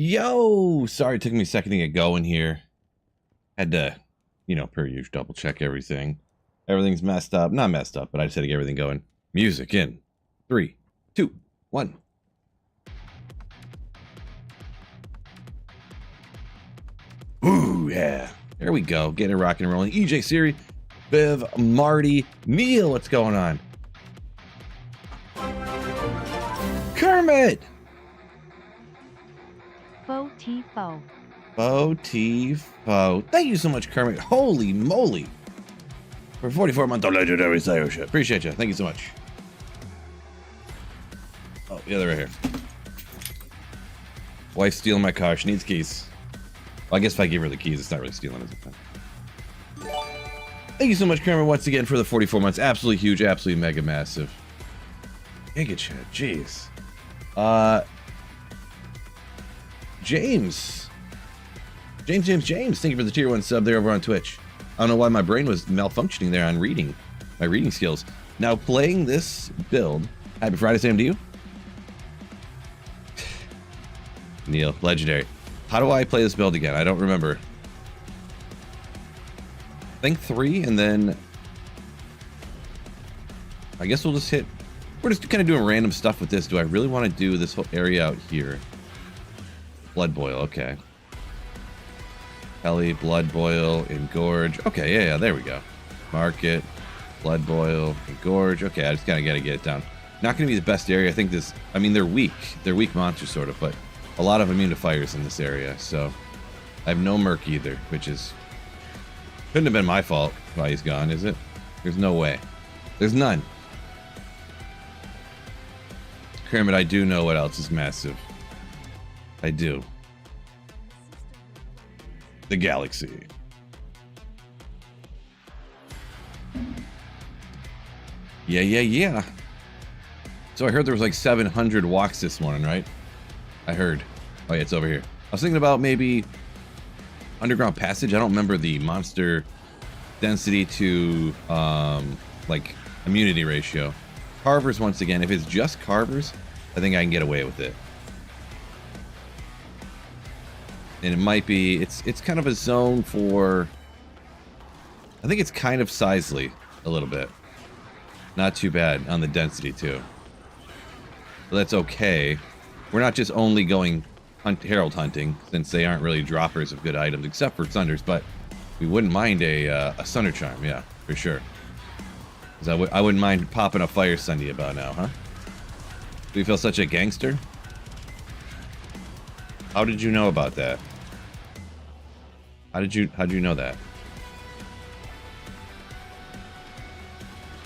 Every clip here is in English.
Yo! Sorry, it took me a second to get going here. Had to, per usual, double check everything. Everything's messed up. Not messed up, but I just had to get everything going. Music in 3, 2, 1. Ooh, yeah. There we go. Getting it rocking and rolling. EJ, Siri, Viv, Marty, Neil, what's going on? Kermit! Fo-T-Fo. Fo-T-Fo. Thank you so much, Kermit. Holy moly. For 44-month legendary sire. Appreciate you. Thank you so much. Oh, yeah, they're right here. Wife's stealing my car. She needs keys. Well, I guess if I give her the keys, it's not really stealing, is it? Thank you so much, Kermit, once again for the 44 months. Absolutely huge, absolutely mega massive. Giga chat, jeez. James, thank you for the tier 1 sub there over on Twitch. I don't know why my brain was malfunctioning there on reading, my reading skills. Now playing this build, happy Friday, same to you. Neil, legendary. How do I play this build again? I don't remember. I think 3, and then I guess we'll just hit. We're just kind of doing random stuff with this. Do I really want to do this whole area out here? Blood boil, okay. Heli, blood boil, engorge. Okay, yeah, there we go. Market, blood boil, engorge. Okay, I just kind of got to get it down. Not going to be the best area. I think this. I mean, they're weak. They're weak monsters, sort of, but a lot of immune to fires in this area. So I have no merc either, which is couldn't have been my fault why he's gone, is it? There's no way. There's none. Kermit, I do know what else is massive. I do. The galaxy. Yeah. So I heard there was like 700 walks this morning, right? I heard. Oh yeah, it's over here. I was thinking about maybe underground passage. I don't remember the monster density to like immunity ratio. Carvers once again. If it's just carvers, I think I can get away with it. And it might be, it's kind of a zone for, I think it's kind of Sizely a little bit. Not too bad on the density too. But that's okay. We're not just only going herald hunting, since they aren't really droppers of good items, except for Sunders, but we wouldn't mind a Sunder Charm, yeah, for sure. Because I wouldn't mind popping a Fire Sunday about now, huh? Do you feel such a gangster? How did you know about that? How'd you know that?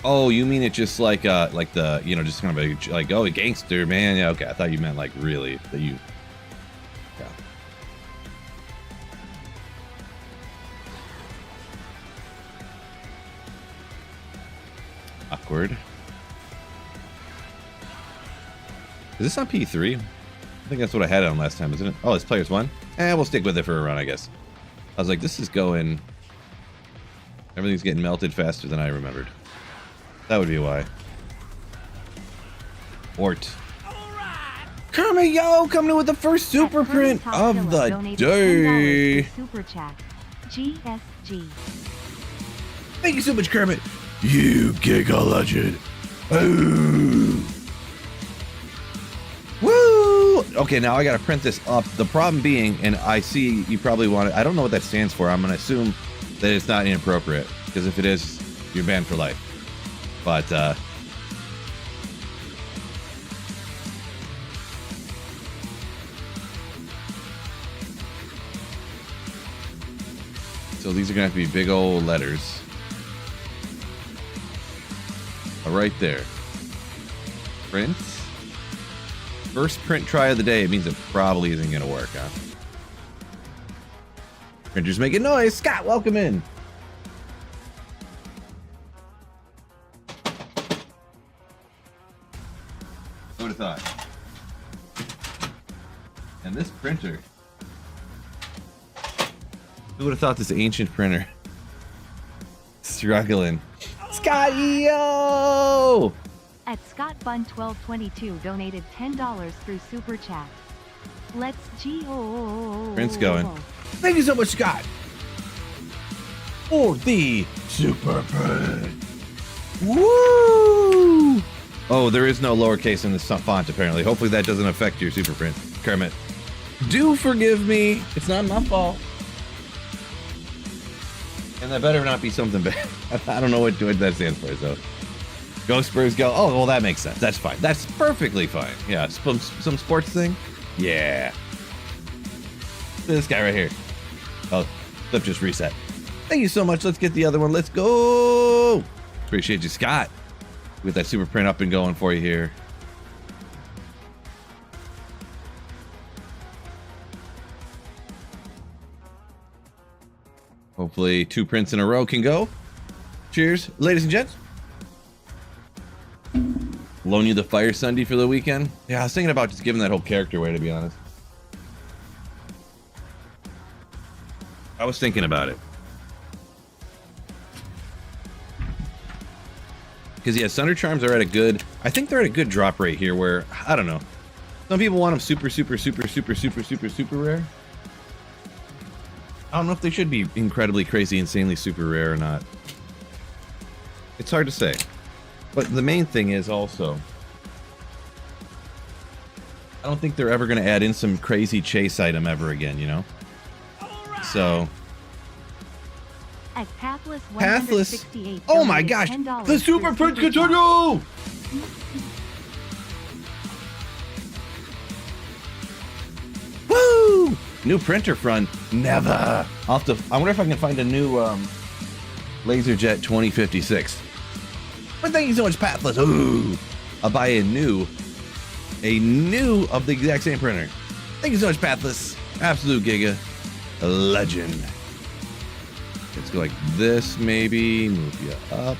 Oh, you mean it just like the, just kind of like, oh, a gangster, man. Yeah, okay. I thought you meant like really that you. Yeah. Awkward. Is this on P3? I think that's what I had it on last time, isn't it? Oh, it's players 1? We'll stick with it for a run, I guess. I was like, this is going. Everything's getting melted faster than I remembered. That would be why. Ort. Kermit, yo, coming in with the first super print of the day. Super chat. GSG. Thank you so much, Kermit. You Giga Legend. Ooh. Woo! Okay, now I gotta print this up. The problem being, and I see you probably want it. I don't know what that stands for. I'm gonna assume that it's not inappropriate, because if it is, you're banned for life. But so these are gonna have to be big old letters. Right there. Print. First print try of the day. It means it probably isn't gonna work, huh? Printers making noise. Scott, welcome in. Who would have thought? And this printer. Who would have thought this ancient printer? Struggling. Scott, yo! At ScottBun1222 donated $10 through Super Chat. Let's go. Print's going. Thank you so much, Scott, for the super print. Woo! Oh, there is no lowercase in this font, apparently. Hopefully that doesn't affect your super print, Kermit. Do forgive me. It's not my fault. And that better not be something bad. I don't know what that stands for, so. Go Spurs, go. Oh, well, that makes sense. That's fine. That's perfectly fine. Yeah, some sports thing? Yeah. This guy right here. Oh, flip just reset. Thank you so much. Let's get the other one. Let's go. Appreciate you, Scott. With that super print up and going for you here. Hopefully 2 prints in a row can go. Cheers, ladies and gents. Loan you the Fire Sunday for the weekend. Yeah, I was thinking about just giving that whole character away, to be honest. I was thinking about it. Because, yeah, Sunder Charms are at a good... I think they're at a good drop rate here where... I don't know. Some people want them super, super, super, super, super, super, super rare. I don't know if they should be incredibly crazy, insanely super rare or not. It's hard to say. But the main thing is also... I don't think they're ever going to add in some crazy chase item ever again, you know? Right. So... Pathless. Oh my gosh! The super print continue! Woo! New printer front. Never. I'll have to. I wonder if I can find a new LaserJet 2056. But thank you so much, Pathless. Ooh! I'll buy a new of the exact same printer. Thank you so much, Pathless. Absolute giga. A legend. Let's go like this, maybe. Move you up.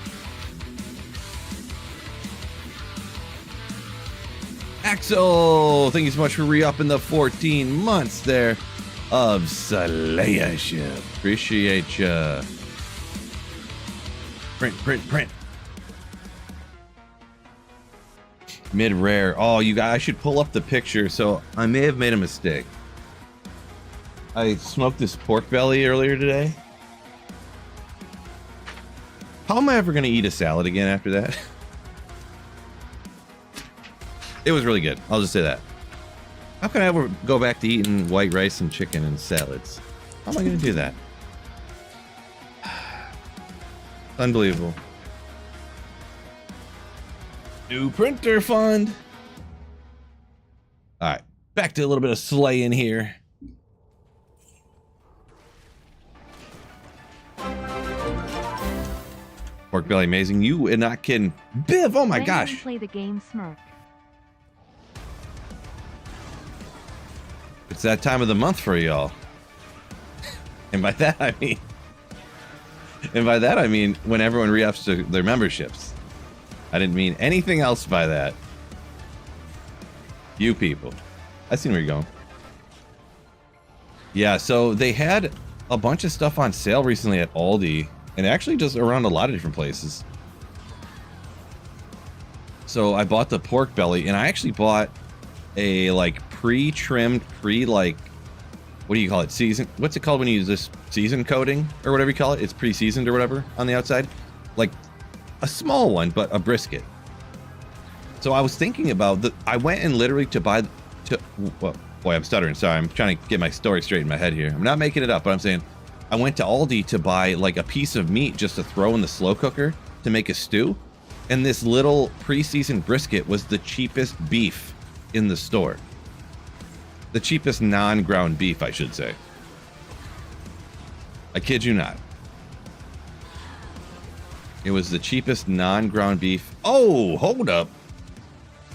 Axel, thank you so much for re-upping the 14 months there of Slayership. Appreciate ya. Print. Mid-rare. Oh, you guys, I should pull up the picture. So I may have made a mistake. I smoked this pork belly earlier today. How am I ever going to eat a salad again after that? It was really good. I'll just say that. How can I ever go back to eating white rice and chicken and salads? How am I going to do that? Unbelievable. New printer fund. All right. Back to a little bit of slaying here. Pork belly amazing. You are not kidding. Biv, oh my gosh. Play the game Smirk. It's that time of the month for y'all. And by that I mean when everyone re-ups their memberships. I didn't mean anything else by that. You people. I seen where you're going. Yeah, so they had a bunch of stuff on sale recently at Aldi. And actually just around a lot of different places. So I bought the pork belly, and I actually bought a like pre-trimmed, what do you call it? Season? What's it called when you use this season coating or whatever you call it? It's pre-seasoned or whatever on the outside. Like a small one, but a brisket. So I was thinking about I went and literally well, boy, I'm stuttering. Sorry, I'm trying to get my story straight in my head here. I'm not making it up, but I'm saying I went to Aldi to buy like a piece of meat just to throw in the slow cooker to make a stew. And this little pre-seasoned brisket was the cheapest beef in the store. The cheapest non-ground beef, I should say. I kid you not. It was the cheapest non-ground beef. Oh, hold up.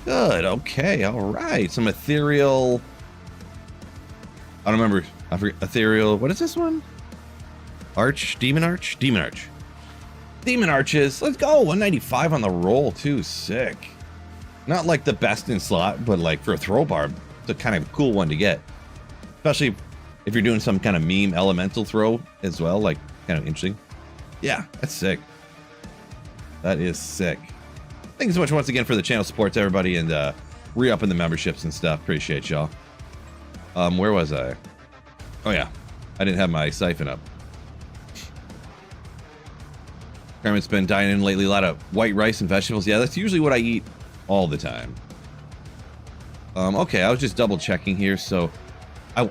Good, okay, all right. Some ethereal... I don't remember. I forget. Ethereal... What is this one? Demon Arch. Demon Arches. Let's go. 195 on the roll too. Sick. Not like the best in slot, but like for a throw bar, it's a kind of cool one to get. Especially if you're doing some kind of meme elemental throw as well, like kind of interesting. Yeah, that's sick. That is sick. Thank you so much once again for the channel supports, everybody, and re-upping the memberships and stuff. Appreciate y'all. Where was I? Oh yeah, I didn't have my siphon up. Kermit's been dining in lately. A lot of white rice and vegetables. Yeah, that's usually what I eat all the time. Okay, I was just double checking here. So,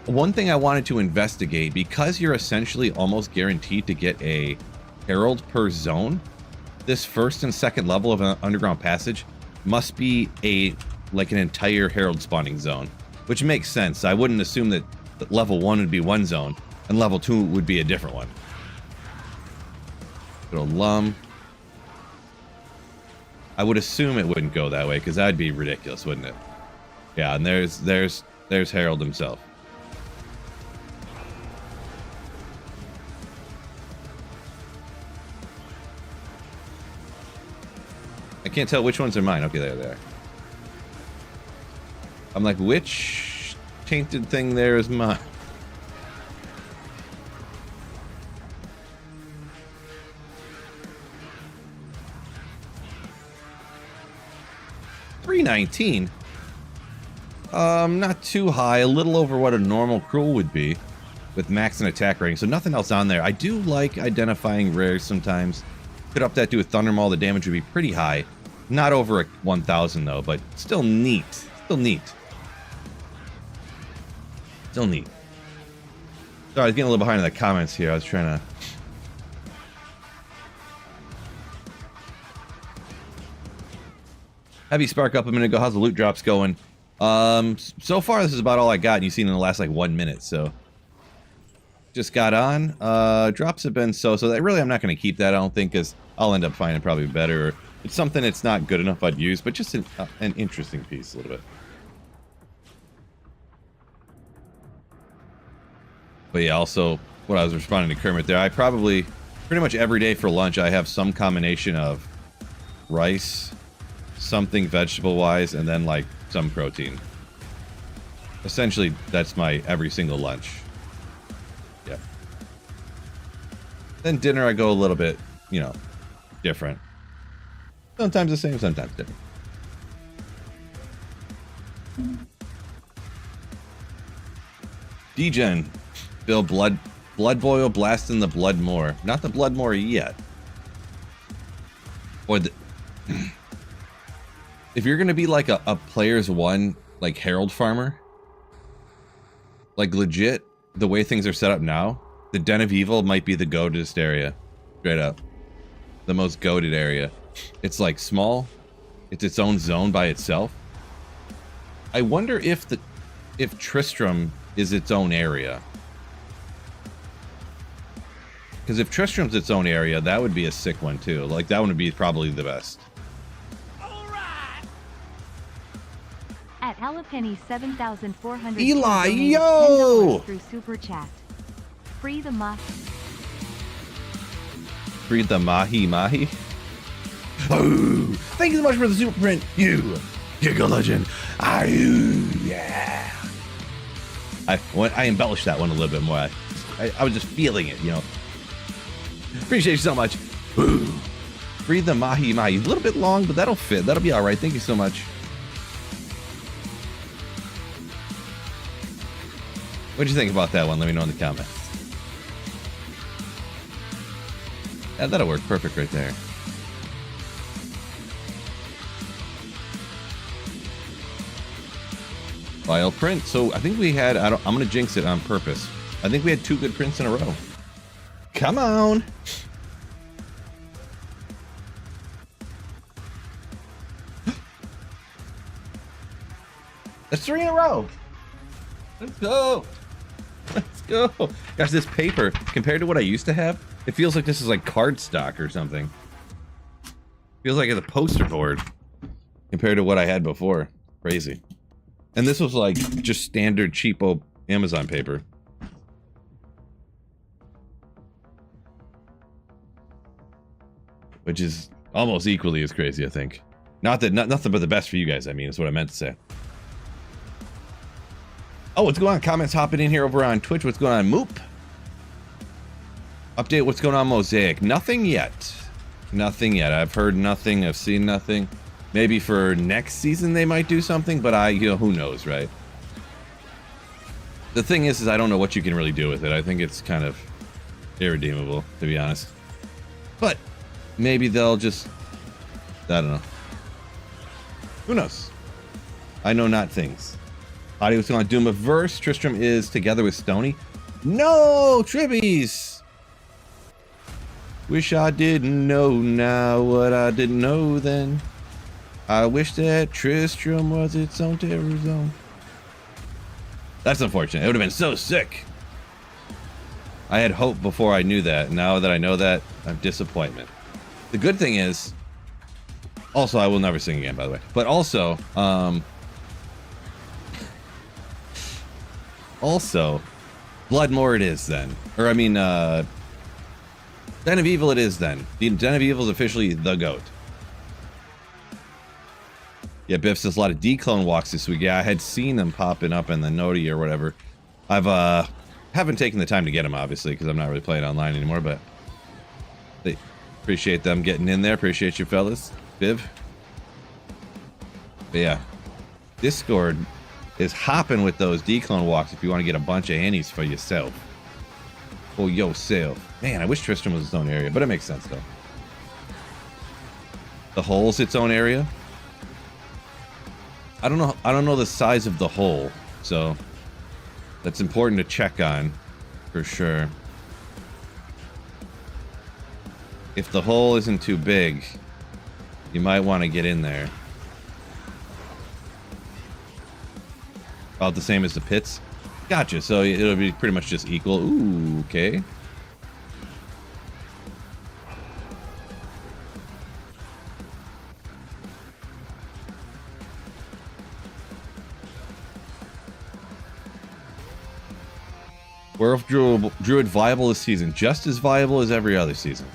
one thing I wanted to investigate, because you're essentially almost guaranteed to get a herald per zone, this first and second level of an underground passage must be like an entire herald spawning zone, which makes sense. I wouldn't assume that level 1 would be one zone and level 2 would be a different one. Little lum. I would assume it wouldn't go that way because that'd be ridiculous, wouldn't it? Yeah, and there's Harold himself. I can't tell which ones are mine. Okay, there they are. I'm like, which tainted thing there is mine? $319. Not too high. A little over what a normal cruel would be, with max and attack rating. So nothing else on there. I do like identifying rares sometimes. Could up that to a Thunder Maul. The damage would be pretty high. Not over a 1,000 though, but still neat. Still neat. Still neat. Sorry, I was getting a little behind in the comments here. I was trying to... Heavy spark up a minute ago. How's the loot drops going? So far this is about all I got, and you've seen in the last like 1 minute, so just got on. Drops have been so that really I'm not going to keep that, I don't think, because I'll end up finding probably better. It's something that's not good enough I'd use, but just an interesting piece a little bit. But yeah, also what I was responding to Kermit there, I probably pretty much every day for lunch I have some combination of rice, something vegetable wise, and then like some protein. Essentially that's my every single lunch. Yeah. Then dinner I go a little bit, you know, different. Sometimes the same, sometimes different. D-Gen. Bill Blood Boil blasting the Blood more. Not the Blood more yet. Or the if you're gonna be like a player's one like Herald farmer, like legit the way things are set up now, the Den of Evil might be the goatedest area. Straight up. The most goated area. It's like small. It's its own zone by itself. I wonder if Tristram is its own area. Because if Tristram's its own area, that would be a sick one too. Like that one would be probably the best. At Jalapeni 7,400. Eli, yo! Through super chat. Free the mahi. Free the mahi. Oh, thank you so much for the super print. You, Giga Legend. Yeah. I embellished that one a little bit more. I was just feeling it, you know. Appreciate you so much. Ooh. Free the mahi. A little bit long, but that'll fit. That'll be all right. Thank you so much. What'd you think about that one? Let me know in the comments. Yeah, that'll work perfect right there. File print. So I think we had, I'm going to jinx it on purpose. I think we had 2 good prints in a row. Come on. That's 3 in a row. Let's go. Let's go. Gosh, this paper, compared to what I used to have, it feels like this is like cardstock or something. Feels like it's a poster board compared to what I had before. Crazy. And this was like just standard cheapo Amazon paper. Which is almost equally as crazy, I think. Nothing but the best for you guys, I mean, is what I meant to say. Oh, what's going on? Comments hopping in here over on Twitch. What's going on, Moop? Update what's going on, Mosaic. Nothing yet. Nothing yet. I've heard nothing. I've seen nothing. Maybe for next season they might do something, but you know, who knows, right? The thing is I don't know what you can really do with it. I think it's kind of irredeemable, to be honest. But maybe they'll just, I don't know. Who knows? I know not things. Audio's on Doom Averse. Tristram is together with Stony. No, Tribbies! Wish I didn't know now what I didn't know then. I wish that Tristram was its own terror zone. That's unfortunate. It would have been so sick. I had hope before I knew that. Now that I know that, I'm disappointment. The good thing is, also, I will never sing again, by the way. But also, Bloodmore it is then. Or, I mean, Den of Evil it is then. The Den of Evil is officially the GOAT. Yeah, Biff says a lot of declone walks this week. Yeah, I had seen them popping up in the Noti or whatever. I've, haven't taken the time to get them, obviously, because I'm not really playing online anymore, but they appreciate them getting in there. Appreciate you, fellas. Biv. But yeah, Discord is hopping with those declone walks if you want to get a bunch of annies for yourself. For yourself. Man, I wish Tristram was its own area, but it makes sense, though. The hole's its own area. I don't know the size of the hole, so that's important to check on for sure. If the hole isn't too big, you might want to get in there. About the same as the pits. Gotcha. So it'll be pretty much just equal. Ooh, okay. Werewolf Druid viable this season, just as viable as every other season.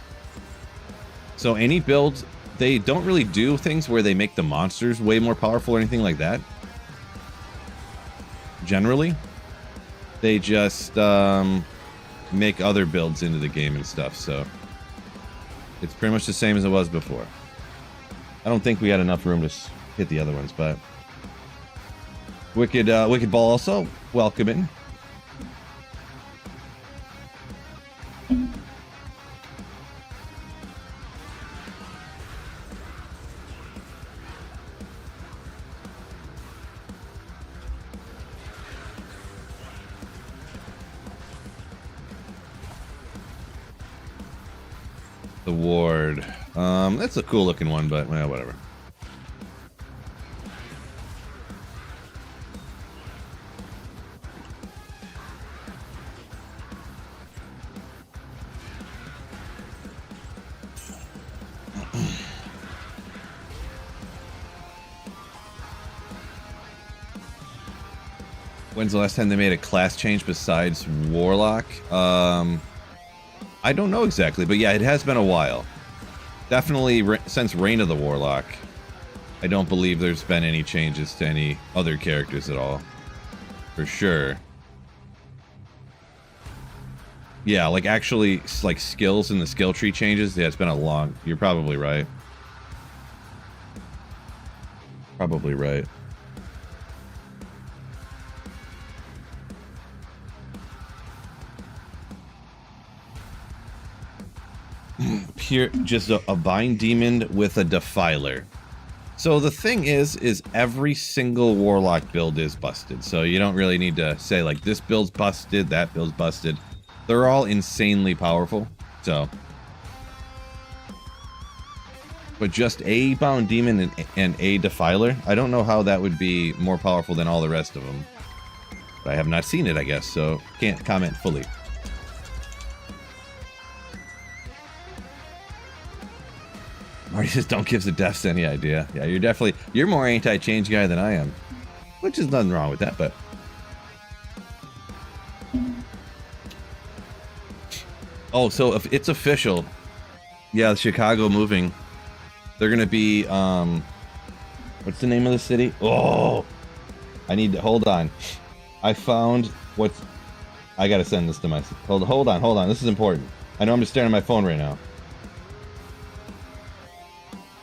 So any build, they don't really do things where they make the monsters way more powerful or anything like that. Generally, they just make other builds into the game and stuff. So it's pretty much the same as it was before. I don't think we had enough room to hit the other ones, but Wicked Ball also welcome in. The ward. That's a cool looking one, but well, whatever. When's the last time they made a class change besides Warlock? I don't know exactly, but yeah, it has been a while. Definitely since Reign of the Warlock. I don't believe there's been any changes to any other characters at all. For sure. Yeah, like actually, like skills in the skill tree changes. Yeah, it's been a long... You're probably right. Probably right. Pure, just a bind demon with a defiler. So the thing is every single warlock build is busted. So you don't really need to say like this build's busted, that build's busted. They're all insanely powerful. So, but just a bound demon and a defiler, I don't know how that would be more powerful than all the rest of them. But I have not seen it, I guess, so can't comment fully. Marty says, don't give the devs any idea. Yeah, you're more anti-change guy than I am. Which is nothing wrong with that, but... Oh, so if it's official, yeah, Chicago moving. They're gonna be, what's the name of the city? Oh! I need to, hold on. I found what's... I gotta send this to my... Hold on, this is important. I know I'm just staring at my phone right now.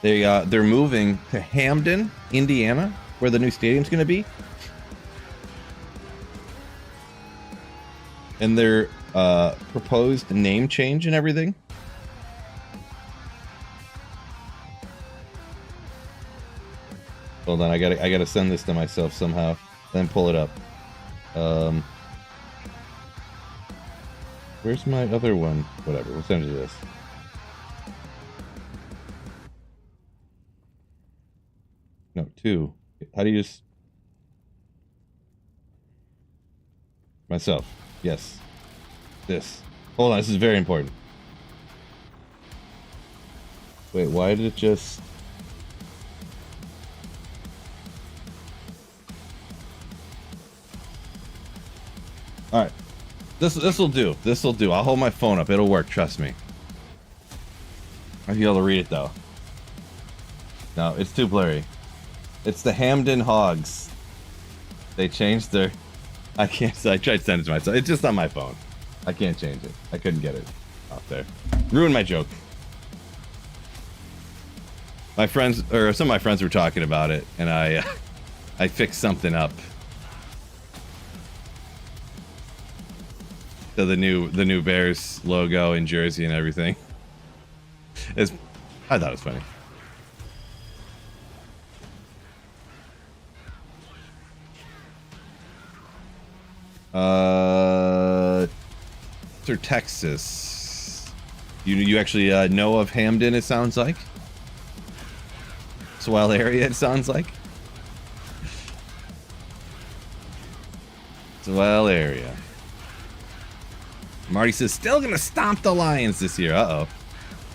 They're moving to Hamden, Indiana, where the new stadium's going to be. and their proposed name change and everything. Hold on, I gotta send this to myself somehow, then pull it up. Where's my other one? Whatever, we'll send it to this. No, 2. How do you just... Myself. Yes. This. Hold on, this is very important. Wait, why did it just... Alright. This'll do. This'll do. I'll hold my phone up. It'll work, trust me. I'll be able to read it, though. No, it's too blurry. It's the Hamden Hogs. They changed their... I can't... I tried to send it to myself. It's just on my phone. I can't change it. I couldn't get it off there. Ruined my joke. My friends... Or some of my friends were talking about it, and I fixed something up. So the new Bears logo and jersey and everything. I thought it was funny. Sir Texas. You actually know of Hamden, it sounds like. Swell area, it sounds like. Swell area. Marty says, still gonna stomp the Lions this year. Uh-oh.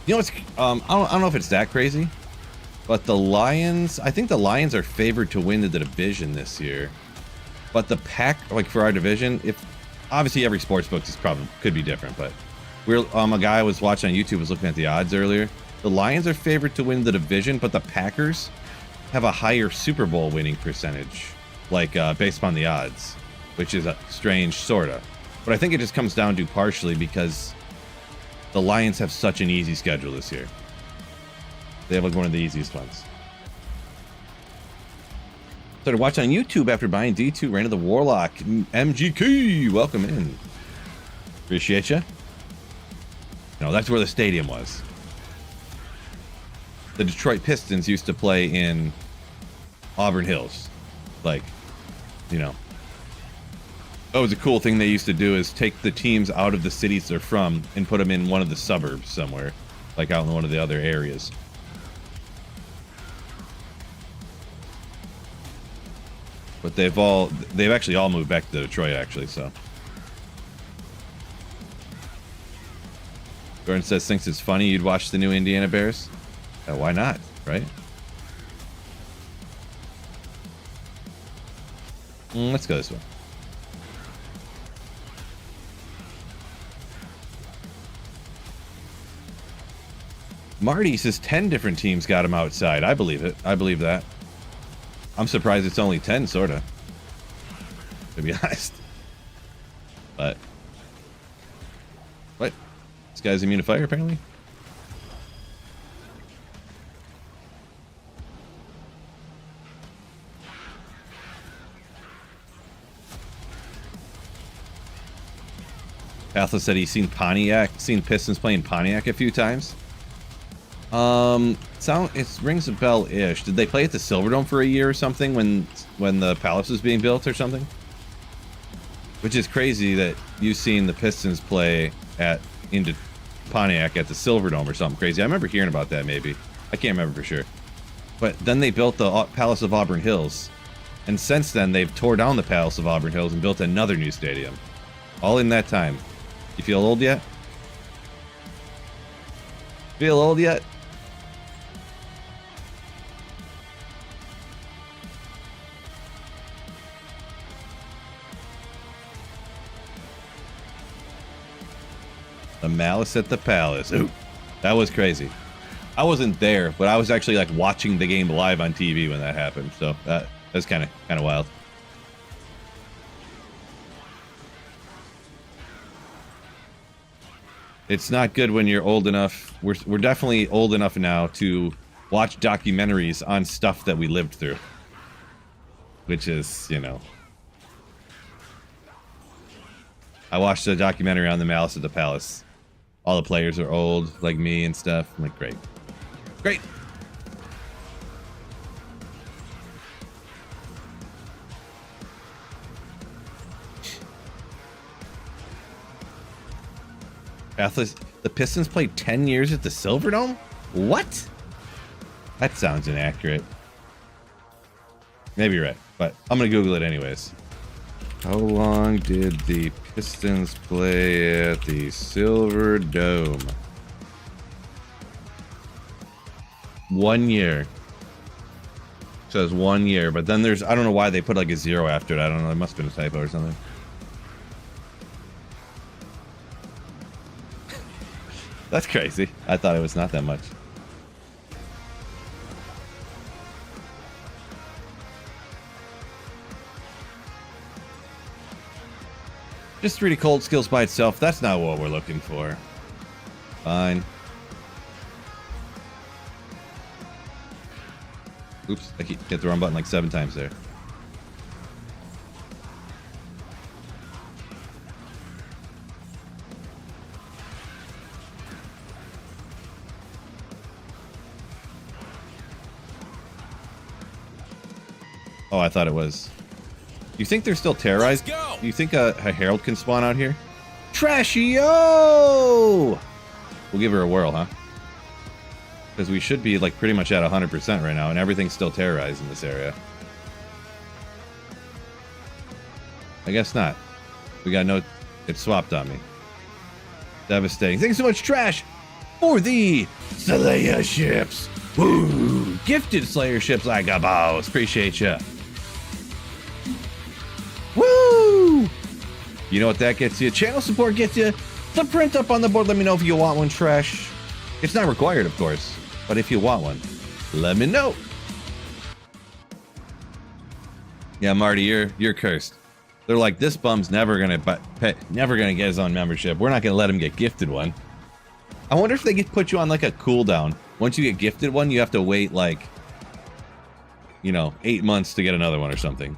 You know what's... I don't know if it's that crazy, but the Lions... I think the Lions are favored to win the division this year. But the Pack... Like, for our division, if... Obviously, every sports book is probably... Could be different, but... a guy I was watching on YouTube was looking at the odds earlier. The Lions are favored to win the division, but the Packers have a higher Super Bowl winning percentage. Like, based upon the odds. Which is a strange, sorta. But I think it just comes down to partially because the Lions have such an easy schedule this year. They have like one of the easiest ones. Started watching on YouTube after buying D2 Reign of the Warlock. MGK, welcome in. Appreciate you. No, that's where the stadium was. The Detroit Pistons used to play in Auburn Hills. Like, you know. That was a cool thing they used to do, is take the teams out of the cities they're from and put them in one of the suburbs somewhere, like out in one of the other areas. But they've actually all moved back to Detroit, actually, so. Gordon says, thinks it's funny you'd watch the new Indiana Bears. Why not, right? Let's go this way. Marty says 10 different teams got him outside. I believe it. I believe that. I'm surprised it's only 10, sorta. To be honest. But... What? This guy's immune to fire, apparently? Atlas said he's seen Pistons playing Pontiac a few times. It rings a bell-ish. Did they play at the Silverdome for a year or something when the Palace was being built or something? Which is crazy that you've seen the Pistons play into Pontiac at the Silverdome or something crazy. I remember hearing about that, maybe. I can't remember for sure. But then they built the Palace of Auburn Hills, and since then they've tore down the Palace of Auburn Hills and built another new stadium. All in that time. You feel old yet? Feel old yet? The Malice at the Palace. Ooh, that was crazy. I wasn't there, but I was actually like watching the game live on TV when that happened. So that's kind of wild. It's not good when you're old enough. We're definitely old enough now to watch documentaries on stuff that we lived through. Which is, you know. I watched a documentary on the Malice at the Palace. All the players are old, like me and stuff. I'm like, great. Great! Atlas, the Pistons played 10 years at the Silverdome? What? That sounds inaccurate. Maybe you're right, but I'm gonna Google it anyways. How long did the Pistons play at the Silverdome? 1 year. It says 1 year, but then there's, I don't know why they put like a 0 after it. I don't know, it must have been a typo or something. That's crazy. I thought it was not that much. Just 3D cold skills by itself. That's not what we're looking for. Fine. Oops, I hit the wrong button like 7 times there. Oh, I thought it was. You think they're still terrorized? You think a herald can spawn out here? Trashio! We'll give her a whirl, huh? Because we should be like pretty much at 100% right now, and everything's still terrorized in this area. I guess not. We got no... It swapped on me. Devastating. Thanks so much, Trash, for the Slayer ships. Woo! Gifted Slayer ships like a boss. Appreciate ya. Woo! You know what that gets you? Channel support gets you the print up on the board. Let me know if you want one, Trash. It's not required, of course, but if you want one, let me know. Yeah, Marty, you're cursed. They're like, this bum's never gonna get his own membership. We're not gonna let him get gifted one. I wonder if they could put you on like a cooldown. Once you get gifted one, you have to wait like, you know, 8 months to get another one or something.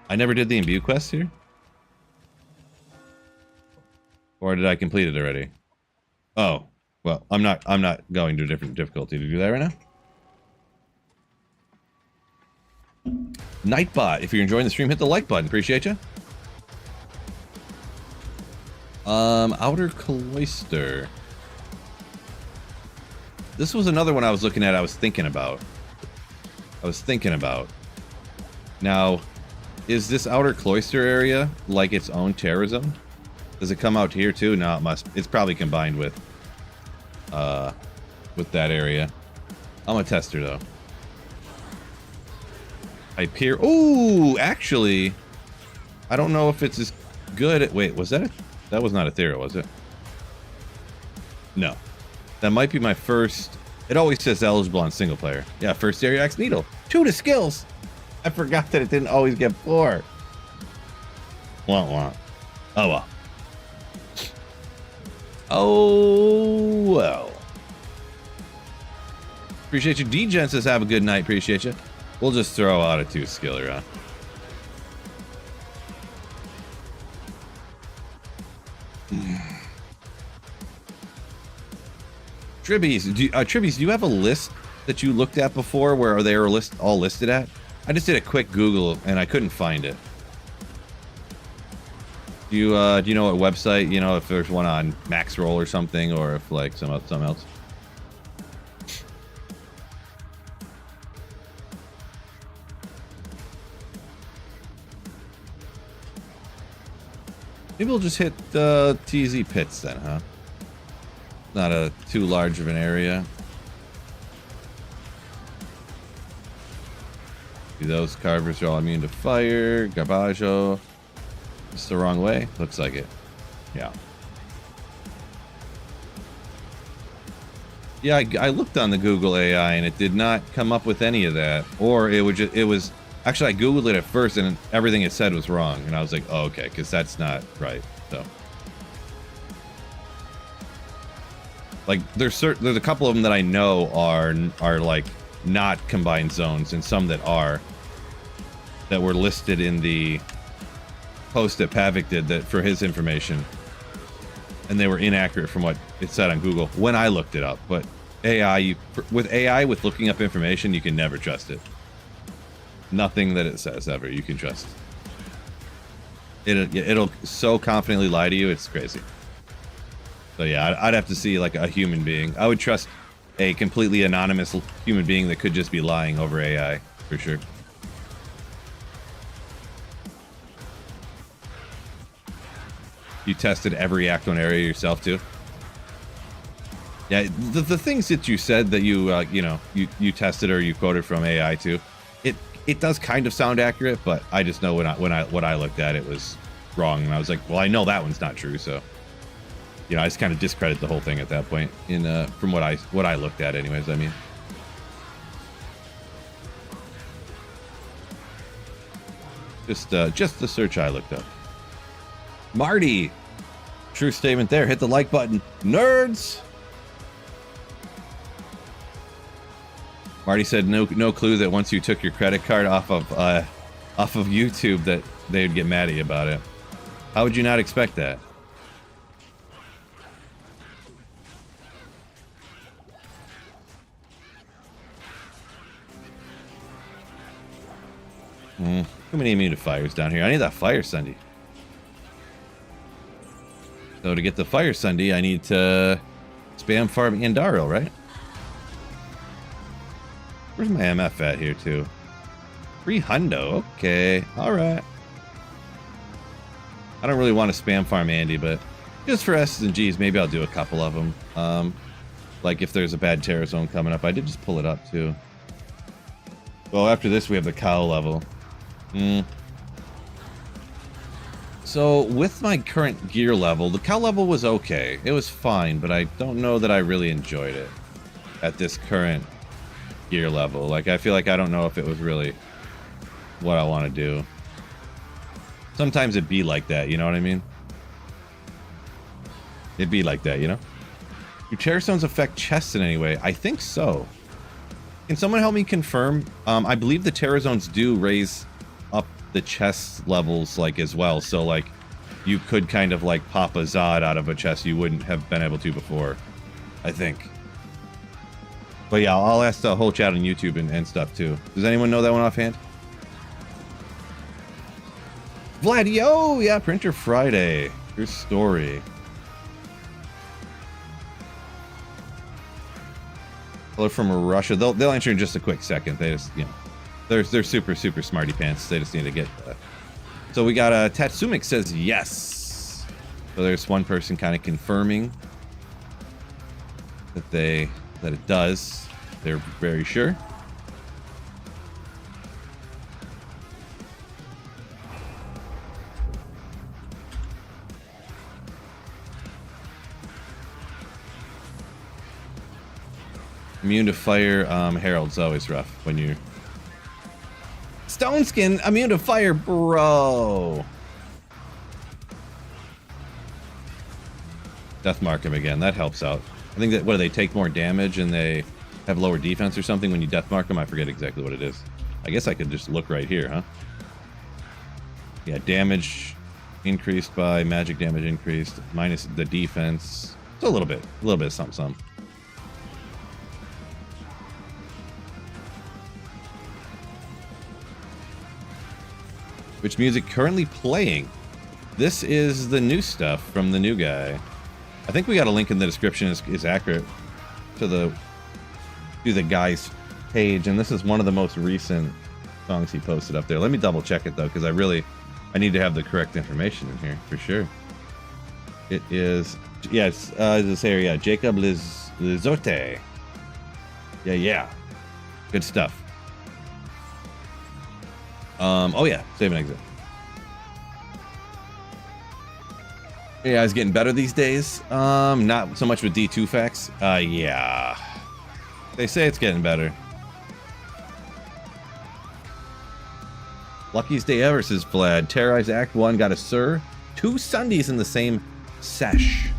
I never did the imbue quest here. Or did I complete it already? Oh, well, I'm not going to a different difficulty to do that right now. Nightbot, if you're enjoying the stream, hit the like button. Appreciate you. Outer Cloister. This was another one I was looking at. I was thinking about. Now, is this Outer Cloister area like its own terror zone? Does it come out here too? No, it must. It's probably combined with that area. I'm a tester though. Hyper. Oh, actually, I don't know if it's as good. Wait, was that that was not Ethereal, was it? No, that might be my first. It always says eligible on single player. Yeah, first area axe needle. 2 to skills. I forgot that it didn't always get 4. Wah wah. Oh well. Oh well. Appreciate you. D-Gen says have a good night. Appreciate you. We'll just throw out a 2 skiller, huh? Tribbies, Tribbies, do you have a list that you looked at before where they were all listed at? I just did a quick Google and I couldn't find it. Do you know what website? You know if there's one on Maxroll or something, or if like something else. Maybe we'll just hit TZ pits then, huh? Not a too large of an area. See, those carvers are all immune to fire. Garbaggio. It's the wrong way. Looks like it. Yeah. Yeah, I looked on the Google AI and it did not come up with any of that. Or it was actually, I Googled it at first and everything it said was wrong. And I was like, oh, okay, because that's not right. So, like, there's a couple of them that I know are like not combined zones, and some that are. that were listed in the post that Pavik did that for his information, and they were inaccurate from what it said on Google when I looked it up. But AI, with looking up information, you can never trust it. Nothing that it says ever you can trust. It'll so confidently lie to you, it's crazy. So yeah, I'd have to see like a human being. I would trust a completely anonymous human being that could just be lying over AI for sure. You tested every act on area yourself too? Yeah, the things that you said that you tested or you quoted from AI too, it does kind of sound accurate, but I just know what I looked at, it was wrong, and I was like, well, I know that one's not true, so I just kind of discredit the whole thing at that point. From what I looked at, anyways. I mean, just the search I looked up. Marty, true statement there. Hit the like button, nerds. Marty said no clue that once you took your credit card off of YouTube that they would get mad at you about it. How would you not expect that? Too many immunifiers down here. I need that fire Sunday. So to get the fire Sunday, I need to spam farm Andaro, right? Where's my MF at here, too? 300. Okay. Alright. I don't really want to spam farm Andy, but just for S's and G's, maybe I'll do a couple of them. Like if there's a bad terror zone coming up. I did just pull it up, too. Well, after this, we have the cow level. So, with my current gear level, the cow level was okay. It was fine, but I don't know that I really enjoyed it at this current gear level. Like, I feel like I don't know if it was really what I want to do. Sometimes it'd be like that, you know what I mean? It'd be like that, you know? Do terror zones affect chests in any way? I think so. Can someone help me confirm? I believe the terror zones do raise up the chest levels like as well, so like you could kind of like pop a Zod out of a chest you wouldn't have been able to before, I think. But yeah, I'll ask the whole chat on YouTube and stuff too. Does anyone know that one offhand? Vlad, yo, yeah, Printer Friday, your story. Hello from Russia. They'll answer in just a quick second. They just, they're super smarty pants. They just need to get So we got Tatsumik says yes. So there's one person kind of confirming that it does. They're very sure. Immune to fire, Herald's always rough when you... Stone Skin, immune to fire, bro! Deathmark him again, that helps out. I think that, what do they take more damage and they have lower defense or something when you deathmark them? I forget exactly what it is. I guess I could just look right here, huh? Yeah, damage increased by magic damage increased, minus the defense. So a little bit of something. Which music currently playing? This is the new stuff from the new guy. I think we got a link in the description is accurate to the guy's page, and this is one of the most recent songs he posted up there. Let me double check it though, because I need to have the correct information in here for sure. It is, yeah, it's this here, yeah, Jacob Lizotte. Yeah, good stuff. Oh yeah, save and exit. Yeah, it's getting better these days. Not so much with D2 facts. Yeah. They say it's getting better. Luckiest day ever, says Vlad. Terrorize Act 1, got a Sir. 2 Sundays in the same sesh.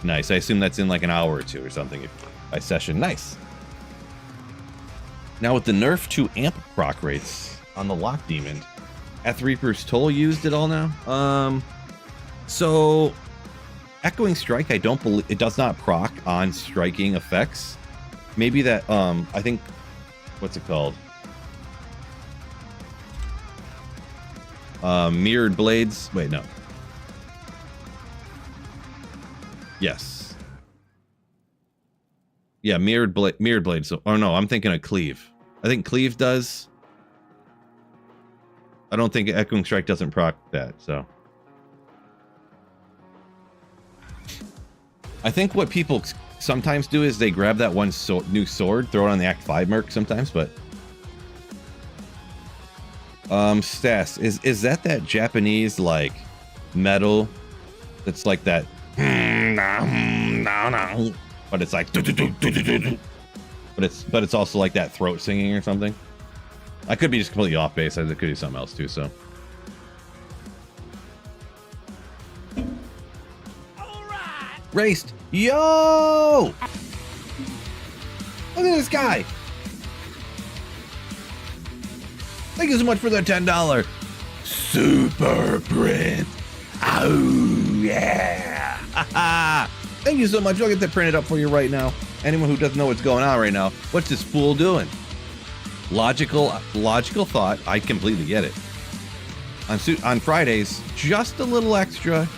Nice, I assume that's in like an hour or two or something by session. Nice. Now with the nerf to amp proc rates on the Lock Demon, Death Reaper's Toll used it all now? So Echoing Strike, I don't believe it does not proc on striking effects. Maybe that I think, what's it called? Mirrored Blades. Wait, no. Yes. Yeah, Mirrored Blades. So, oh no, I'm thinking of Cleave. I think Cleave does. I don't think Echoing Strike doesn't proc that, so. I think what people sometimes do is they grab that one new sword, throw it on the Act 5 merc sometimes, but... Stas, is that Japanese, like, metal that's like that... But it's like... But it's also like that throat singing or something? I could be just completely off base. It could be something else too, so... Raced. Yo! Look at this guy. Thank you so much for the $10 super print. Oh, yeah. Thank you so much. I'll get that printed up for you right now. Anyone who doesn't know what's going on right now, what's this fool doing? Logical thought. I completely get it. On Fridays, just a little extra.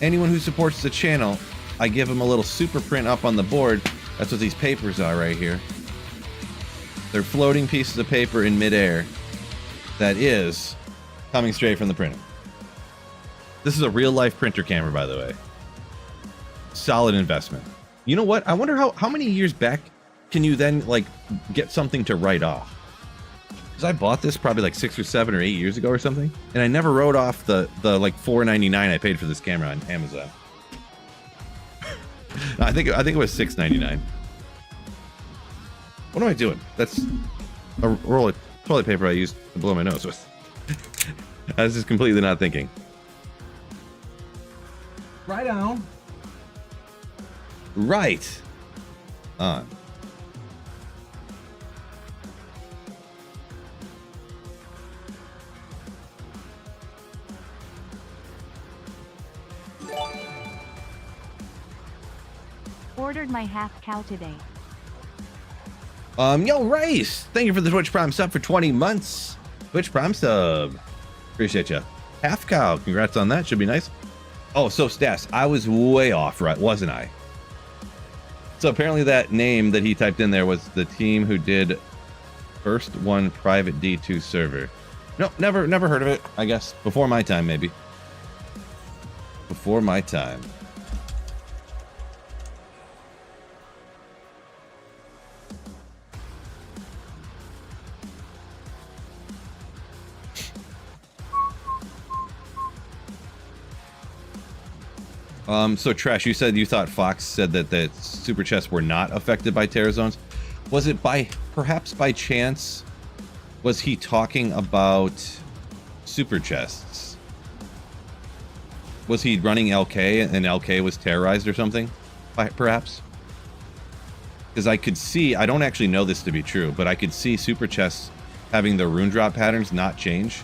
Anyone who supports the channel, I give them a little super print up on the board. That's what these papers are right here. They're floating pieces of paper in midair that is coming straight from the printer. This is a real life printer camera, by the way. Solid investment. You know what? I wonder how many years back can you then like get something to write off? Because I bought this probably like 6 or 7 or 8 years ago or something, and I never wrote off the like $4.99 I paid for this camera on Amazon. I think it was $6.99. What am I doing? That's a roll of toilet paper I used to blow my nose with. I was just completely not thinking. Right on. Right on. Ordered my half cow today. Yo, Race! Thank you for the Twitch Prime sub for 20 months. Twitch Prime sub. Appreciate you. Half cow. Congrats on that. Should be nice. Oh, so Stas, I was way off, right? Wasn't I? So apparently that name that he typed in there was the team who did first one private D2 server. No, never heard of it, I guess. Before my time, maybe. Before my time. So Trash, you said you thought Fox said that the super chests were not affected by Terror Zones. Was it perhaps by chance, was he talking about super chests? Was he running LK and LK was terrorized or something? Perhaps? Because I could see, I don't actually know this to be true, but I could see super chests having the rune drop patterns not change.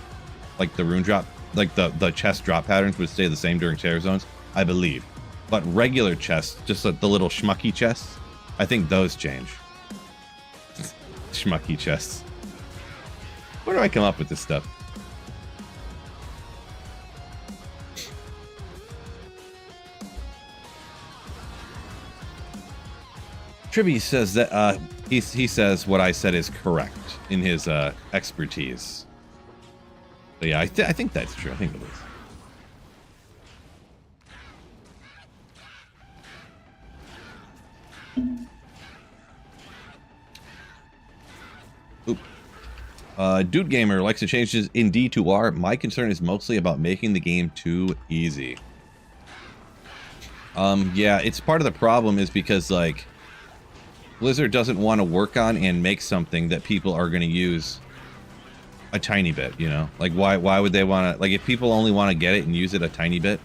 Like the rune drop, like the chest drop patterns would stay the same during Terror Zones, I believe. But regular chests, just like the little schmucky chests, I think those change. Schmucky chests. Where do I come up with this stuff? Tribby says that he says what I said is correct in his expertise. But yeah, I think that's true. I think it is. Oop. Dude Gamer likes to change his in D to R. My concern is mostly about making the game too easy. Yeah, it's part of the problem is because like Blizzard doesn't want to work on and make something that people are going to use a tiny bit, you know? Like why would they want to, like if people only want to get it and use it a tiny bit,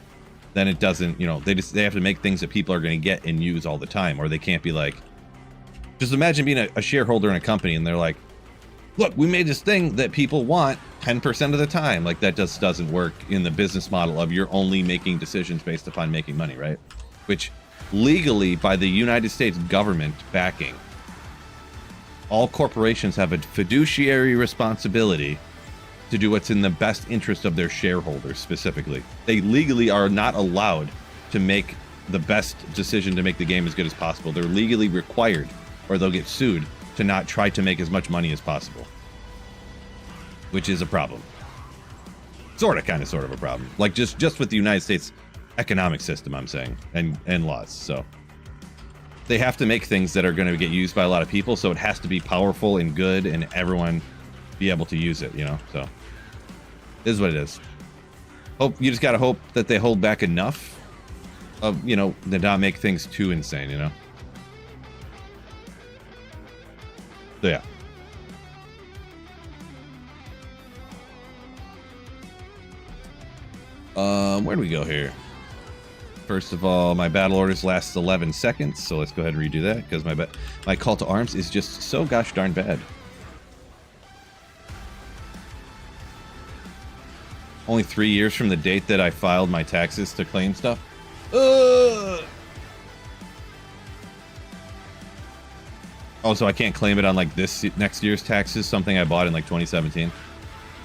then it doesn't, you know, they have to make things that people are going to get and use all the time, or they can't be like, just imagine being a shareholder in a company and they're like, look, we made this thing that people want 10% of the time. Like, that just doesn't work in the business model of you're only making decisions based upon making money, right? Which legally, by the United States government backing, all corporations have a fiduciary responsibility to do what's in the best interest of their shareholders specifically. They legally are not allowed to make the best decision to make the game as good as possible. They're legally required, or they'll get sued, to not try to make as much money as possible. Which is a problem. Sort of a problem. Like, just with the United States economic system, I'm saying, and laws. So they have to make things that are going to get used by a lot of people, so it has to be powerful and good and everyone be able to use it, you know? So it is what it is. You just got to hope that they hold back enough of, you know, to not make things too insane, you know? So yeah. Where do we go here? First of all, my battle orders last 11 seconds, so let's go ahead and redo that, because my call to arms is just so gosh darn bad. Only 3 years from the date that I filed my taxes to claim stuff. Oh, so I can't claim it on like this next year's taxes, something I bought in like 2017.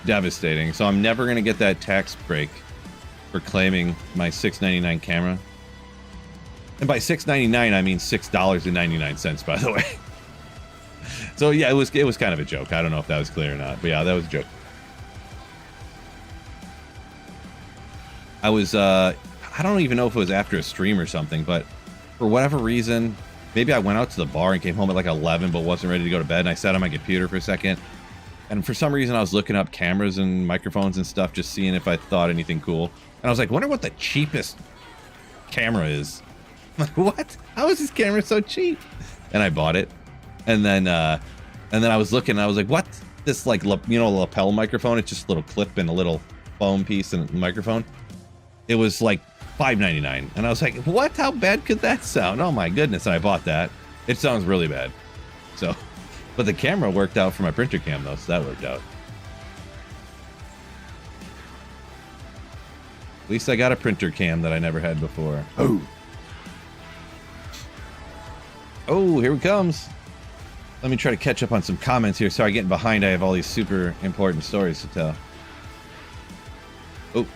Devastating. So I'm never going to get that tax break for claiming my $6.99 camera. And by $6.99 I mean $6.99, by the way. So yeah, it was kind of a joke. I don't know if that was clear or not, but yeah, that was a joke. I was I don't even know if it was after a stream or something, but for whatever reason, maybe I went out to the bar and came home at like 11 but wasn't ready to go to bed, and I sat on my computer for a second, and for some reason I was looking up cameras and microphones and stuff, just seeing if I thought anything cool. And I was like, wonder what the cheapest camera is. I'm like, what? How is this camera so cheap? And I bought it. And then I was looking and I was like, what? This, like, you know, lapel microphone? It's just a little clip and a little foam piece and a microphone. It was like $5.99. And I was like, what? How bad could that sound? Oh my goodness. And I bought that. It sounds really bad. So, but the camera worked out for my printer cam though, so that worked out. At least I got a printer cam that I never had before. Oh, here it comes. Let me try to catch up on some comments here. Sorry, getting behind. I have all these super important stories to tell. Oh.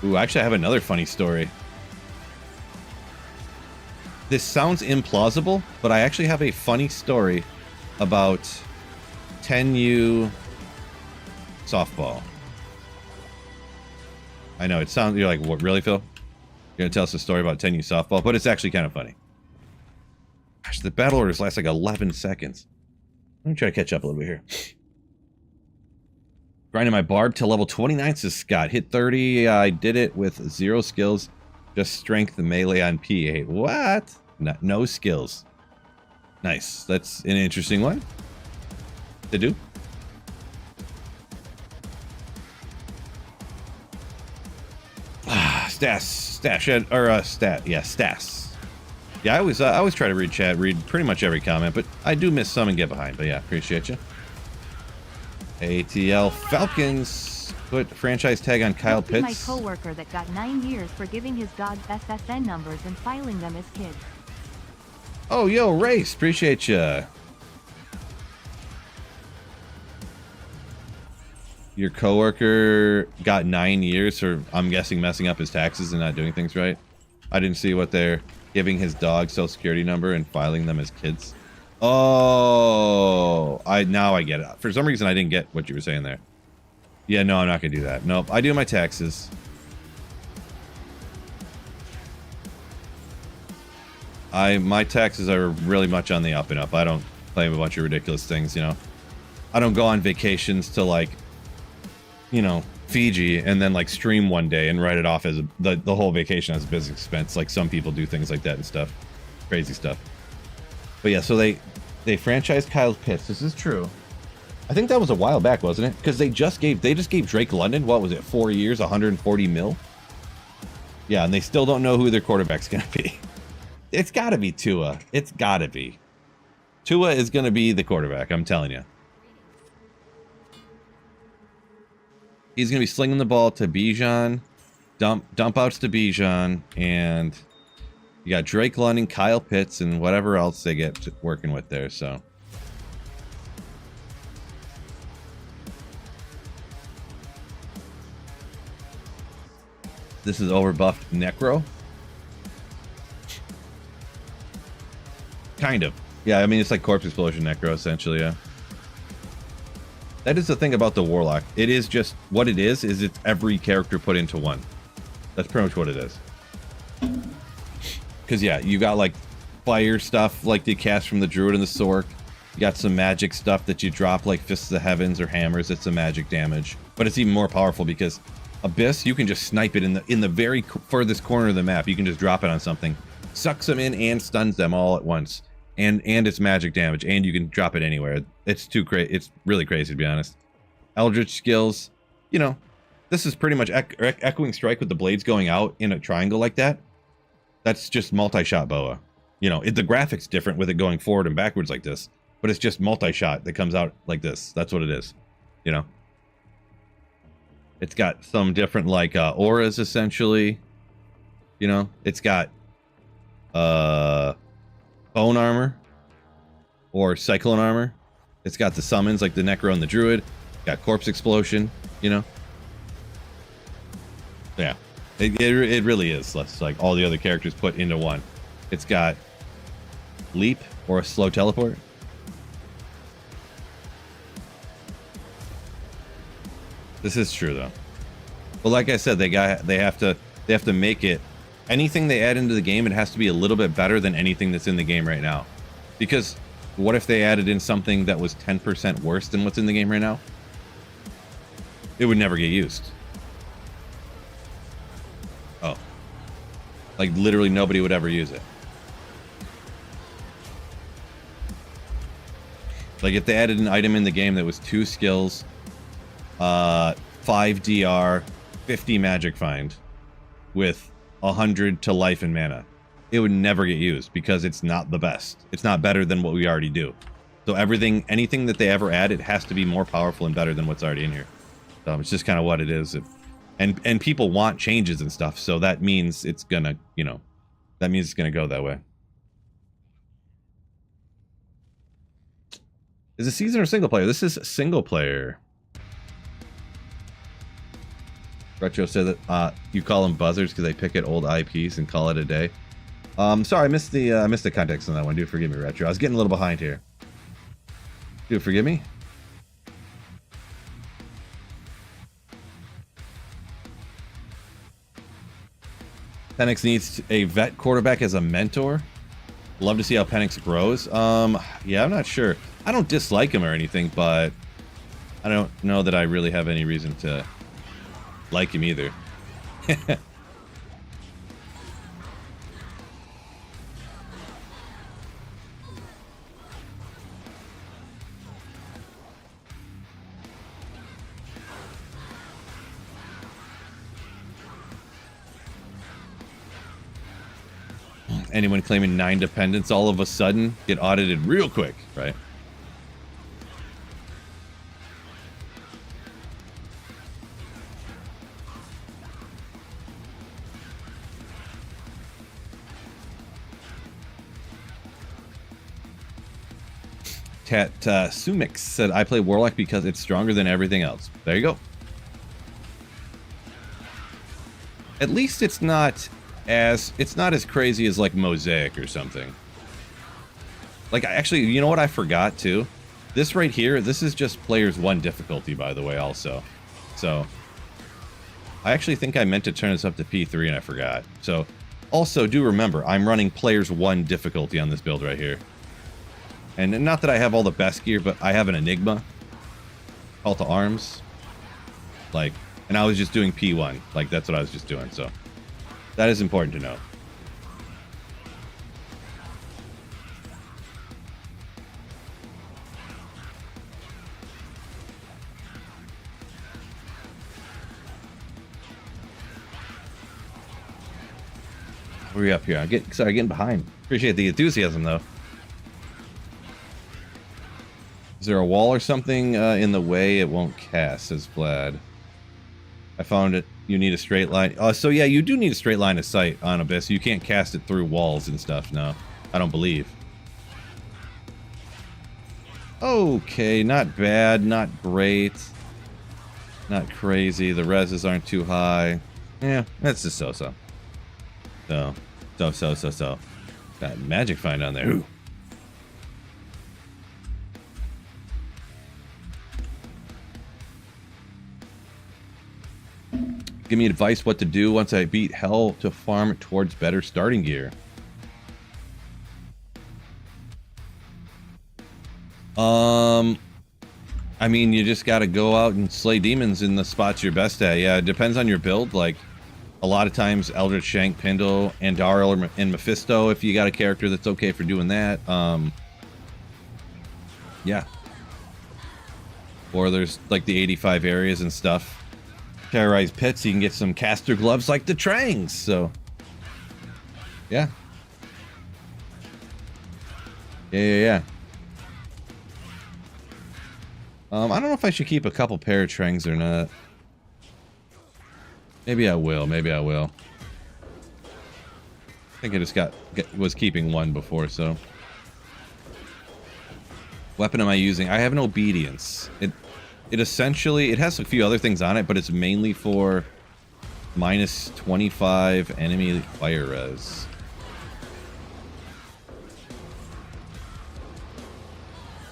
Ooh, actually, I have another funny story. This sounds implausible, but I actually have a funny story about 10U softball. I know, it sounds, you're like, what, really, Phil? You're gonna tell us a story about 10U softball, but it's actually kind of funny. Gosh, the battle orders last like 11 seconds. Let me try to catch up a little bit here. Grinding my barb till level 29, says Scott. Hit 30, I did it with 0 skills. Just strength and melee on P8. What? No skills. Nice. That's an interesting one to do. Stas. Yeah, I always try to read chat, read pretty much every comment, but I do miss some and get behind. But yeah, appreciate you. ATL Falcons put franchise tag on Kyle Pitts. My coworker that got 9 years for giving his dog SSN numbers and filing them as kids. Oh, yo, Race, appreciate you. Your coworker got 9 years for, I'm guessing, messing up his taxes and not doing things right. I didn't see what they're giving his dog social security number and filing them as kids. Oh, now I get it. For some reason, I didn't get what you were saying there. Yeah, no, I'm not gonna do that. Nope, I do my taxes. My taxes are really much on the up and up. I don't claim a bunch of ridiculous things, you know. I don't go on vacations to, like, you know, Fiji and then like stream one day and write it off as the whole vacation as a business expense. Like some people do things like that and stuff. Crazy stuff. But yeah, so they franchised Kyle Pitts. This is true. I think that was a while back, wasn't it? Because they just gave Drake London, what was it, 4 years, 140 mil? Yeah, and they still don't know who their quarterback's gonna be. It's gotta be Tua. It's gotta be. Tua is gonna be the quarterback, I'm telling you. He's going to be slinging the ball to Bijan, dump outs to Bijan, and you got Drake London, Kyle Pitts, and whatever else they get working with there, so. This is overbuffed Necro. Kind of. Yeah, I mean, it's like Corpse Explosion Necro, essentially, yeah. That is the thing about the Warlock. It is just, what it is it's every character put into one. That's pretty much what it is. Because, yeah, you got, like, fire stuff, like the cast from the Druid and the Sork. You got some magic stuff that you drop, like Fists of the Heavens or Hammers. It's some magic damage. But it's even more powerful because Abyss, you can just snipe it in the very furthest corner of the map. You can just drop it on something. Sucks them in and stuns them all at once. And it's magic damage, and you can drop it anywhere. It's too crazy. It's really crazy, to be honest. Eldritch skills, you know, this is pretty much Echoing Strike with the blades going out in a triangle like that. That's just multi-shot boa. You know, the graphics different with it going forward and backwards like this, but it's just multi-shot that comes out like this. That's what it is, you know. It's got some different, like, auras, essentially. You know, it's got, bone armor or cyclone armor. It's got the summons like the Necro and the Druid. Got Corpse Explosion, you know. Yeah, it really is. It's like all the other characters put into one. It's got Leap or a slow teleport. This is true though. But like I said, they have to make it. Anything they add into the game, it has to be a little bit better than anything that's in the game right now. Because what if they added in something that was 10% worse than what's in the game right now? It would never get used. Oh. Like literally nobody would ever use it. Like if they added an item in the game that was 2 skills, 5 DR, 50 magic find with 100 to life and mana, it would never get used because it's not the best. It's not better than what we already do. So anything that they ever add, it has to be more powerful and better than what's already in here. So it's just kind of what it is. And people want changes and stuff, so that means it's gonna, you know, that means it's gonna go that way. Is it season or single player? This is single player. Retro said that you call them buzzards because they pick at old IPs and call it a day. Sorry, I missed the context on that one. Do forgive me, Retro. I was getting a little behind here. Do forgive me. Penix needs a vet quarterback as a mentor. Love to see how Penix grows. Yeah, I'm not sure. I don't dislike him or anything, but I don't know that I really have any reason to like him either. Anyone claiming 9 dependents all of a sudden get audited real quick, right? Sumix said, I play Warlock because it's stronger than everything else. There you go. At least it's not as crazy as like Mosaic or something. Like, actually, you know what I forgot too? This right here, this is just players 1 difficulty, by the way, also. So I actually think I meant to turn this up to P3 and I forgot. So also do remember, I'm running players 1 difficulty on this build right here. And not that I have all the best gear, but I have an Enigma, Call to Arms, like, and I was just doing P1. Like, that's what I was just doing, so that is important to know. Hurry up here. Sorry, getting behind. Appreciate the enthusiasm, though. Is there a wall or something in the way? It won't cast, says Vlad. I found it. You need a straight line. So yeah, you do need a straight line of sight on Abyss. You can't cast it through walls and stuff. No, I don't believe. Okay, not bad, not great, not crazy. The reses aren't too high. Yeah, that's just so-so. So. Got magic find on there. Ooh. Give me advice what to do once I beat hell to farm towards better starting gear. I mean, you just gotta go out and slay demons in the spots you're best at. Yeah, it depends on your build. Like, a lot of times, Eldritch Shank, Pindle, Andariel, and Mephisto, if you got a character that's okay for doing that. Yeah. Or there's, like, the 85 areas and stuff. Terrorized Pits, you can get some caster gloves like the Trangs, so... Yeah. Yeah. I don't know if I should keep a couple Paratrangs or not. Maybe I will. I think I just was keeping one before, so. Weapon am I using? I have an Obedience. It essentially, it has a few other things on it, but it's mainly for minus 25 enemy fire res.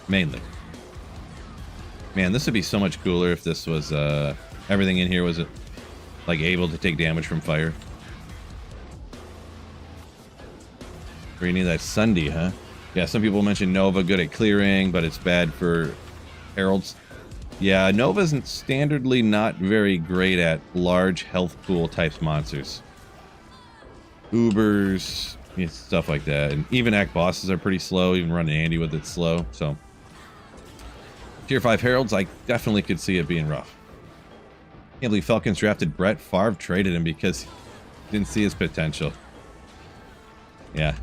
Mainly. Man, this would be so much cooler if this was, everything in here was, like, able to take damage from fire. Or you need that Sunday, huh? Yeah, some people mention Nova good at clearing, but it's bad for Heralds. Yeah, Nova's standardly not very great at large health pool types monsters. Ubers, yeah, stuff like that. And even Act bosses are pretty slow, even running Andy with it's slow, so... Tier 5 Heralds, I definitely could see it being rough. Can't believe Falcons drafted Brett Favre, traded him because he didn't see his potential. Yeah.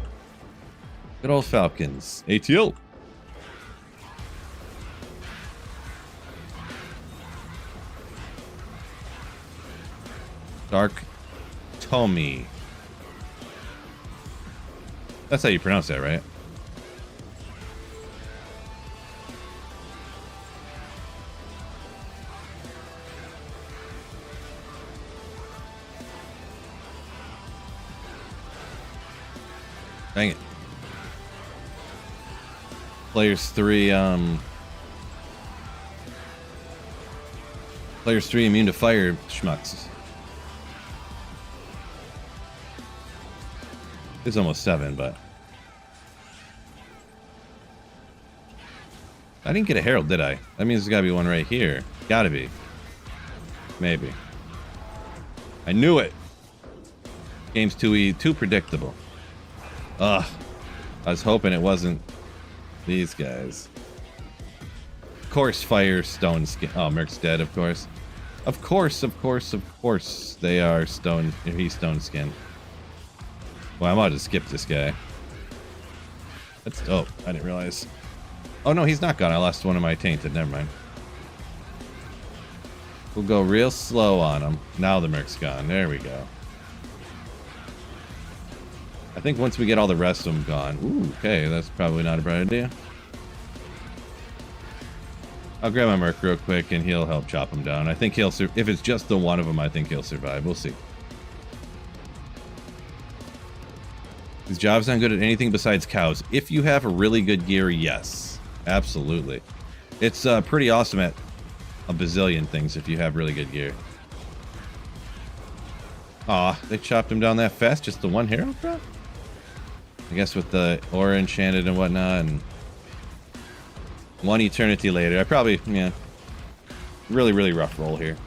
Good old Falcons. ATL! Dark Tommy. That's how you pronounce that, right? Dang it. Players 3 immune to fire schmucks. It's almost 7, but I didn't get a Herald, did I? That means there's gotta be one right here. Gotta be. Maybe. I knew it. Game's too predictable. Ugh. I was hoping it wasn't these guys. Of course, fire, stone skin. Oh, Merc's dead, of course. Of course. They are stone. He's stone skin. Well, I might just skip this guy. That's dope. I didn't realize. Oh, no, he's not gone. I lost one of my tainted. Never mind. We'll go real slow on him. Now the Merc's gone. There we go. I think once we get all the rest of them gone. Ooh, okay, that's probably not a bright idea. I'll grab my Merc real quick and he'll help chop him down. I think he'll if it's just the one of them, I think he'll survive. We'll see. His job's not good at anything besides cows. If you have a really good gear, yes. Absolutely. It's pretty awesome at a bazillion things if you have really good gear. Aw, they chopped him down that fast? Just the one hero, bro? I guess with the aura enchanted and whatnot, and one eternity later. I probably, yeah. Really rough roll here.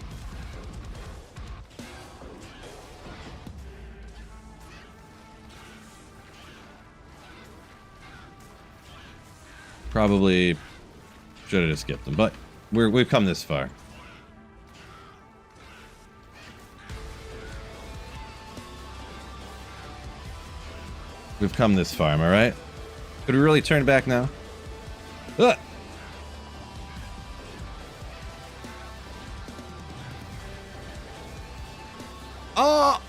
Probably should have just skipped them, but we've come this far. We've come this far, am I right? Could we really turn back now? Ugh. Oh!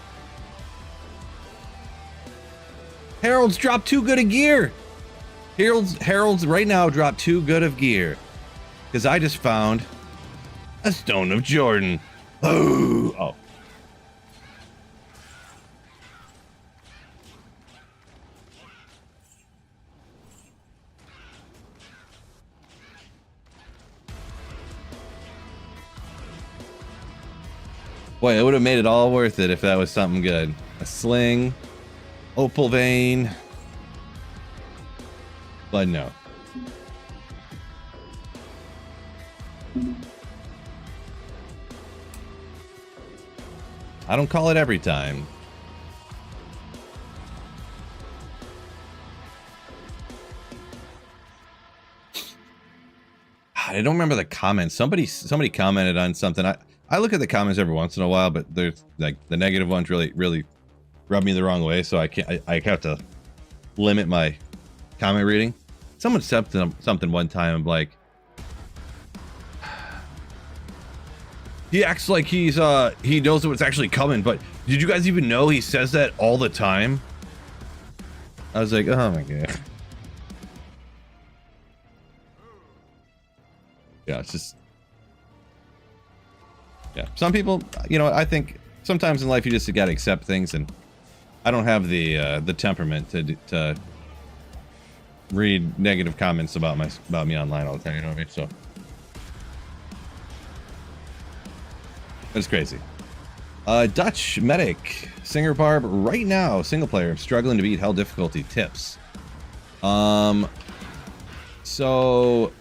Harold's dropped too good of gear. Harold's right now dropped too good of gear. Because I just found a Stone of Jordan. Oh. Boy, it would have made it all worth it if that was something good. A sling, opal vein, but no. I don't call it every time. I don't remember the comments. Somebody commented on something. I look at the comments every once in a while, but there's like the negative ones really rub me the wrong way, so I have to limit my comment reading. Someone said something one time. I'm like, he acts like he knows what's actually coming, but did you guys even know he says that all the time? I was like, oh my god. Yeah, it's just, yeah. Some people, you know, I think sometimes in life you just gotta accept things, and I don't have the temperament to read negative comments about me online all the time. You know what I mean? So it's crazy. Dutch medic Singer Barb right now single player struggling to beat hell difficulty tips. So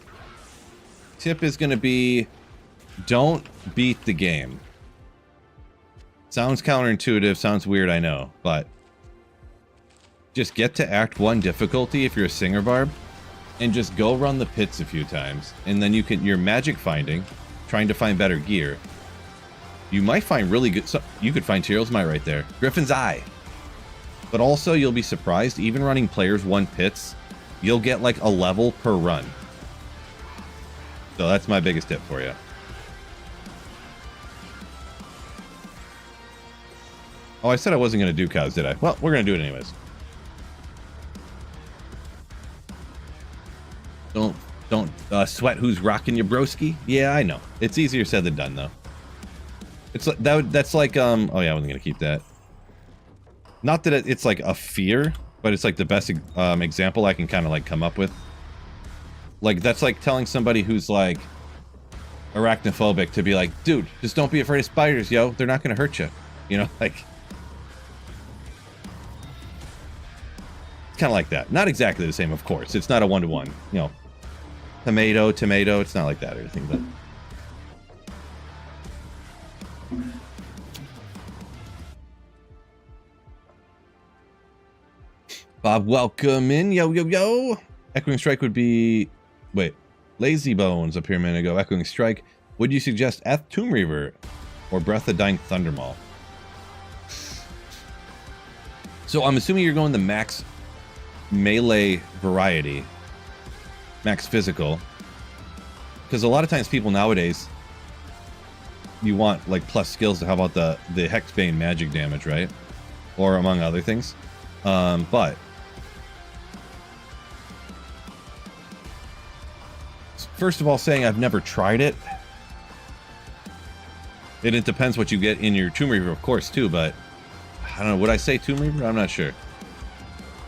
tip is gonna be, don't beat the game. Sounds counterintuitive, sounds weird, I know, but just get to Act 1 difficulty if you're a Singer Barb, and just go run the pits a few times, and then you're magic finding, trying to find better gear. You might find really good, you could find Tyrell's Might right there, Griffin's Eye, but also you'll be surprised, even running players 1 pits, you'll get like a level per run. So that's my biggest tip for you. Oh, I said I wasn't going to do cows, did I? Well, we're going to do it anyways. Don't sweat who's rocking your broski. Yeah, I know. It's easier said than done, though. It's like that's like oh yeah, I wasn't going to keep that. Not that it's like a fear, but it's like the best example I can kind of like come up with. Like, that's like telling somebody who's like arachnophobic to be like, dude, just don't be afraid of spiders, yo. They're not going to hurt you. You know, like, it's kind of like that. Not exactly the same, of course. It's not a one-to-one, you know, tomato. It's not like that or anything, but Bob, welcome in. Yo. Echoing Strike would be... Wait. Lazy Bones up here a minute ago. Echoing Strike. Would you suggest Eth Tomb Reaver or Breath of Dying Thundermaw? So I'm assuming you're going the max melee variety. Max physical. Because a lot of times people nowadays, you want like plus skills to how about the Hexbane magic damage, right? Or among other things. But first of all, saying I've never tried it. And it depends what you get in your Tomb Reaver, of course, too, but I don't know. Would I say Tomb Reaver? I'm not sure.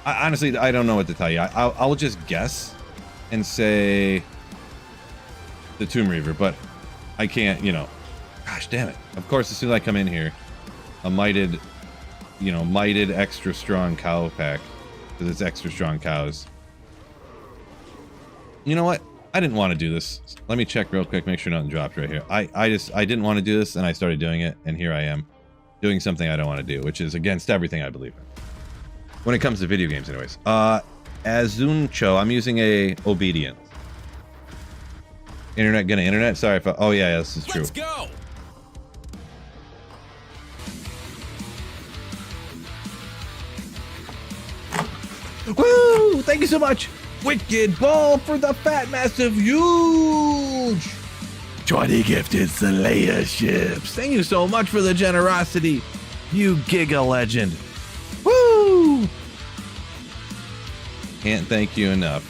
Honestly, I don't know what to tell you. I'll just guess and say the Tomb Reaver, but I can't, you know. Gosh, damn it. Of course, as soon as I come in here, a mighted extra strong cow pack, because it's extra strong cows. You know what? I didn't want to do this. Let me check real quick, make sure nothing dropped right here. I didn't want to do this, and I started doing it, and here I am doing something I don't want to do, which is against everything I believe in. When it comes to video games, anyways. Azuncho, I'm using a Obedience. Internet? Sorry if oh yeah, this is true. Let's go! Woo! Thank you so much! Wicked Ball for the fat, massive, huge 20 gifted Slayer ships. Thank you so much for the generosity. You Giga Legend. Woo! Can't thank you enough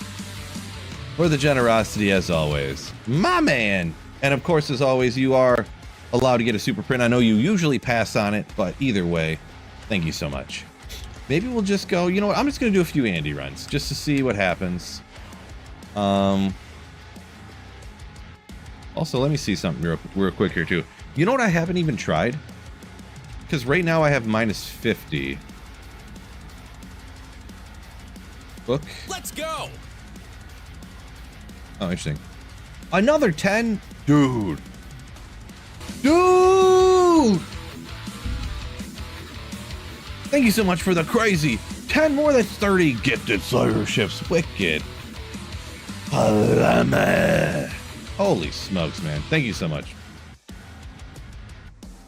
for the generosity as always. My man! And of course, as always, you are allowed to get a super print. I know you usually pass on it, but either way, thank you so much. Maybe we'll just go, you know what, I'm just going to do a few Andy runs just to see what happens. Also, let me see something real quick here too. You know what I haven't even tried? Because right now I have minus 50. Book. Let's go. Oh, interesting. Another 10? Dude. Dude! Thank you so much for the crazy 10 more than 30 gifted Slayer ships. Wicked. Holy smokes, man. Thank you so much.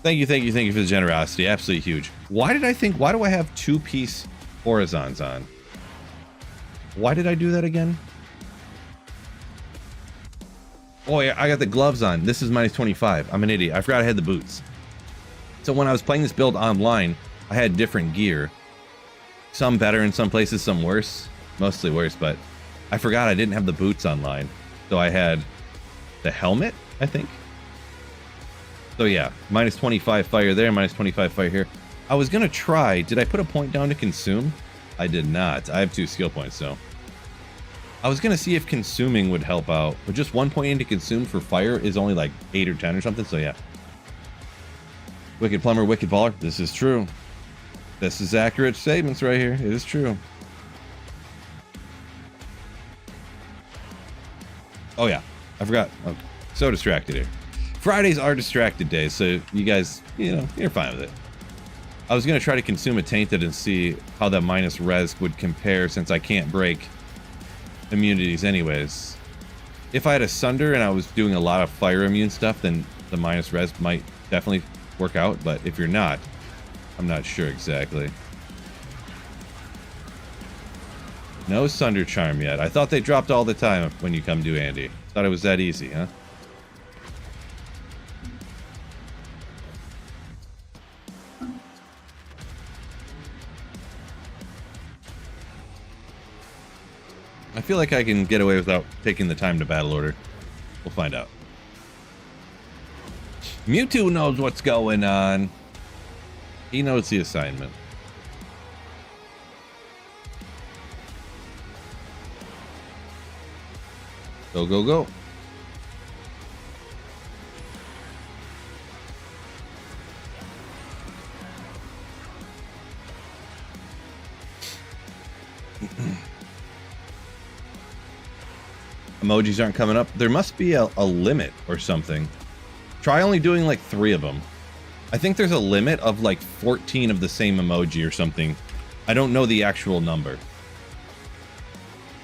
Thank you for the generosity. Absolutely huge. Why do I have 2-piece horizons on? Why did I do that again? Oh yeah, I got the gloves on. This is minus 25. I'm an idiot. I forgot I had the boots. So when I was playing this build online, I had different gear. Some better in some places, some worse. Mostly worse, but I forgot I didn't have the boots online. So I had the helmet, I think. So yeah, minus 25 fire there, minus 25 fire here. I was gonna try, did I put a point down to consume? I did not. I have 2 skill points, so. I was gonna see if consuming would help out, but just 1 point into consume for fire is only like 8 or 10 or something, so yeah. Wicked plumber, wicked baller. This is true. This is accurate statements right here. It is true. Oh yeah, I forgot. I'm so distracted here. Fridays are distracted days, so you guys, you know, you're fine with it. I was gonna try to consume a tainted and see how that minus res would compare since I can't break immunities anyways. If I had a sunder and I was doing a lot of fire immune stuff, then the minus res might definitely work out, but if you're not, I'm not sure exactly. No sunder charm yet. I thought they dropped all the time when you come to Andy. Thought it was that easy, huh? I feel like I can get away without taking the time to battle order. We'll find out. Mewtwo knows what's going on. He knows the assignment. Go, go, go. Emojis aren't coming up. There must be a limit or something. Try only doing like 3 of them. I think there's a limit of like 14 of the same emoji or something. I don't know the actual number.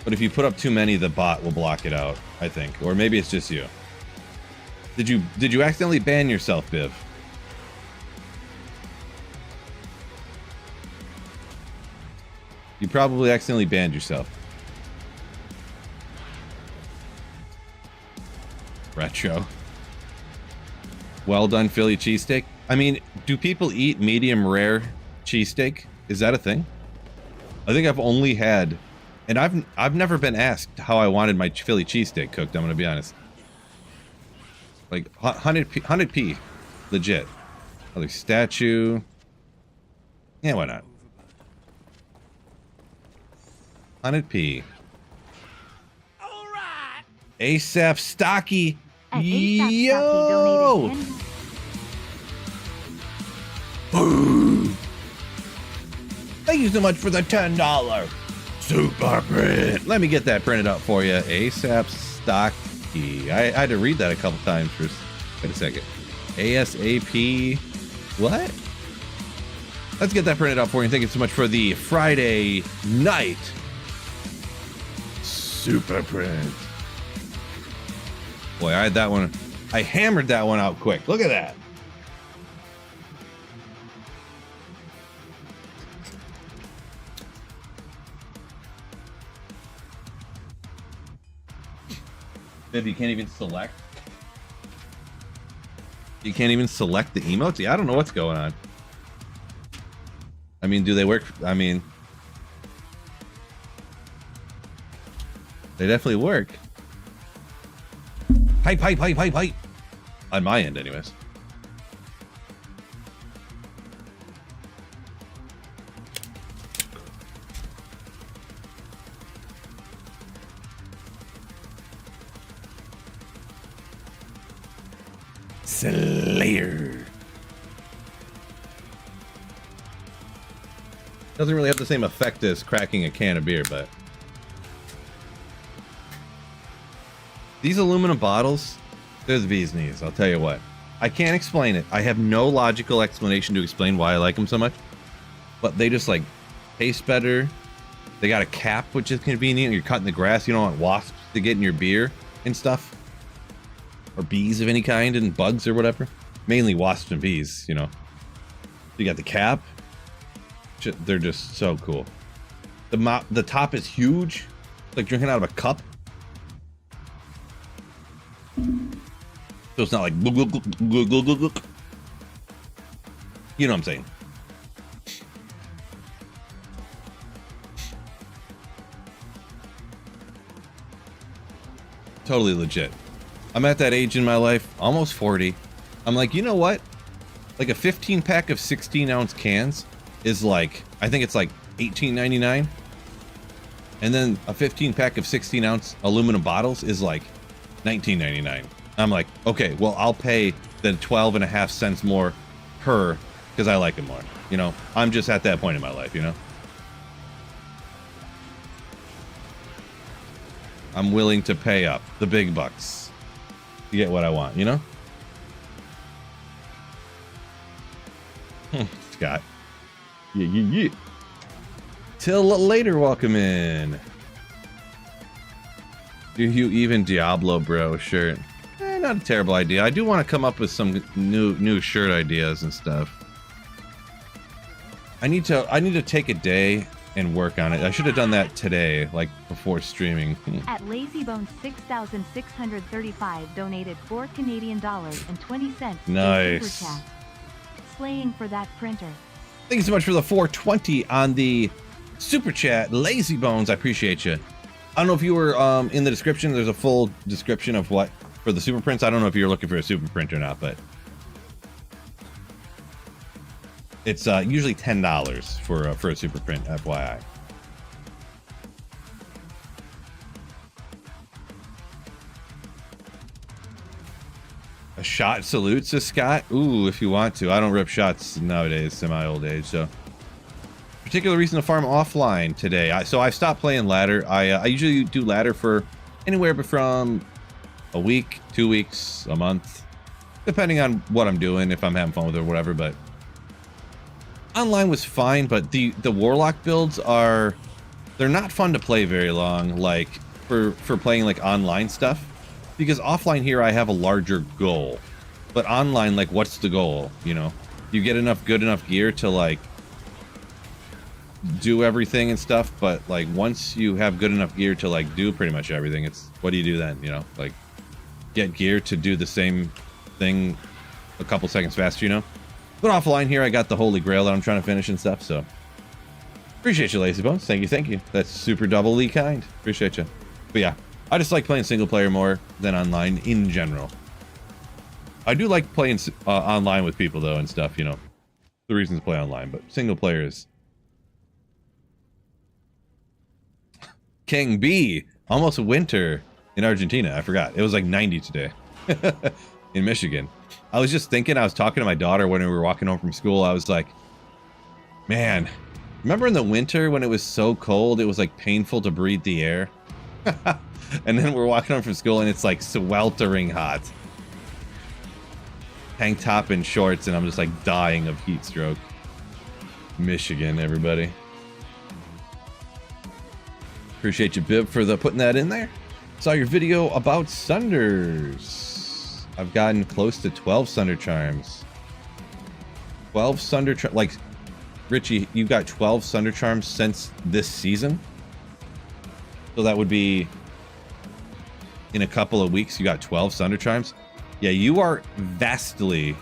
But if you put up too many, the bot will block it out, I think. Or maybe it's just you. Did you accidentally ban yourself, Biv? You probably accidentally banned yourself. Retro. Well done Philly cheesesteak. I mean, do people eat medium rare cheesesteak? Is that a thing? I think I've only had, and I've never been asked how I wanted my Philly cheesesteak cooked, I'm gonna be honest. Like 100p, legit. Other statue. Yeah, why not? 100p. All right. ASAP Stocky. At ASAP Yo! Stocky donated 10. Boom. Thank you so much for the $10 super print. Let me get that printed out for you. ASAP Stocky. I had to read that a couple times for. Wait a second. ASAP. What? Let's get that printed out for you. Thank you so much for the Friday night super print. Boy, I had that one. I hammered that one out quick. Look at that. Viv, you can't even select. You can't even select the emotes? Yeah, I don't know what's going on. I mean, do they work? I mean, they definitely work. Hype, hype, hype, hype, hype. On my end, anyways. Slayer. Doesn't really have the same effect as cracking a can of beer, but these aluminum bottles, they're the bee's knees, I'll tell you what. I can't explain it. I have no logical explanation to explain why I like them so much, but they just like taste better. They got a cap, which is convenient. You're cutting the grass, you don't want wasps to get in your beer and stuff, or bees of any kind, and bugs or whatever. Mainly wasps and bees, you know. You got the cap. They're just so cool. The top is huge. It's like drinking out of a cup. So it's not like glug, glug, glug, glug, glug, glug, glug. You know what I'm saying. Totally legit. I'm at that age in my life, almost 40. I'm like, you know what? Like a 15 pack of 16-ounce cans is like, I think it's like $18.99. And then a 15 pack of 16-ounce aluminum bottles is like $19.99. I'm like, okay, well, I'll pay the 12.5 cents more per, because I like it more. You know, I'm just at that point in my life, you know? I'm willing to pay up the big bucks to get what I want, you know? Scott. Yeah. Till later, welcome in. Do you even Diablo, bro? Shirt. Not a terrible idea. I do want to come up with some new shirt ideas and stuff. I need to take a day and work on it. I should have done that today, like before streaming. At LazyBones 6,635 donated $4.20. Nice. Super chat. Slaying for that printer. Thank you so much for the 420 on the super chat, Lazy Bones. I appreciate you. I don't know if you were in the description. There's a full description of what for the super prints. I don't know if you're looking for a super print or not, but it's usually $10 for a super print, FYI. A shot salute, says Scott. Ooh, if you want to. I don't rip shots nowadays in my old age, so. Particular reason to farm offline today. So I've stopped playing ladder. I usually do ladder for anywhere but from a week, 2 weeks, a month, depending on what I'm doing, if I'm having fun with it or whatever. But online was fine, but the warlock builds they're not fun to play very long, like for playing like online stuff. Because offline here I have a larger goal, but online, like, what's the goal? You know, you get good enough gear to like do everything and stuff, but like once you have good enough gear to like do pretty much everything, it's what do you do then? You know, like get gear to do the same thing a couple seconds faster, you know. But offline here I got the holy grail that I'm trying to finish and stuff, so appreciate you, Lazy Bones. Thank you. That's super doubly kind. Appreciate you. But yeah, I just like playing single player more than online in general. I do like playing online with people though and stuff, you know. The reasons to play online, but single player is. King B, almost winter in Argentina. I forgot. It was like 90 today in Michigan. I was just thinking, I was talking to my daughter when we were walking home from school. I was like, man, remember in the winter when it was so cold, it was like painful to breathe the air? And then we're walking home from school and it's like sweltering hot. Tank top and shorts, and I'm just like dying of heat stroke. Michigan, everybody. Appreciate you, Bib, for putting that in there. Saw your video about Sunders. I've gotten close to 12 Sunder Charms. 12 Sunder Charms. Like, Richie, you got 12 Sunder Charms since this season? So that would be in a couple of weeks, you got 12 Sunder Charms? Yeah, you are vastly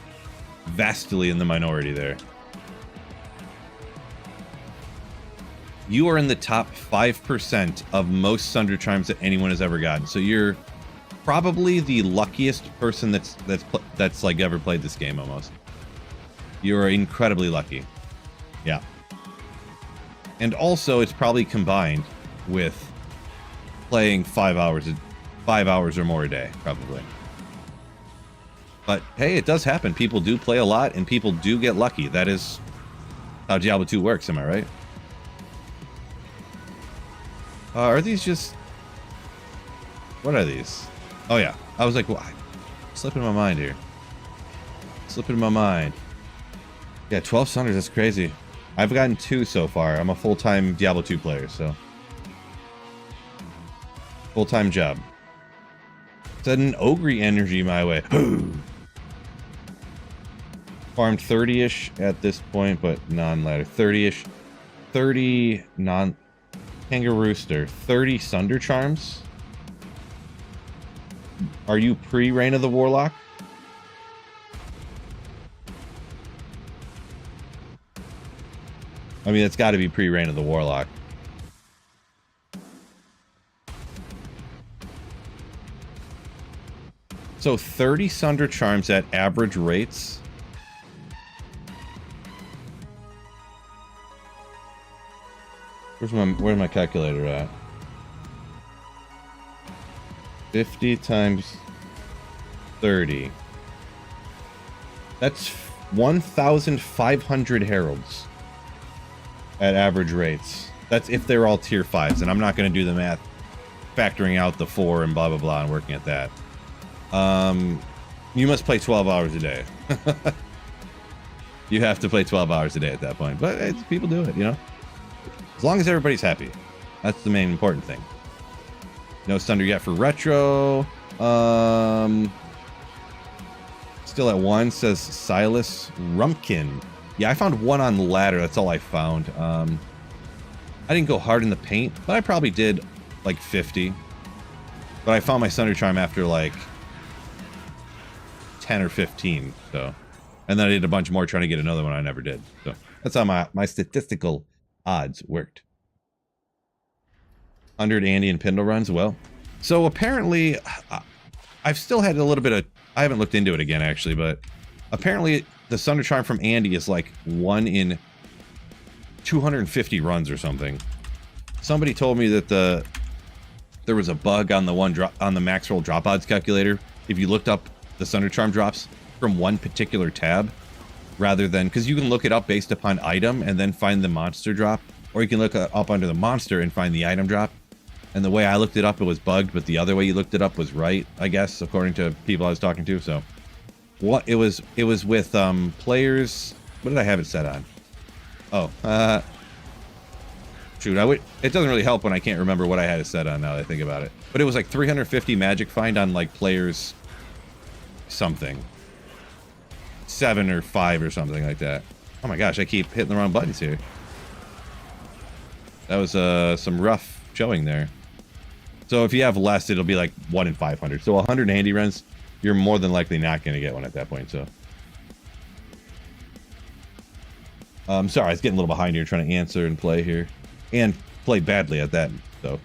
in the minority there. you are in the top 5% of most Sunder Charms that anyone has ever gotten. So you're probably the luckiest person that's like ever played this game almost. You're incredibly lucky. Yeah. And also it's probably combined with playing 5 hours or more a day, probably. But hey, it does happen. People do play a lot and people do get lucky. That is how Diablo 2 works, am I right? Are these just... What are these? Oh yeah, I was like, well, slipping my mind here. Slipping my mind. Yeah, 12 Sunders, that's crazy. I've gotten 2 so far. I'm a full-time Diablo 2 player, so... Full-time job. Send an Ogre energy my way. Farmed 30-ish at this point, but non-ladder. 30-ish. 30 non... Kangarooster. 30 Sunder Charms. Are you pre-Reign of the Warlock? I mean, it's got to be pre-Reign of the Warlock. So 30 Sunder Charms at average rates. Where's my calculator at? 50 times 30. That's 1,500 heralds at average rates. That's if they're all tier 5s, and I'm not going to do the math factoring out the 4 and blah blah blah and working at that. You must play 12 hours a day. You have to play 12 hours a day at that point, but people do it, you know? As long as everybody's happy. That's the main important thing. No Sunder yet for retro. Still at 1, says Silas Rumpkin. Yeah, I found 1 on the ladder. That's all I found. I didn't go hard in the paint, but I probably did like 50. But I found my Sunder Charm after like 10 or 15. So, and then I did a bunch more trying to get another one I never did. So that's how my statistical odds worked. 100 Andy and Pindle runs. Well, so apparently I've still had a little bit of, I haven't looked into it again actually, but apparently the Sunder Charm from Andy is like 1 in 250 runs or something. Somebody told me that there was a bug on the max roll drop odds calculator. If you looked up the Sunder Charm drops from one particular tab, rather than, because you can look it up based upon item and then find the monster drop, or you can look up under the monster and find the item drop. And the way I looked it up, it was bugged, but the other way you looked it up was right, I guess, according to people I was talking to. So, what it was with players. What did I have it set on? Oh, shoot, it doesn't really help when I can't remember what I had it set on now that I think about it. But it was like 350 magic find on like players something. 7 or 5 or something like that. Oh my gosh, I keep hitting the wrong buttons here. That was some rough showing there. So if you have less, it'll be like 1 in 500. So 100 handy runs, you're more than likely not going to get one at that point. So, sorry, I was getting a little behind here trying to answer and play here, and play badly at that. So,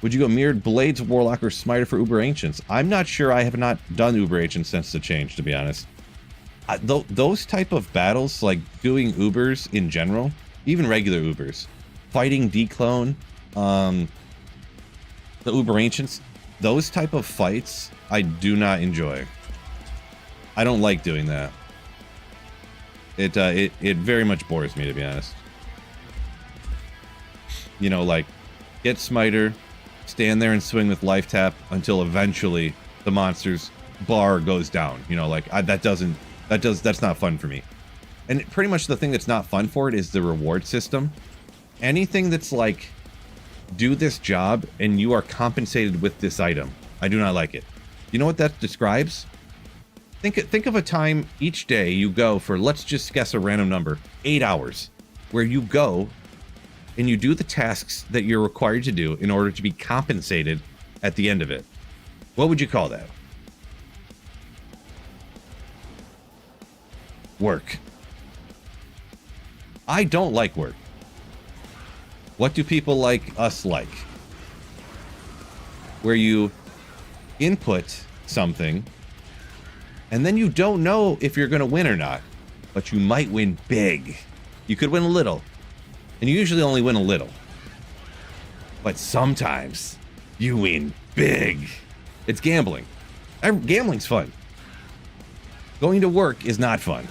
would you go Mirrored Blades, Warlock, or Smiter for Uber Ancients? I'm not sure. I have not done Uber Ancients since the change, to be honest. Those type of battles, like doing Ubers in general, even regular Ubers, fighting Declone, the Uber Ancients, those type of fights, I do not enjoy. I don't like doing that. It very much bores me, to be honest. You know, like, get Smiter, stand there and swing with life tap until eventually the monster's bar goes down. You know, like, that's not fun for me. And pretty much the thing that's not fun for it is the reward system. Anything that's like, do this job and you are compensated with this item, I do not like it. You know what that describes? Think of a time each day you go for, let's just guess a random number, 8 hours, where you go and you do the tasks that you're required to do in order to be compensated at the end of it. What would you call that? Work. I don't like work. What do people like us like? Where you input something and then you don't know if you're going to win or not, but you might win big. You could win a little, and you usually only win a little. But sometimes you win big. It's gambling. Gambling's fun. Going to work is not fun.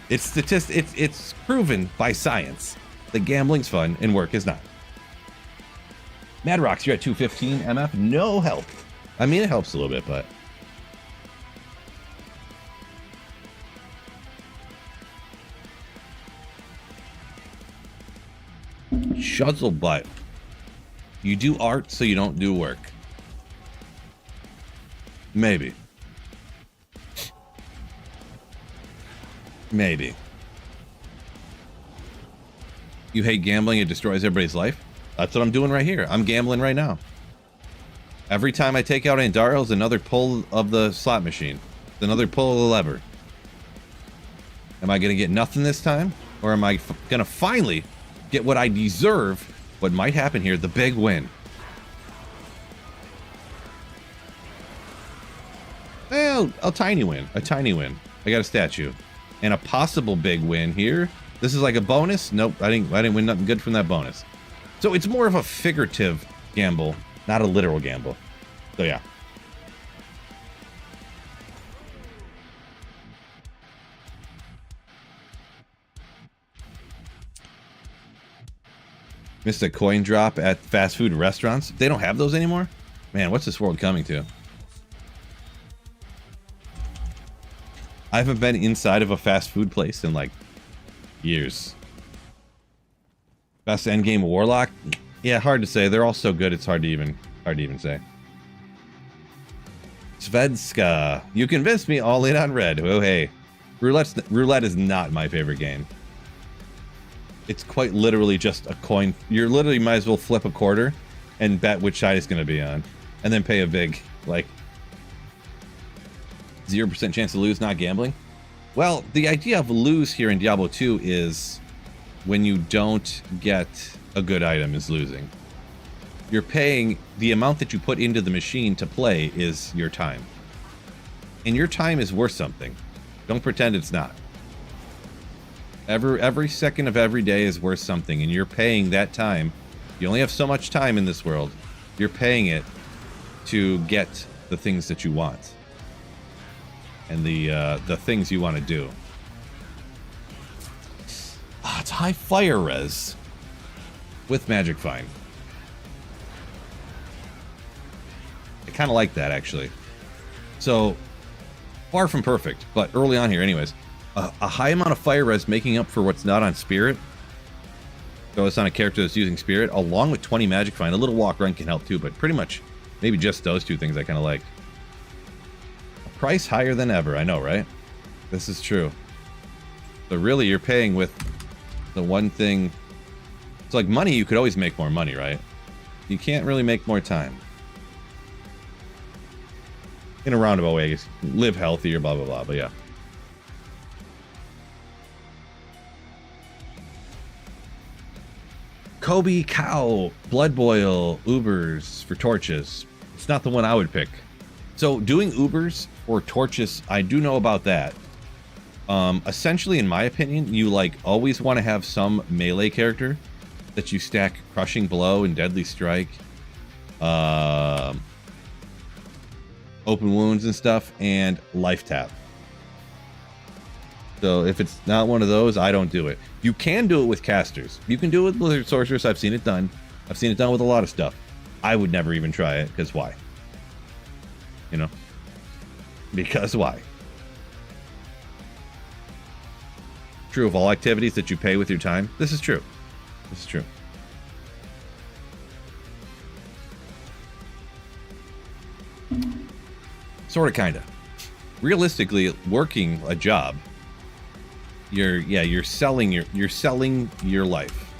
It's proven by science that gambling's fun and work is not. Mad Rocks, you're at 215 MF. No help. I mean, it helps a little bit, but... Shuzzlebutt. You do art so you don't do work. Maybe. Maybe. You hate gambling, it destroys everybody's life? That's what I'm doing right here. I'm gambling right now. Every time I take out Andaro, it's another pull of the slot machine. It's another pull of the lever. Am I going to get nothing this time? Or am I going to finally get what I deserve? What might happen here, the big win. Well, a tiny win. A tiny win. I got a statue. And a possible big win here. This is like a bonus? Nope, I didn't win nothing good from that bonus. So it's more of a figurative gamble, not a literal gamble. So yeah. Missed a coin drop at fast food restaurants. They don't have those anymore? Man, what's this world coming to? I haven't been inside of a fast food place in like years. Best endgame Warlock? Yeah, hard to say. They're all so good it's hard to even say. Svedska. You convinced me all in on red. Oh hey. Roulette is not my favorite game. It's quite literally just a coin. You literally might as well flip a quarter and bet which side it's gonna be on. And then pay a big, like 0% chance to lose, not gambling. Well, the idea of lose here in Diablo 2 is when you don't get a good item is losing. You're paying the amount that you put into the machine to play is your time. And your time is worth something. Don't pretend it's not. Every second of every day is worth something, and you're paying that time. You only have so much time in this world. You're paying it to get the things that you want. And the things you want to do. Ah, it's high fire res with Magic Find. I kind of like that actually. So far from perfect, but early on here, anyways, a high amount of fire res making up for what's not on Spirit. So it's on a character that's using Spirit, along with 20 Magic Find. A little walk run can help too, but pretty much maybe just those two things I kind of like. Price higher than ever, I know, right? This is true. So really, you're paying with the one thing. It's like money, you could always make more money, right? You can't really make more time. In a roundabout way, I guess. Live healthier, blah, blah, blah, but yeah. Kobe Cow, Blood Boil, Ubers for torches. It's not the one I would pick. So doing Ubers or torches, I do know about that. Essentially, in my opinion, you like always want to have some melee character that you stack Crushing Blow and Deadly Strike, Open Wounds and stuff, and Life Tap. So if it's not one of those, I don't do it. You can do it with casters. You can do it with Blizzard Sorceress. I've seen it done. I've seen it done with a lot of stuff. I would never even try it, because why? You know? Because why? True of all activities that you pay with your time. This is true. This is true. Sorta, kinda. Realistically, working a job, you're selling your life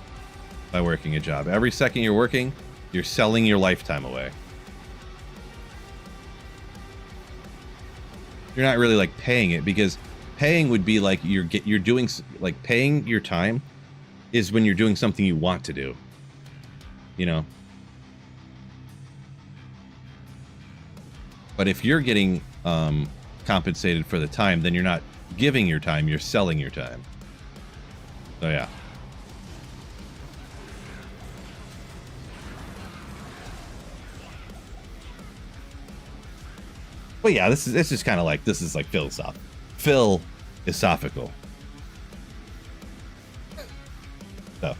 by working a job. Every second you're working, you're selling your lifetime away. You're not really like paying it, because paying would be like you're doing like paying your time is when you're doing something you want to do. You know? But if you're getting compensated for the time, then you're not giving your time, you're selling your time. So yeah. But yeah, this is kind of like, this is like philosophical. So.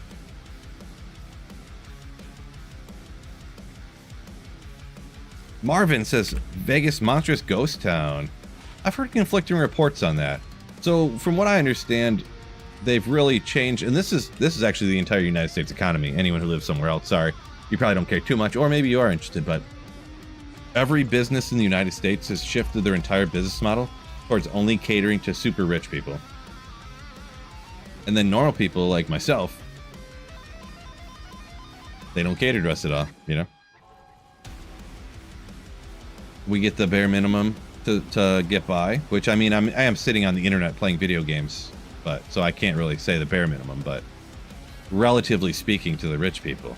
Marvin says, Vegas monstrous ghost town. I've heard conflicting reports on that. So from what I understand, they've really changed, and this is actually the entire United States economy. Anyone who lives somewhere else, sorry, you probably don't care too much, or maybe you are interested, but every business in the United States has shifted their entire business model towards only catering to super rich people. And then normal people like myself, they don't cater to us at all, you know? We get the bare minimum to get by, which, I mean, I am sitting on the internet playing video games, but so I can't really say the bare minimum, but relatively speaking to the rich people.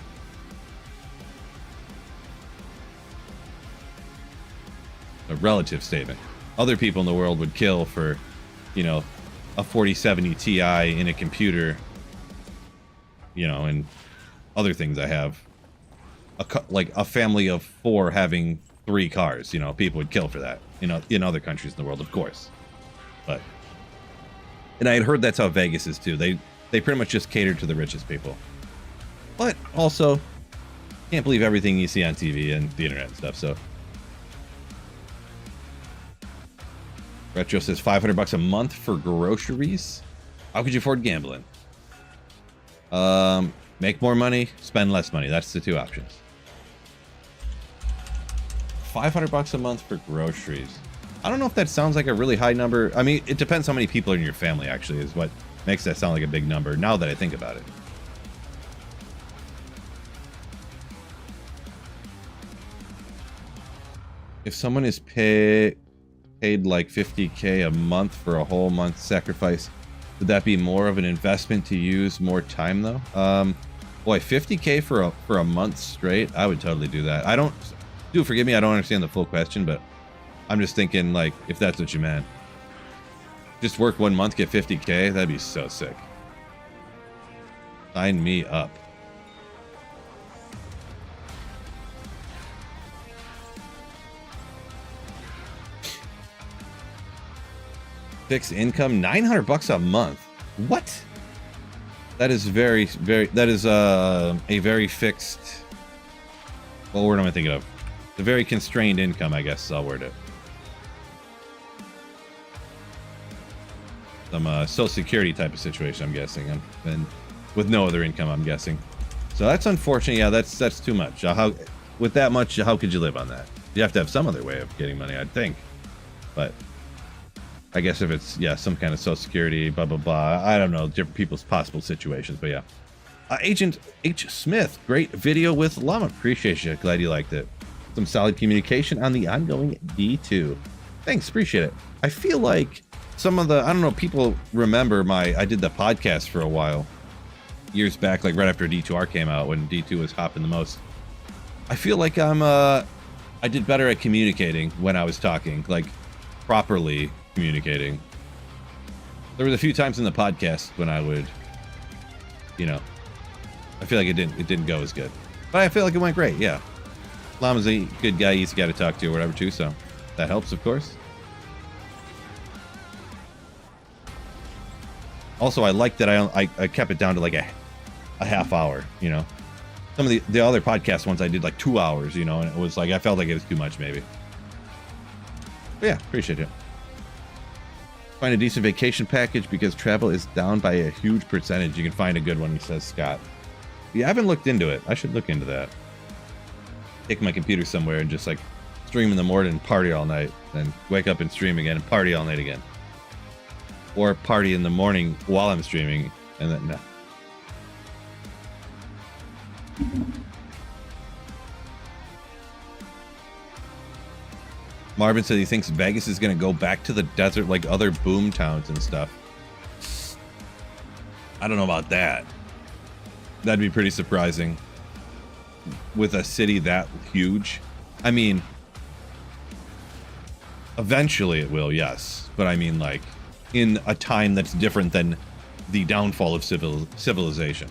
A relative statement. Other people in the world would kill for, you know, a 4070 Ti in a computer, you know, and other things I have. Like a family of 4 having 3 cars, you know, people would kill for that, you know, in other countries in the world, of course. But, and I had heard that's how Vegas is too. They pretty much just cater to the richest people. But also, can't believe everything you see on TV and the internet and stuff, so. Retro says $500 a month for groceries. How could you afford gambling? Make more money, spend less money. That's the 2 options. $500 a month for groceries. I don't know if that sounds like a really high number. I mean, it depends how many people are in your family, actually, is what makes that sound like a big number, now that I think about it. If someone is paid like $50K a month for a whole month sacrifice, would that be more of an investment to use more time though? Boy, $50K for a month straight, I would totally do that. I don't, do forgive me, I don't understand the full question, but I'm just thinking, like, if that's what you meant, just work 1 month, get $50K, that'd be so sick. Sign me up. Fixed income, $900 a month. What? That is very, that is a very fixed, what word am I thinking of? A very constrained income, I guess I'll word it. Some social security type of situation, I'm guessing, and with no other income, I'm guessing. So that's unfortunate. Yeah, that's too much. How, with that much, how could you live on that? You have to have some other way of getting money, I'd think. But I guess if it's, yeah, some kind of social security, blah, blah, blah. I don't know, different people's possible situations, but yeah. Agent H. Smith, great video with Llama. Appreciate you. Glad you liked it. Some solid communication on the ongoing D2. Thanks, appreciate it. I feel like some of the, I don't know, people remember I did the podcast for a while. Years back, like right after D2R came out, when D2 was hopping the most. I feel like I did better at communicating when I was talking, like properly communicating. There was a few times in the podcast when I would, you know, I feel like it didn't go as good, but I feel like it went great. Yeah, Llama's a good guy, easy guy to talk to or whatever too, so that helps, of course. Also, I like that I kept it down to like a half hour, you know. Some of the other podcast ones I did like 2 hours, you know, and it was like I felt like it was too much maybe. But yeah, appreciate it. Find a decent vacation package because travel is down by a huge percentage. You can find a good one, he says, Scott. Yeah, I haven't looked into it. I should look into that. Take my computer somewhere and just like stream in the morning and party all night, then wake up and stream again and party all night again. Or party in the morning while I'm streaming and then no. Marvin said he thinks Vegas is going to go back to the desert like other boom towns and stuff. I don't know about that. That'd be pretty surprising with a city that huge. I mean, eventually it will, yes. But I mean, like, in a time that's different than the downfall of civilization.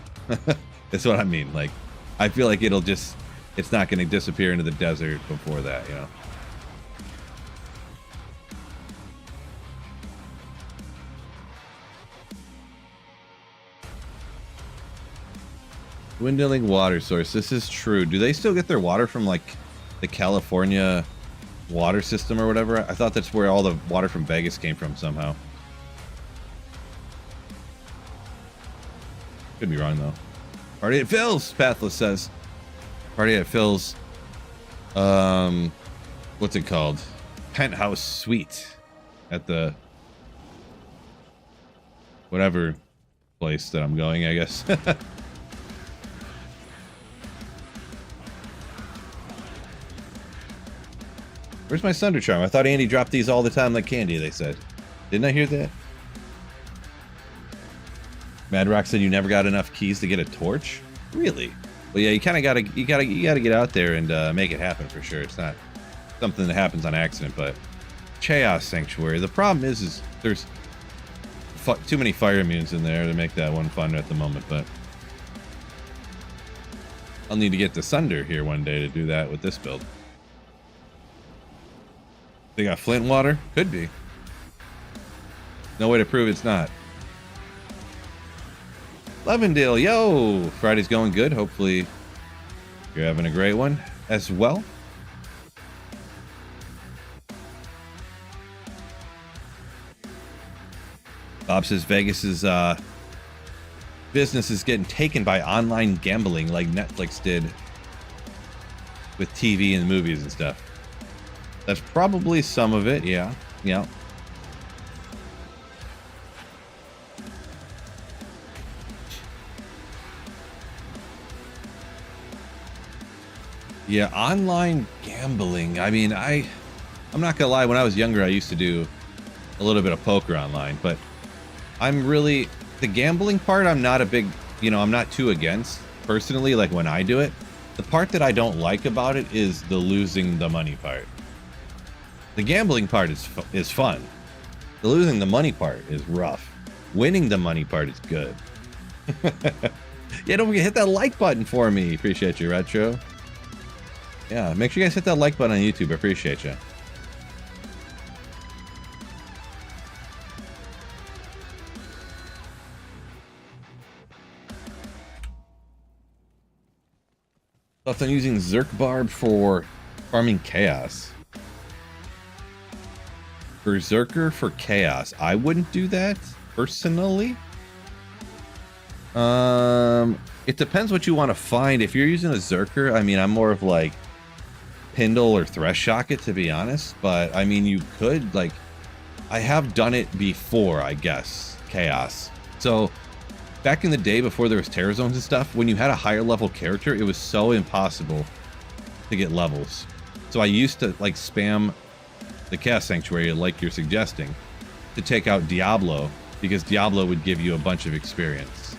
That's what I mean. Like, I feel like it's not going to disappear into the desert before that, you know? Dwindling water source. This is true. Do they still get their water from, like, the California water system or whatever? I thought that's where all the water from Vegas came from somehow. Could be wrong, though. Party at Phil's, Pathless says. Party at Phil's. What's it called? Penthouse Suite at the whatever place that I'm going, I guess. Where's my Thunder Charm? I thought Andy dropped these all the time like candy, they said. Didn't I hear that? Mad Rock said you never got enough keys to get a torch? Really? Well, yeah, you kind of gotta get out there and make it happen for sure. It's not something that happens on accident, but Chaos Sanctuary. The problem is there's too many fire immunes in there to make that one fun at the moment, but I'll need to get to Sunder here one day to do that with this build. They got Flint water? Could be. No way to prove it's not. Levendale, yo! Friday's going good. Hopefully you're having a great one as well. Bob says Vegas's business is getting taken by online gambling like Netflix did with TV and movies and stuff. That's probably some of it, yeah. Yeah. Yeah, online gambling. I mean, I'm not gonna lie, when I was younger I used to do a little bit of poker online, but I'm really the gambling part I'm not a big, I'm not too against personally, like when I do it. The part that I don't like about it is the losing the money part. The gambling part is fun. The losing the money part is rough. Winning the money part is good. Yeah, don't forget, hit that like button for me. Appreciate you, Retro. Yeah, make sure you guys hit that like button on YouTube. I appreciate you. Thoughts on using Zerk Barb for farming chaos? Berserker for chaos. I wouldn't do that personally. It depends what you want to find. If you're using a Zerker, I mean, I'm more of like Pindle or Thresh Shocket, to be honest. But I mean, you could, like, I have done it before, I guess. Chaos. So back in the day before there was Terror Zones and stuff, when you had a higher level character, it was so impossible to get levels. So I used to like spam the Chaos Sanctuary, like you're suggesting, to take out Diablo, because Diablo would give you a bunch of experience.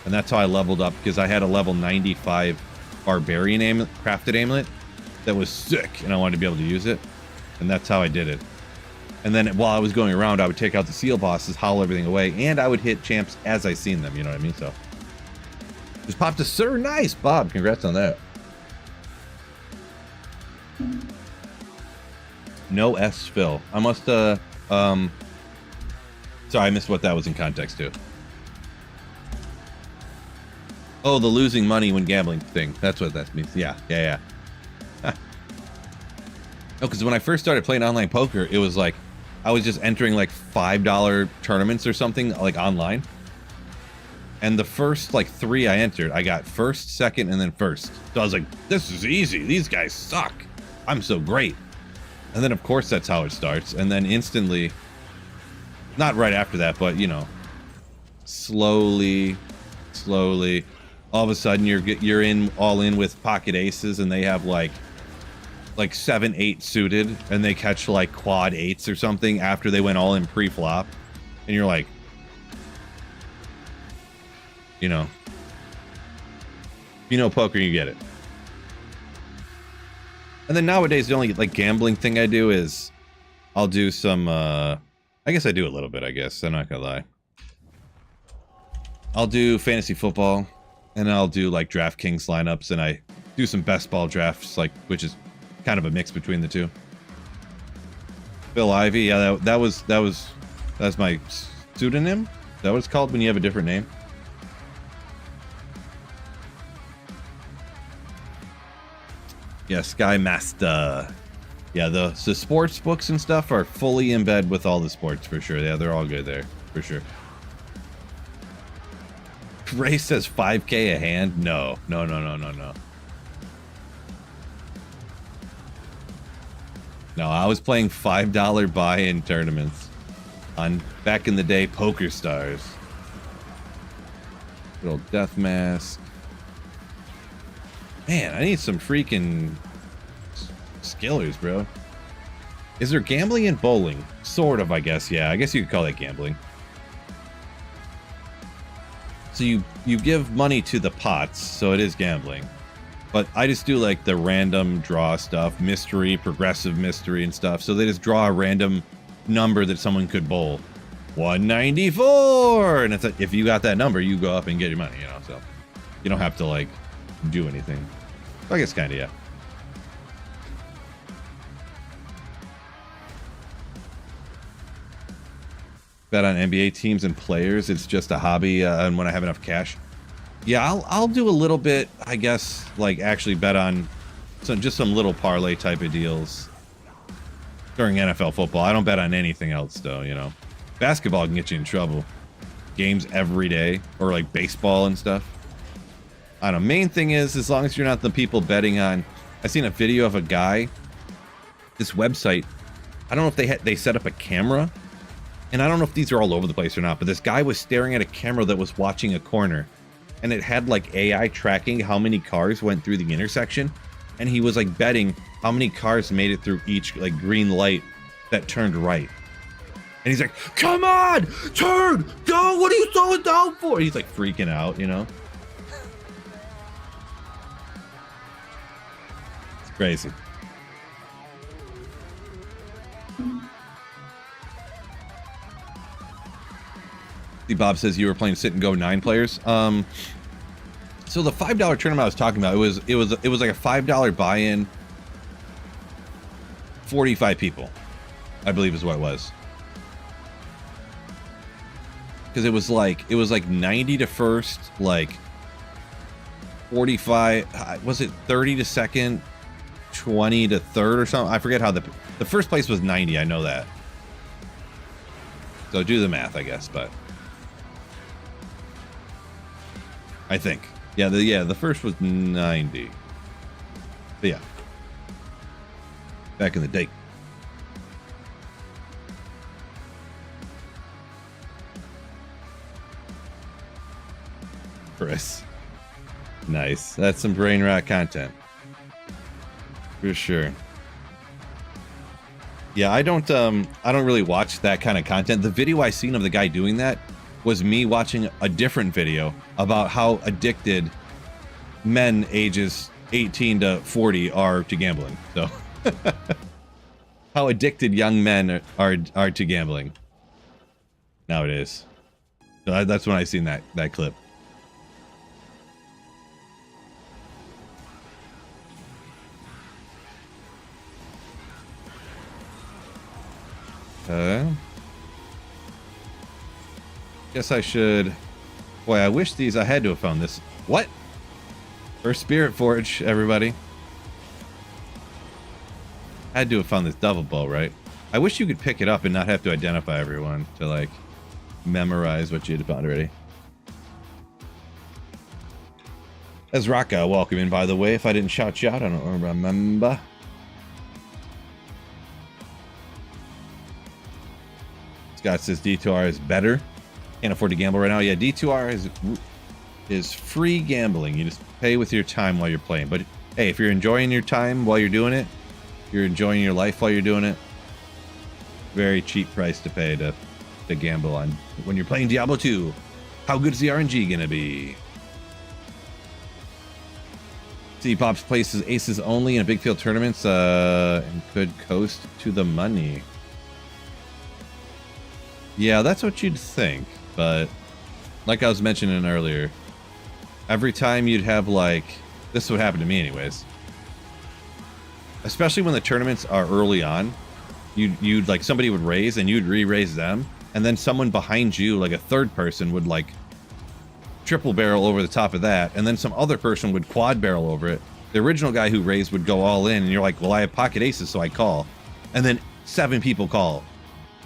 And that's how I leveled up, because I had a level 95 Barbarian crafted amulet that was sick, and I wanted to be able to use it. And that's how I did it. And then while I was going around, I would take out the seal bosses, howl everything away, and I would hit champs as I seen them, you know what I mean? So just popped a Sir. Nice, Bob. Congrats on that. No S Phil. I must sorry, I missed what that was in context to. Oh, the losing money when gambling thing. That's what that means. Yeah. No, because when I first started playing online poker, it was like I was just entering like $5 tournaments or something, like online. And the first like 3 I entered, I got first, second, and then first. So I was like, this is easy. These guys suck. I'm so great. And then of course that's how it starts. And then instantly, not right after that, but slowly, all of a sudden you're in all in with pocket aces, and they have like 7-8 suited, and they catch like quad 8s or something after they went all in pre-flop, and you're like, you know poker, you get it. And then nowadays, the only like gambling thing I do is I'll do some, I guess I do a little bit, I guess. I'm not gonna lie. I'll do fantasy football, and I'll do like DraftKings lineups, and I do some best ball drafts, like, which is kind of a mix between the two. Bill Ivy, yeah, that's my pseudonym. Is that what it's called when you have a different name? Yeah, Sky Master. Yeah, the sports books and stuff are fully in bed with all the sports for sure. Yeah, they're all good there for sure. Ray says 5K a hand. No. No, I was playing $5 buy-in tournaments on back in the day Poker Stars. Good old Death Mask. Man, I need some freaking skillers, bro. Is there gambling in bowling? Sort of, I guess. Yeah, I guess you could call that gambling. So you give money to the pots, so it is gambling. But I just do like the random draw stuff, mystery, progressive mystery and stuff. So they just draw a random number that someone could bowl. 194! And it's like, if you got that number, you go up and get your money, you know, so you don't have to like do anything. I guess kind of, yeah. Bet on NBA teams and players. It's just a hobby, and when I have enough cash. Yeah, I'll do a little bit, I guess, like actually bet on just some little parlay type of deals during NFL football. I don't bet on anything else though, you know. Basketball can get you in trouble. Games every day, or like baseball and stuff. I don't know. Main thing is, as long as you're not the people betting on. I seen a video of a guy. This website, I don't know if they set up a camera, and I don't know if these are all over the place or not. But this guy was staring at a camera that was watching a corner, and it had like AI tracking how many cars went through the intersection, and he was like betting how many cars made it through each like green light that turned right. And he's like, "Come on, turn, go! What are you slowing down for?" He's like freaking out, you know. Crazy. Bob says you were playing Sit and Go 9 players. So the $5 tournament I was talking about, it was like a $5 buy-in, 45 people, I believe is what it was. Because it was like 90 to first, like 45. Was it 30 to second? 20 to third or something. I forget how the first place was 90. I know that. So do the math, I guess, but I think the first was 90. But yeah, back in the day. Chris, nice. That's some brain rot content. For sure. Yeah, I don't really watch that kind of content. The video I seen of the guy doing that was me watching a different video about how addicted men ages 18 to 40 are to gambling. So how addicted young men are to gambling nowadays. So that's when I seen that clip. Guess I should. Boy, I wish I had to have found this. What? For Spirit Forge, everybody. Had to have found this double bow, right? I wish you could pick it up and not have to identify everyone to like memorize what you had found already. As Raka, welcome in, by the way. If I didn't shout you out, I don't remember. Scott says D2R is better. Can't afford to gamble right now. Yeah, D2R is free gambling. You just pay with your time while you're playing. But hey, if you're enjoying your time while you're doing it, you're enjoying your life while you're doing it, very cheap price to pay to gamble on when you're playing Diablo 2. How good is the RNG gonna be? See, Pops places aces only in big field tournaments and could coast to the money. Yeah, that's what you'd think, but like I was mentioning earlier, every time you'd have like, this would happen to me anyways, especially when the tournaments are early on, you'd like somebody would raise and you'd re-raise them, and then someone behind you, like a third person, would like triple barrel over the top of that, and then some other person would quad barrel over it. The original guy who raised would go all in, and you're like, well, I have pocket aces, so I call. And then 7 people call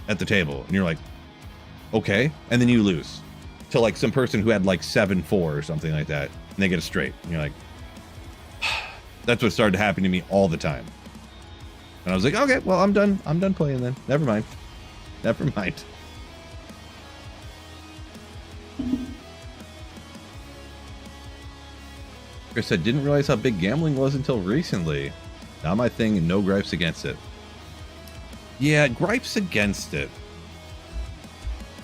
at the table, and you're like, okay. And then you lose to like some person who had like 7-4 or something like that, and they get a straight. And you're like, that's what started to happen to me all the time. And I was like, okay, well, I'm done playing then. Never mind. Chris said, didn't realize how big gambling was until recently. Not my thing, and no gripes against it. Yeah, gripes against it.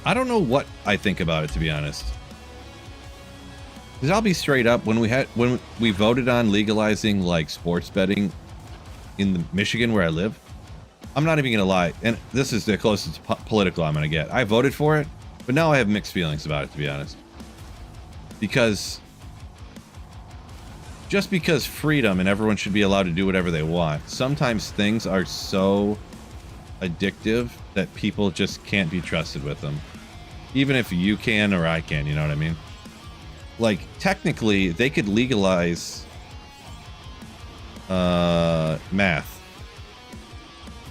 I don't know what I think about it, to be honest. Because I'll be straight up, when we voted on legalizing like sports betting in Michigan where I live, I'm not even gonna lie, and this is the closest political I'm gonna get. I voted for it, but now I have mixed feelings about it, to be honest. Because just because freedom and everyone should be allowed to do whatever they want, sometimes things are so addictive that people just can't be trusted with them. Even if you can or I can, you know what I mean? Like, technically, they could legalize math.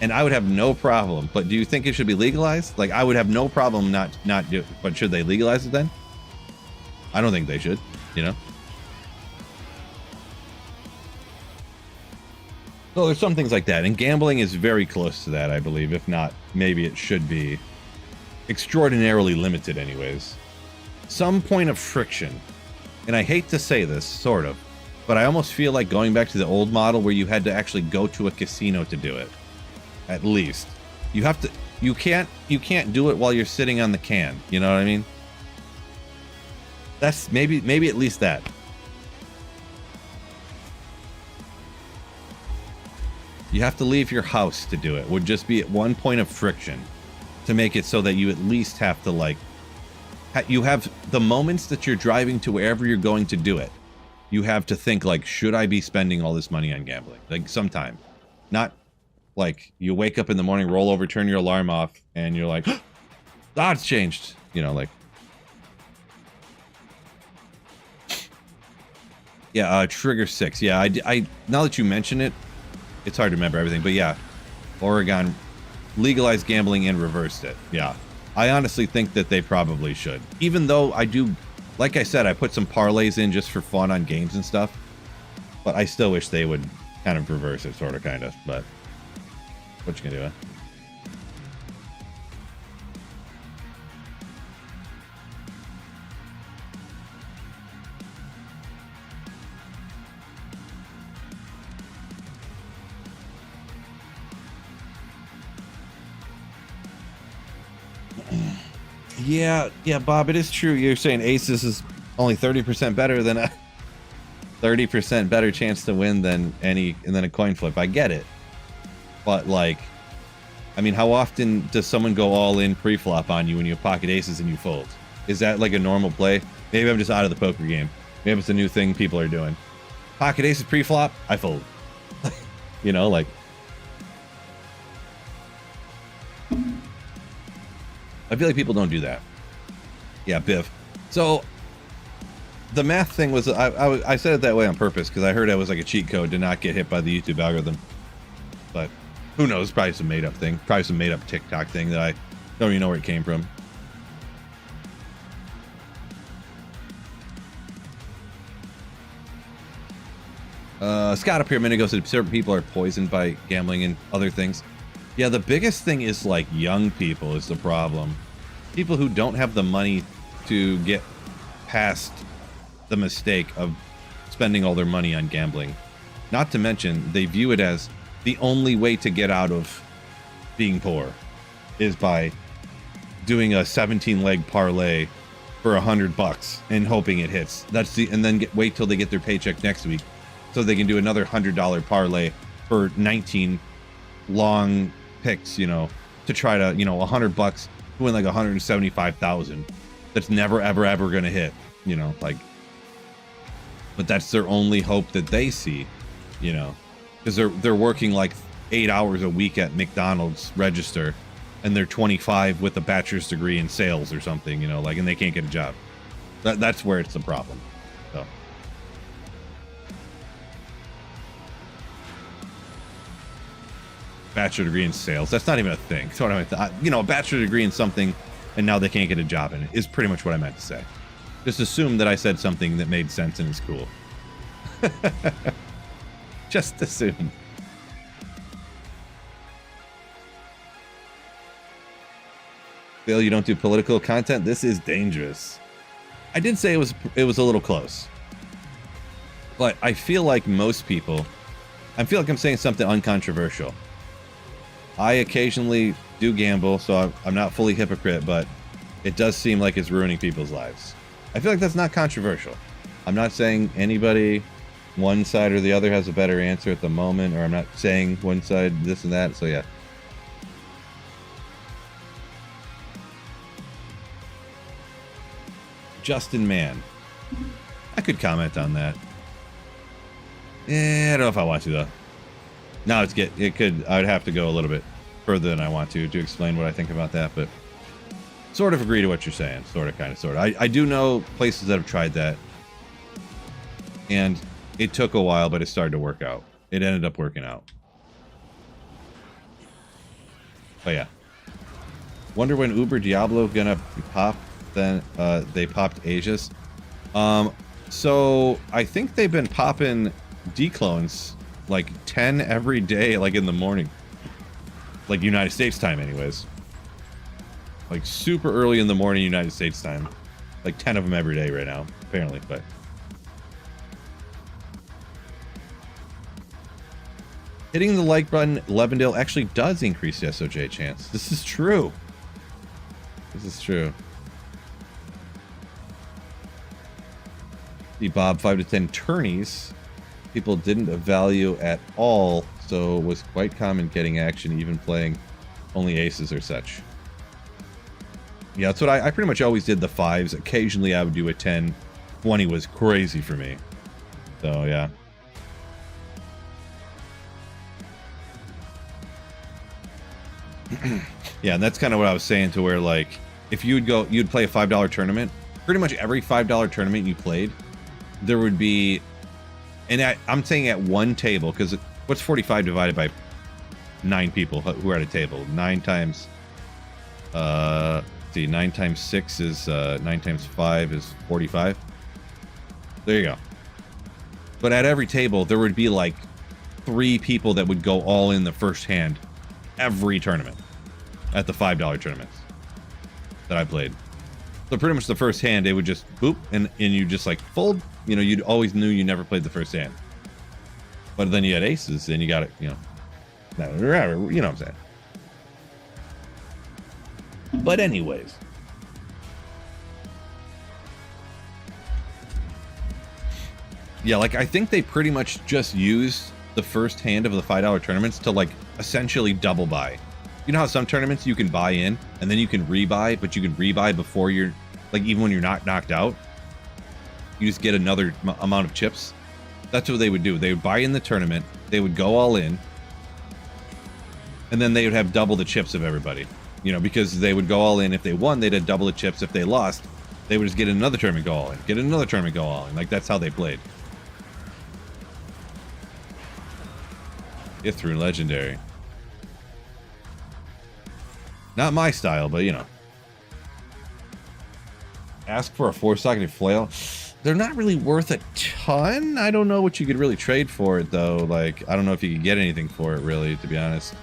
And I would have no problem. But do you think it should be legalized? Like, I would have no problem not do it. But should they legalize it then? I don't think they should, you know? So there's some things like that. And gambling is very close to that, I believe. If not, maybe it should be extraordinarily limited anyways. Some point of friction. And I hate to say this, sort of, but I almost feel like going back to the old model where you had to actually go to a casino to do it. At least. You have to, you can't do it while you're sitting on the can. You know what I mean? That's maybe at least that. You have to leave your house to do it. Would just be at one point of friction to make it so that you at least have to like, you have the moments that you're driving to wherever you're going to do it. You have to think like, should I be spending all this money on gambling? Like sometime, not like you wake up in the morning, roll over, turn your alarm off, and you're like, ah, it's changed. You know, like, yeah, Trigger 6. Yeah, I now that you mention it, it's hard to remember everything, but yeah, Oregon legalized gambling and reversed it. Yeah, I honestly think that they probably should. Even though I do, like I said, I put some parlays in just for fun on games and stuff, but I still wish they would kind of reverse it, sort of, kind of. But what you gonna do? Yeah, Bob, it is true. You're saying aces is only 30% better than a 30% better chance to win than a coin flip. I get it. But like, I mean, how often does someone go all in pre-flop on you when you have pocket aces and you fold? Is that like a normal play? Maybe I'm just out of the poker game. Maybe it's a new thing people are doing. Pocket aces pre-flop, I fold. You know, like, I feel like people don't do that. Yeah, Biff. So the math thing was, I said it that way on purpose because I heard it was like a cheat code to not get hit by the YouTube algorithm. But who knows? Probably some made up thing. Probably some made up TikTok thing that I don't even know where it came from. Scott up here a minute ago said certain people are poisoned by gambling and other things. Yeah, the biggest thing is like young people is the problem. People who don't have the money to get past the mistake of spending all their money on gambling. Not to mention, they view it as the only way to get out of being poor is by doing a 17-leg parlay for $100 and hoping it hits. And then wait till they get their paycheck next week so they can do another $100 parlay for 19 long picks, you know, to try to, you know, $100 to win like 175,000. That's never, ever going to hit, you know, like, but that's their only hope that they see, you know, because they're working like 8 hours a week at McDonald's register, and they're 25 with a bachelor's degree in sales or something, you know, like, and they can't get a job. That's where it's the problem. So. Bachelor degree in sales. That's not even a thing. That's what I meant. You know, a bachelor degree in something, and now they can't get a job in it is pretty much what I meant to say. Just assume that I said something that made sense and is cool. Just assume. Bill, you don't do political content? This is dangerous. I did say it was a little close. But I feel like most people, I feel like I'm saying something uncontroversial. I occasionally do gamble, so I'm not fully hypocrite, but it does seem like it's ruining people's lives. I feel like that's not controversial. I'm not saying anybody, one side or the other, has a better answer at the moment, or I'm not saying one side this and that, so yeah. Justin Mann. I could comment on that. I don't know if I want to, though. No, I would have to go a little bit further than I want to explain what I think about that, but sort of agree to what you're saying. Sort of, kind of, sort of. I do know places that have tried that, and it took a while, but it started to work out. It ended up working out. But yeah. Wonder when Uber Diablo gonna pop, then they popped Aegis. So I think they've been popping declones like 10 every day, like in the morning, like United States time anyways, like super early in the morning United States time, like 10 of them every day right now apparently. But hitting the like button, Levendale, actually does increase the SOJ chance. This is true. This is true. The Bob 5 to 10 tourneys people didn't value at all, so it was quite common getting action even playing only aces or such. Yeah, that's what I pretty much always did, the 5s. Occasionally I would do a 10. 20 was crazy for me. So yeah. Yeah, and that's kind of what I was saying, to where like if you'd play a $5 tournament, pretty much every $5 tournament you played, there would be, and I'm saying at one table, because what's 45 divided by 9 people who are at a table? 9 times, 9 times 6 is 9 times 5 is 45. There you go. But at every table there would be like 3 people that would go all in the first hand every tournament at the $5 tournaments that I played. So pretty much the first hand, they would just boop, and you just like fold. You know, you'd always knew you never played the first hand. But then you had aces, and you got it, you know. You know what I'm saying. But anyways. Yeah, like I think they pretty much just used the first hand of the $5 tournaments to like essentially double buy. You know how some tournaments you can buy in and then you can rebuy, but you can rebuy before you're, like, even when you're not knocked out, you just get another amount of chips. That's what they would do. They would buy in the tournament, they would go all in, and then they would have double the chips of everybody. You know, because they would go all in. If they won, they'd have double the chips. If they lost, they would just get another tournament, go all in, get another tournament, go all in. Like, that's how they played. Get through legendary. Not my style, but you know. Ask for a 4-socketed flail. They're not really worth a ton. I don't know what you could really trade for it, though. Like, I don't know if you could get anything for it, really, to be honest.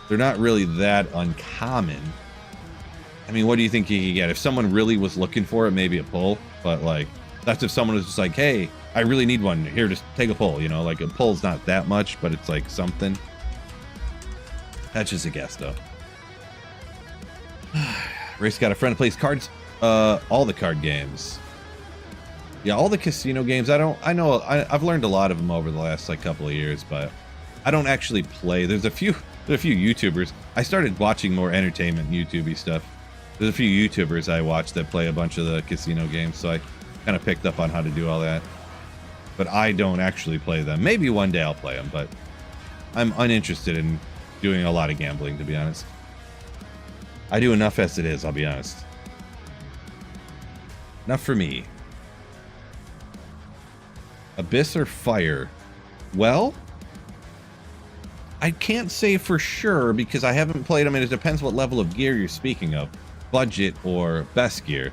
They're not really that uncommon. I mean, what do you think you could get? If someone really was looking for it, maybe a pull. But, like, that's if someone was just like, hey, I really need one. Here, just take a pull. You know, like, a pull's not that much, but it's, like, something. That's just a guess, though. Race got a friend who plays cards. All the card games. Yeah, all the casino games, I've learned a lot of them over the last like couple of years, but I don't actually play. There's a few YouTubers. I started watching more entertainment YouTube-y stuff. There's a few YouTubers I watch that play a bunch of the casino games, so I kind of picked up on how to do all that. But I don't actually play them. Maybe one day I'll play them, but I'm uninterested in doing a lot of gambling, to be honest. I do enough as it is, I'll be honest. Enough for me. Abyss or Fire? Well, I can't say for sure because I haven't played them, and it depends what level of gear you're speaking of. Budget or best gear.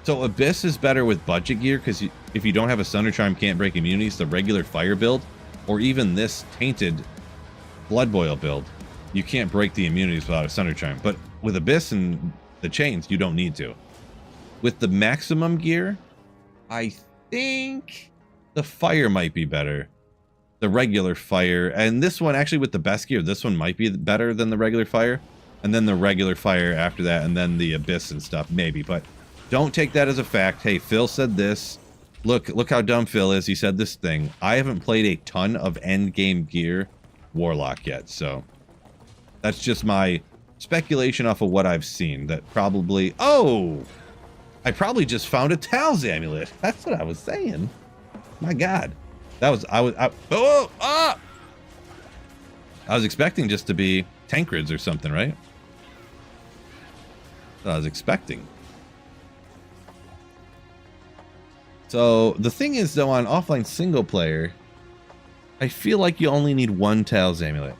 So Abyss is better with budget gear because if you don't have a Sunder Charm, can't break immunities, the regular Fire build, or even this tainted Blood Boil build, you can't break the immunities without a Sunder Charm. But with Abyss and the chains, you don't need to. With the maximum gear, I think the Fire might be better. The regular Fire. And this one, actually with the best gear, this one might be better than the regular Fire. And then the regular Fire after that, and then the Abyss and stuff, maybe. But don't take that as a fact. Hey, Phil said this. Look how dumb Phil is. He said this thing. I haven't played a ton of end game gear Warlock yet, so that's just my speculation off of what I've seen. That probably... Oh! I probably just found a Tal's amulet. That's what I was saying. My God. That was... I was expecting just to be Tankreds or something, right? That's what I was expecting. So the thing is, though, on offline single player, I feel like you only need one Tal's amulet.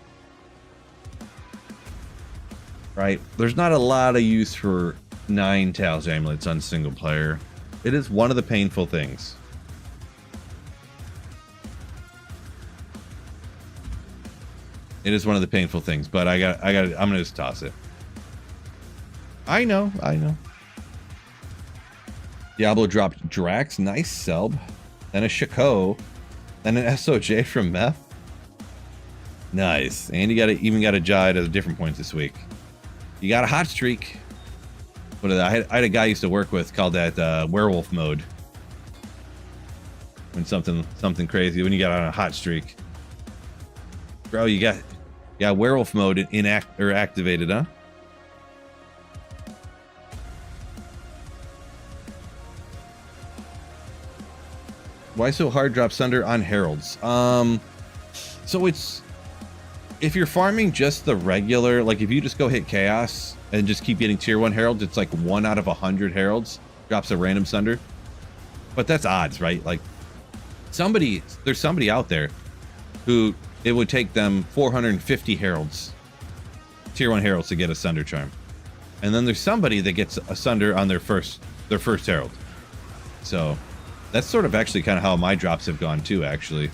Right? There's not a lot of use for 9 Tal's amulets on single player. It is one of the painful things. It is one of the painful things, but I'm gonna just toss it. I know. Diablo dropped Drax, nice Selb, then a Shaco, then an SOJ from Meth. Nice. And you even got a Jide at a different point this week. You got a hot streak. What I had a guy I used to work with called that werewolf mode. When something crazy, when you got on a hot streak. Bro, you got werewolf mode activated, huh? Why so hard drop Sunder on Heralds? So it's... If you're farming just the regular... Like, if you just go hit Chaos and just keep getting tier 1 Heralds, it's like 1 out of 100 Heralds drops a random Sunder. But that's odds, right? Like, there's somebody out there who... It would take them 450 Heralds, tier 1 Heralds, to get a Sunder Charm. And then there's somebody that gets a Sunder on their first Herald. So... That's sort of actually kind of how my drops have gone too, actually.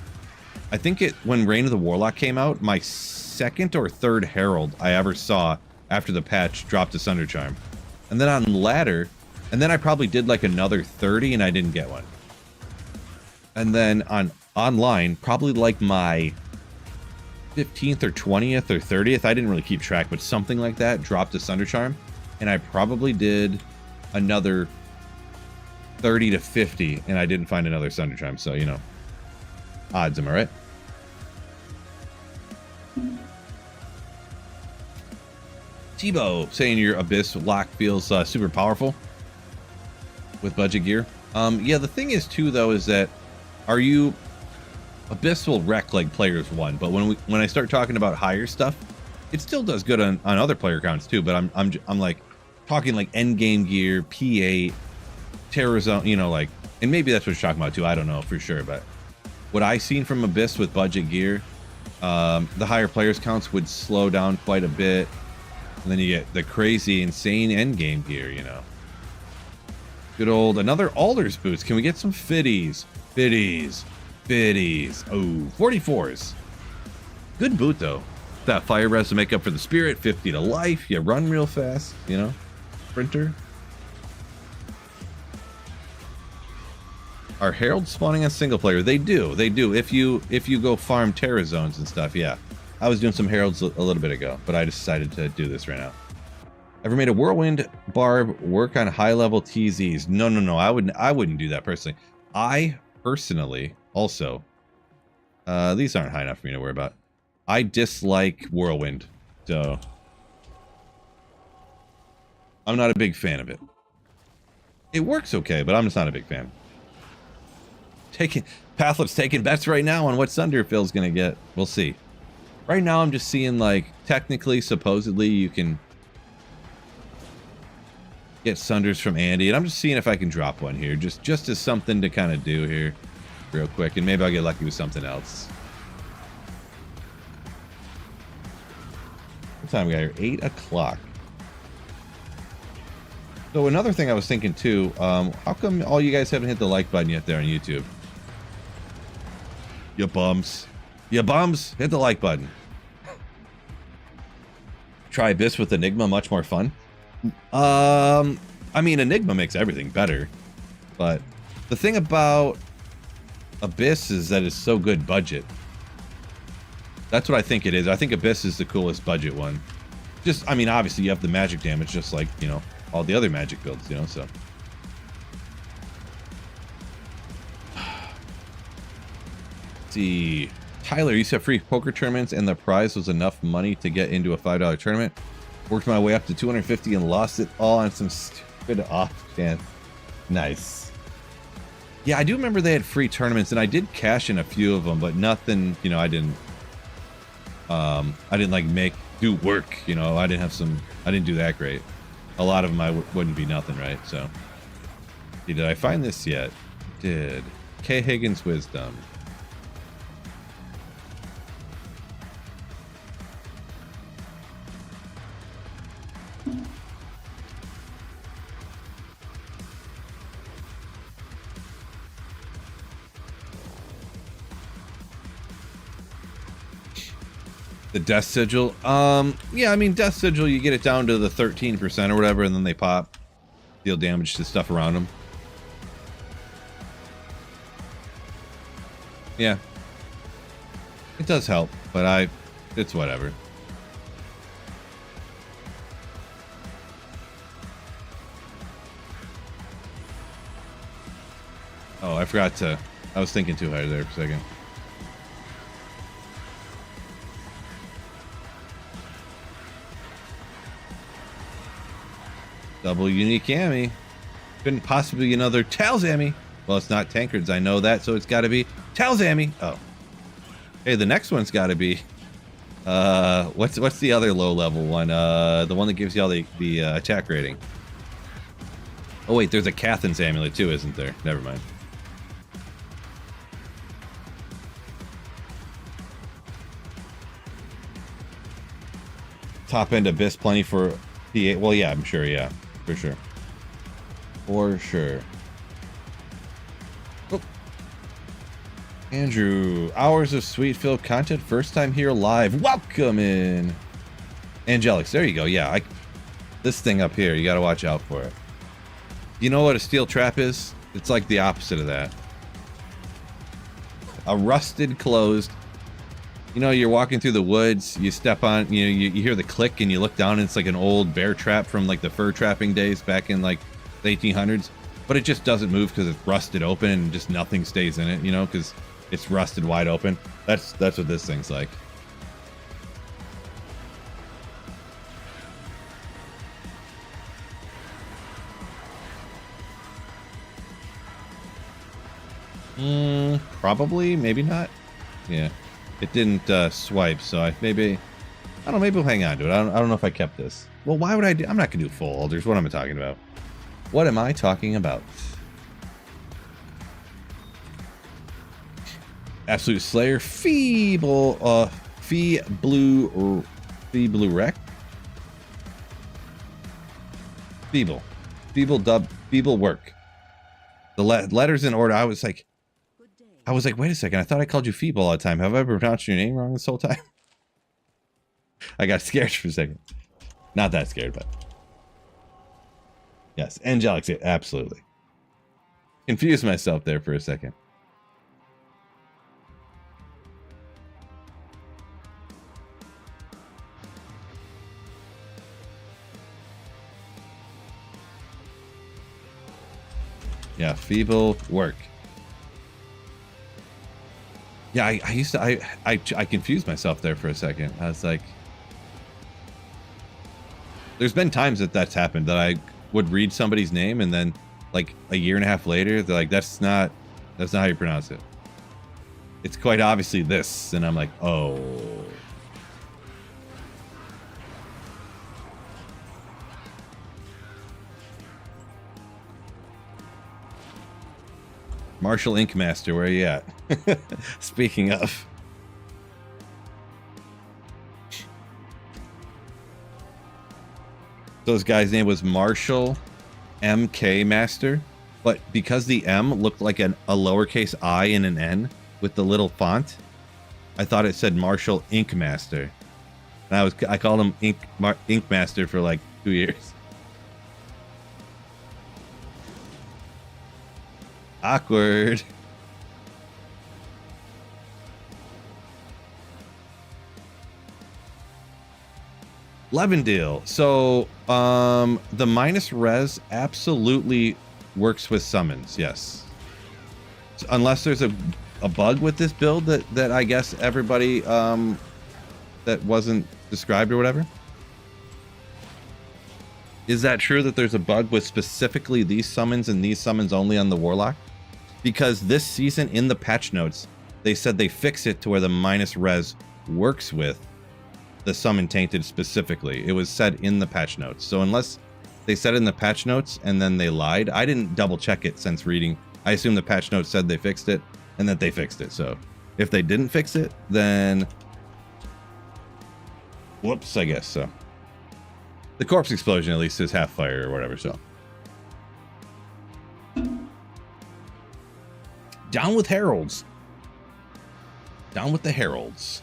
I think when Reign of the Warlock came out, my second or third Herald I ever saw after the patch dropped a Sunder Charm. And then on ladder, and then I probably did like another 30 and I didn't get one. And then on online, probably like my 15th or 20th or 30th, I didn't really keep track, but something like that, dropped a Sunder Charm. And I probably did another 30 to 50, and I didn't find another Sunder Charm, so, you know. Odds, am I right? Tebow saying your Abyss lock feels super powerful with budget gear. Yeah, the thing is, too, though, is that Abyss will wreck, like, players 1, but when I start talking about higher stuff, it still does good on other player counts, too, but I'm like, talking, like, endgame gear, P8, Terror Zone, you know, like, and maybe that's what you're talking about too. I don't know for sure, but what I seen from Abyss with budget gear, the higher players counts would slow down quite a bit, and then you get the crazy, insane endgame gear, you know. Good old another Alder's boots. Can we get some fitties? Fitties. Oh, 44s. Good boot though. That fire res to make up for the spirit. 50 to life. You run real fast, you know. Sprinter. Are heralds spawning on single player? They do. If you go farm Terra zones and stuff, yeah. I was doing some heralds a little bit ago, but I decided to do this right now. Ever made a whirlwind barb work on high level TZs? No. I wouldn't do that personally. I personally also, these aren't high enough for me to worry about. I dislike Whirlwind, so I'm not a big fan of it. It works okay, but I'm just not a big fan. Pathlip's taking bets right now on what Sunderfill's gonna get. We'll see. Right now, I'm just seeing, like, technically, supposedly, you can get Sunders from Andy, and I'm just seeing if I can drop one here, just as something to kind of do here real quick, and maybe I'll get lucky with something else. What time we got here? 8 o'clock. So another thing I was thinking too, how come all you guys haven't hit the like button yet there on YouTube? You bums. You bums, hit the like button. Try Abyss with Enigma, much more fun. I mean, Enigma makes everything better, but the thing about Abyss is that it's so good budget. That's what I think it is. I think Abyss is the coolest budget one. Just, I mean, obviously you have the magic damage, just like, you know, all the other magic builds, you know, so. Let's see. Tyler, you said free poker tournaments and the prize was enough money to get into a $5 tournament. Worked my way up to 250 and lost it all on some stupid off chance. Nice. Yeah, I do remember they had free tournaments and I did cash in a few of them, but nothing, you know, I didn't like do work, you know, I didn't do that great. A lot of them wouldn't be nothing, right? So, did I find this yet? Did. K. Higgins Wisdom. The Death Sigil? Yeah, I mean, Death Sigil, you get it down to the 13% or whatever, and then they pop. Deal damage to stuff around them. Yeah. It does help, but it's whatever. Oh, I forgot to... I was thinking too hard there for a second. Double unique Ammy. Couldn't possibly be another Talzammy. Well, it's not Tankards, I know that, so it's got to be Talzammy. Oh. Hey, the next one's got to be... what's the other low-level one? The one that gives you all the attack rating. Oh, wait, there's a Cathin's Amulet, too, isn't there? Never mind. Top end Abyss, plenty for the... Well, yeah, I'm sure, yeah. For sure. For sure. Oh. Andrew, hours of sweet-filled content, first time here live. Welcome in. Angelics, there you go. Yeah, this thing up here, you gotta watch out for it. You know what a steel trap is? It's like the opposite of that. A rusted, closed. You know, you're walking through the woods, you step on, you know, you hear the click and you look down and it's like an old bear trap from like the fur trapping days back in like the 1800s. But it just doesn't move because it's rusted open and just nothing stays in it, you know, because it's rusted wide open. That's what this thing's like. Probably, maybe not. Yeah. It didn't swipe, so I don't know, maybe we'll hang on to it. I don't know if I kept this. Well, why would I do? I'm not gonna do full alders. What am I talking about? What am I talking about? Absolute Slayer, Feeble Wreck. Feeble Work. The letters in order. I was like, wait a second. I thought I called you Feeble all the time. Have I ever pronounced your name wrong this whole time? I got scared for a second. Not that scared, but yes, Angelic, absolutely. Confused myself there for a second. Yeah, Feeble Work. Yeah, I used to, I confused myself there for a second. I was like, there's been times that that's happened, that I would read somebody's name and then like a year and a half later, they're like, that's not how you pronounce it. It's quite obviously this. And I'm like, oh. Marshall Ink Master, where are you at? Speaking of. So this guy's name was Marshall MK Master, but because the M looked like a lowercase I and an N with the little font, I thought it said Marshall Ink Master. And I called him Ink Master for like 2 years. Awkward. Levendale. So, the minus res absolutely works with summons, yes. So unless there's a bug with this build that I guess everybody, that wasn't described or whatever. Is that true that there's a bug with specifically these summons and these summons only on the Warlock? Because this season in the patch notes, they said they fix it to where the minus res works with the summon tainted specifically. It was said in the patch notes. So unless they said it in the patch notes and then they lied, I didn't double check it since reading. I assume the patch notes said they fixed it and that they fixed it. So if they didn't fix it, then whoops, I guess so. The corpse explosion at least is half fire or whatever, so. Down with heralds. Down with the heralds.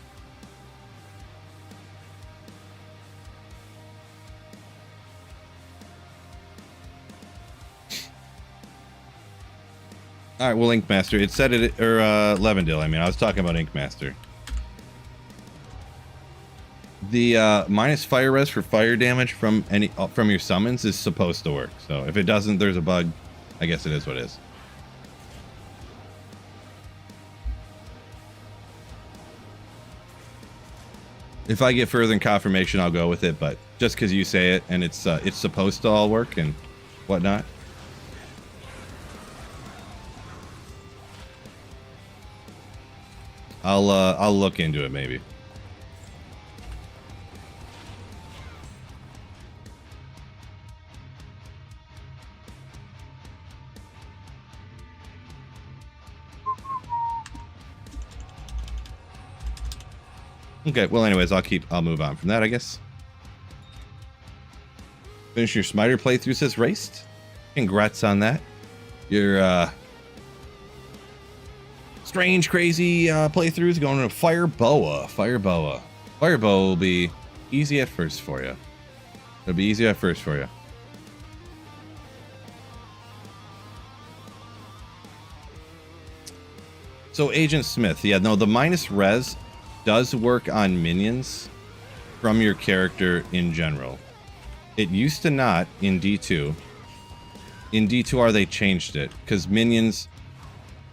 All right, well, Ink Master. It said it, or Levendale. I mean, I was talking about Ink Master. The minus fire res for fire damage from your summons is supposed to work. So if it doesn't, there's a bug. I guess it is what it is. If I get further confirmation, I'll go with it. But just because you say it and it's supposed to all work and whatnot. I'll look into it maybe. Okay, well anyways, I'll move on from that, I guess. Finish your Smiter playthrough, says Raced. Congrats on that. Your strange, crazy playthroughs going to Fire Boa. Fire Boa will be easy at first for you. It'll be easy at first for you. So Agent Smith, yeah, no, the minus res does work on minions from your character in general. It used to not in D2. In D2R they changed it because minions,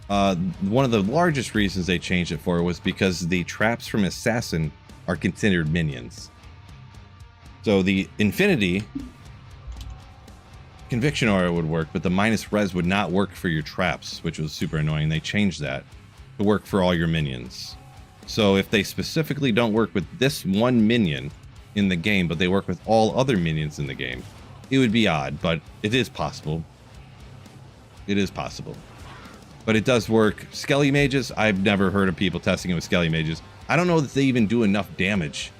one of the largest reasons they changed it for was because the traps from Assassin are considered minions. So the Infinity Conviction Aura would work, but the minus res would not work for your traps, which was super annoying. They changed that to work for all your minions. So if they specifically don't work with this one minion in the game, but they work with all other minions in the game, it would be odd, but it is possible. It is possible. But it does work. Skelly Mages, I've never heard of people testing it with Skelly Mages. I don't know that they even do enough damage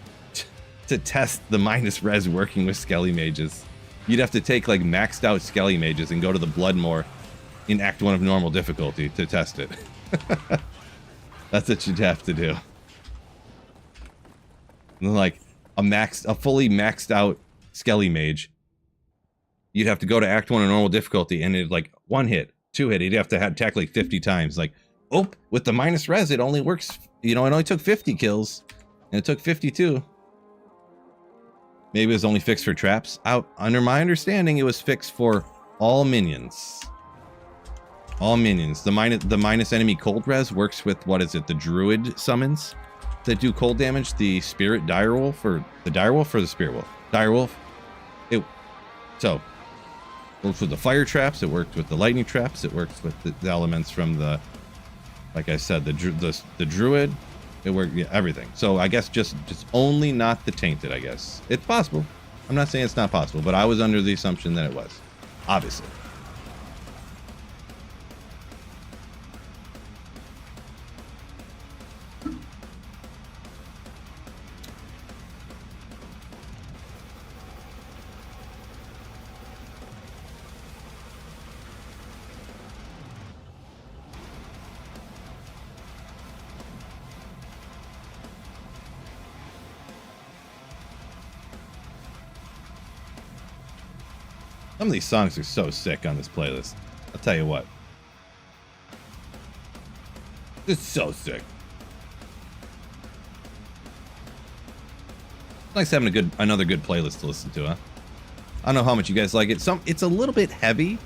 to test the minus res working with Skelly Mages. You'd have to take like maxed out Skelly Mages and go to the Bloodmore in Act 1 of normal difficulty to test it. That's what you'd have to do. And like a fully maxed out Skelly Mage, you'd have to go to Act 1 in normal difficulty and it'd like 1 hit, 2 hit. You'd have to attack like 50 times. Like, oh, with the minus res, it only works, you know, it only took 50 kills and it took 52. Maybe it was only fixed for traps. Under my understanding, it was fixed for all minions. All minions. The minus enemy cold res works with, what is it, the druid summons that do cold damage. The spirit direwolf, or the direwolf or the spirit wolf? Direwolf. So works with the fire traps. It works with the lightning traps. It works with the elements from the, like I said, the druid. It worked, yeah, everything. So I guess just only not the tainted. I guess it's possible. I'm not saying it's not possible, but I was under the assumption that it was, obviously. Some of these songs are so sick on this playlist. I'll tell you what. It's so sick. It's nice having another good playlist to listen to, huh? I don't know how much you guys like it. It's a little bit heavy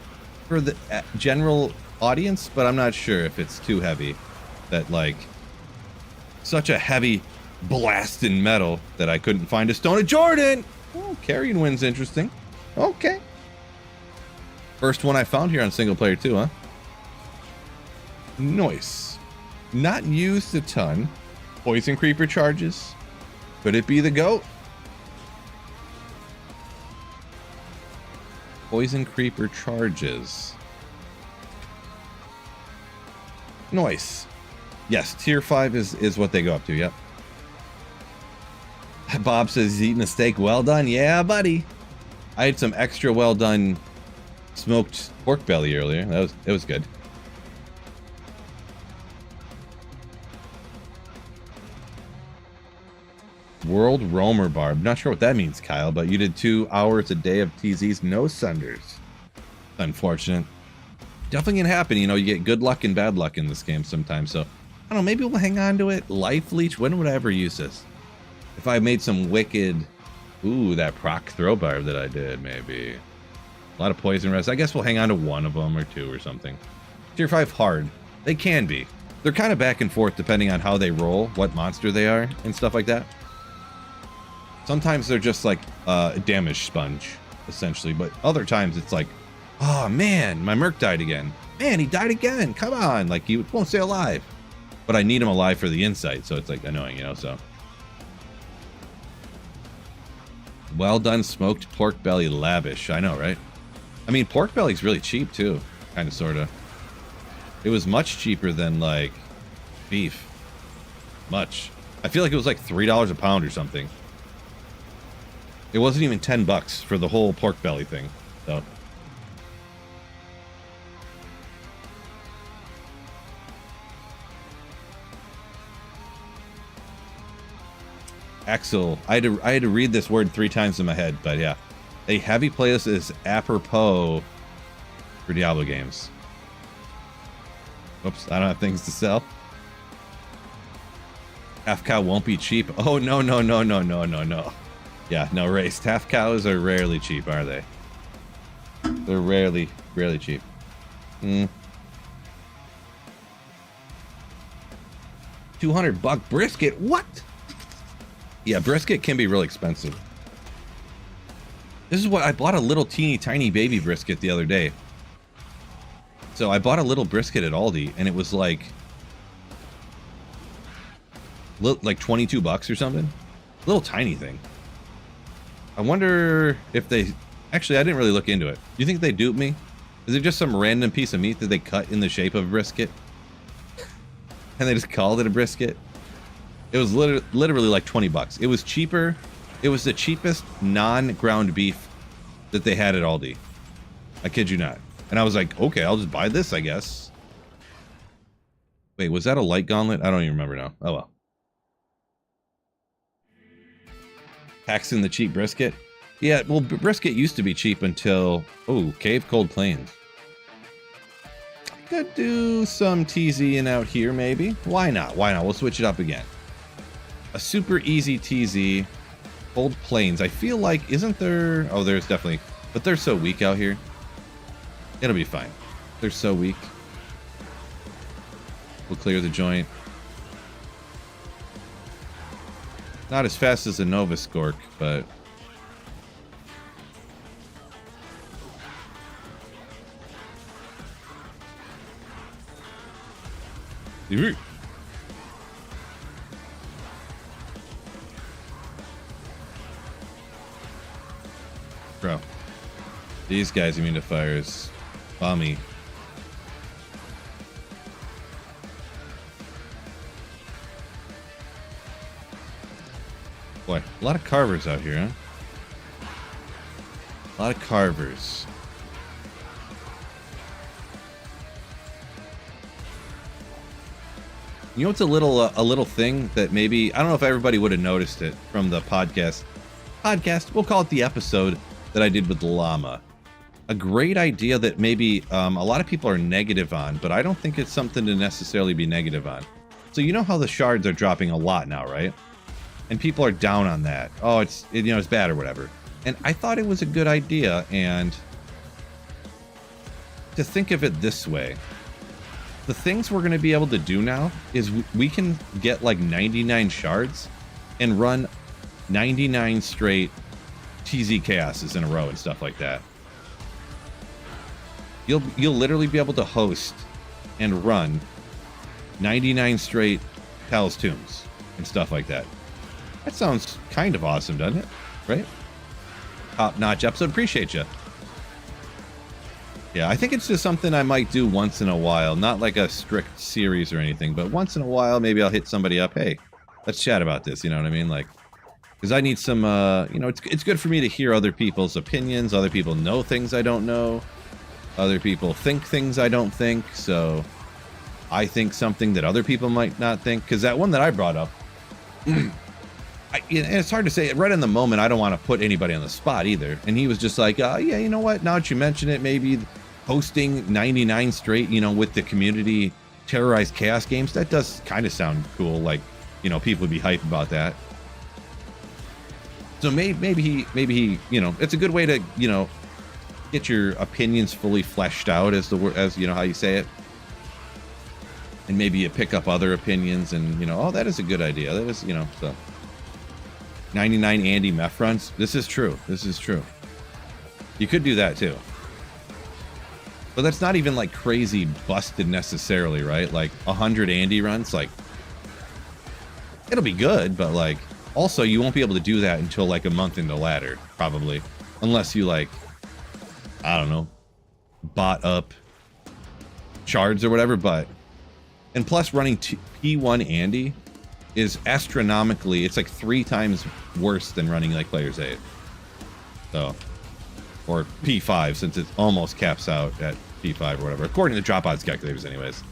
for the general audience, but I'm not sure if it's too heavy. That, like, such a heavy blast in metal that I couldn't find a Stone of Jordan. Oh, Carrion Wind's interesting. Okay. First one I found here on single player too, huh? Nice. Not used a ton. Poison creeper charges. Could it be the goat? Poison creeper charges. Nice. Yes, tier 5 is what they go up to, yep. Bob says he's eating a steak well done. Yeah, buddy. I had some extra well done smoked pork belly earlier. It was good. World Roamer Barb. Not sure what that means, Kyle, but you did 2 hours a day of TZs, no sunders. Unfortunate. Definitely gonna happen. You know, you get good luck and bad luck in this game sometimes. So, I don't know, maybe we'll hang on to it. Life Leech, when would I ever use this? If I made some wicked... Ooh, that proc throw barb that I did, maybe. A lot of poison rest. I guess we'll hang on to one of them or 2 or something. Tier 5 hard. They can be. They're kind of back and forth depending on how they roll, what monster they are, and stuff like that. Sometimes they're just like a damage sponge, essentially. But other times it's like, oh man, my Merc died again. Man, he died again. Come on. Like, he won't stay alive. But I need him alive for the insight, so it's like annoying, you know, so. Well done smoked pork belly lavish. I know, right? I mean, pork belly's really cheap too, kind of, sort of. It was much cheaper than, like, beef. Much. I feel like it was like $3 a pound or something. It wasn't even $10 for the whole pork belly thing, so. Axel, I had to read this word 3 times in my head, but yeah. A heavy playlist is apropos for Diablo games. Oops, I don't have things to sell. Half cow won't be cheap. Oh, no. Yeah, no, raised half cows are rarely cheap, are they? They're rarely cheap. $200 brisket? What? Yeah, brisket can be really expensive. This is what I bought, a little teeny tiny baby brisket the other day. So I bought a little brisket at Aldi, and it was like 22 bucks or something. Little tiny thing. I wonder if they... Actually, I didn't really look into it. Do you think they duped me? Is it just some random piece of meat that they cut in the shape of a brisket? And they just called it a brisket? It was literally like 20 bucks. It was cheaper. It was the cheapest non-ground beef that they had at Aldi. I kid you not. And I was like, okay, I'll just buy this, I guess. Wait, was that a light gauntlet? I don't even remember now. Oh well. Taxing the cheap brisket? Yeah, well, brisket used to be cheap until... Oh, Cave Cold Plains. Could do some TZing out here, maybe. Why not? Why not? We'll switch it up again. A super easy TZ. Cold Plains. I feel like... Isn't there... Oh, there's definitely... But they're so weak out here. It'll be fine. They're so weak. We'll clear the joint. Not as fast as a Nova Skork, but... Bro. These guys immune to fires. Bomby. Boy, a lot of carvers out here, huh? A lot of carvers. You know what's a little thing that maybe, I don't know if everybody would have noticed it from the podcast, we'll call it the episode that I did with Llama. A great idea that maybe a lot of people are negative on, but I don't think it's something to necessarily be negative on. So you know how the shards are dropping a lot now, right? And people are down on that. Oh, it's bad or whatever. And I thought it was a good idea, and to think of it this way, the things we're going to be able to do now is we can get like 99 shards and run 99 straight TZ chaoses in a row and stuff like that. You'll literally be able to host and run 99 straight Tal's Tombs and stuff like that. That sounds kind of awesome, doesn't it? Right? Top-notch episode. Appreciate you. Yeah, I think it's just something I might do once in a while. Not like a strict series or anything, but once in a while, maybe I'll hit somebody up. Hey, let's chat about this. You know what I mean? Like, because I need some, it's good for me to hear other people's opinions. Other people know things I don't know. Other people think things I don't think. So I think something that other people might not think. Because that one that I brought up, and it's hard to say. Right in the moment, I don't want to put anybody on the spot either. And he was just like, yeah, you know what? Now that you mention it, maybe hosting 99 straight, with the community terrorized chaos games, that does kind of sound cool. Like, people would be hyped about that. So maybe he, it's a good way to, get your opinions fully fleshed out as how you say it. And maybe you pick up other opinions and, oh, that is a good idea. That is, so 99 Andy meth runs. This is true. You could do that too. But that's not even like crazy busted necessarily, right? Like 100 Andy runs, like it'll be good, but like also you won't be able to do that until like a month into ladder, probably. Unless you like, I don't know, bot up shards or whatever, and plus running P1 Andy is astronomically, it's like 3 times worse than running like Player's 8. So, or P5, since it almost caps out at P5 or whatever, according to dropouts calculators anyways.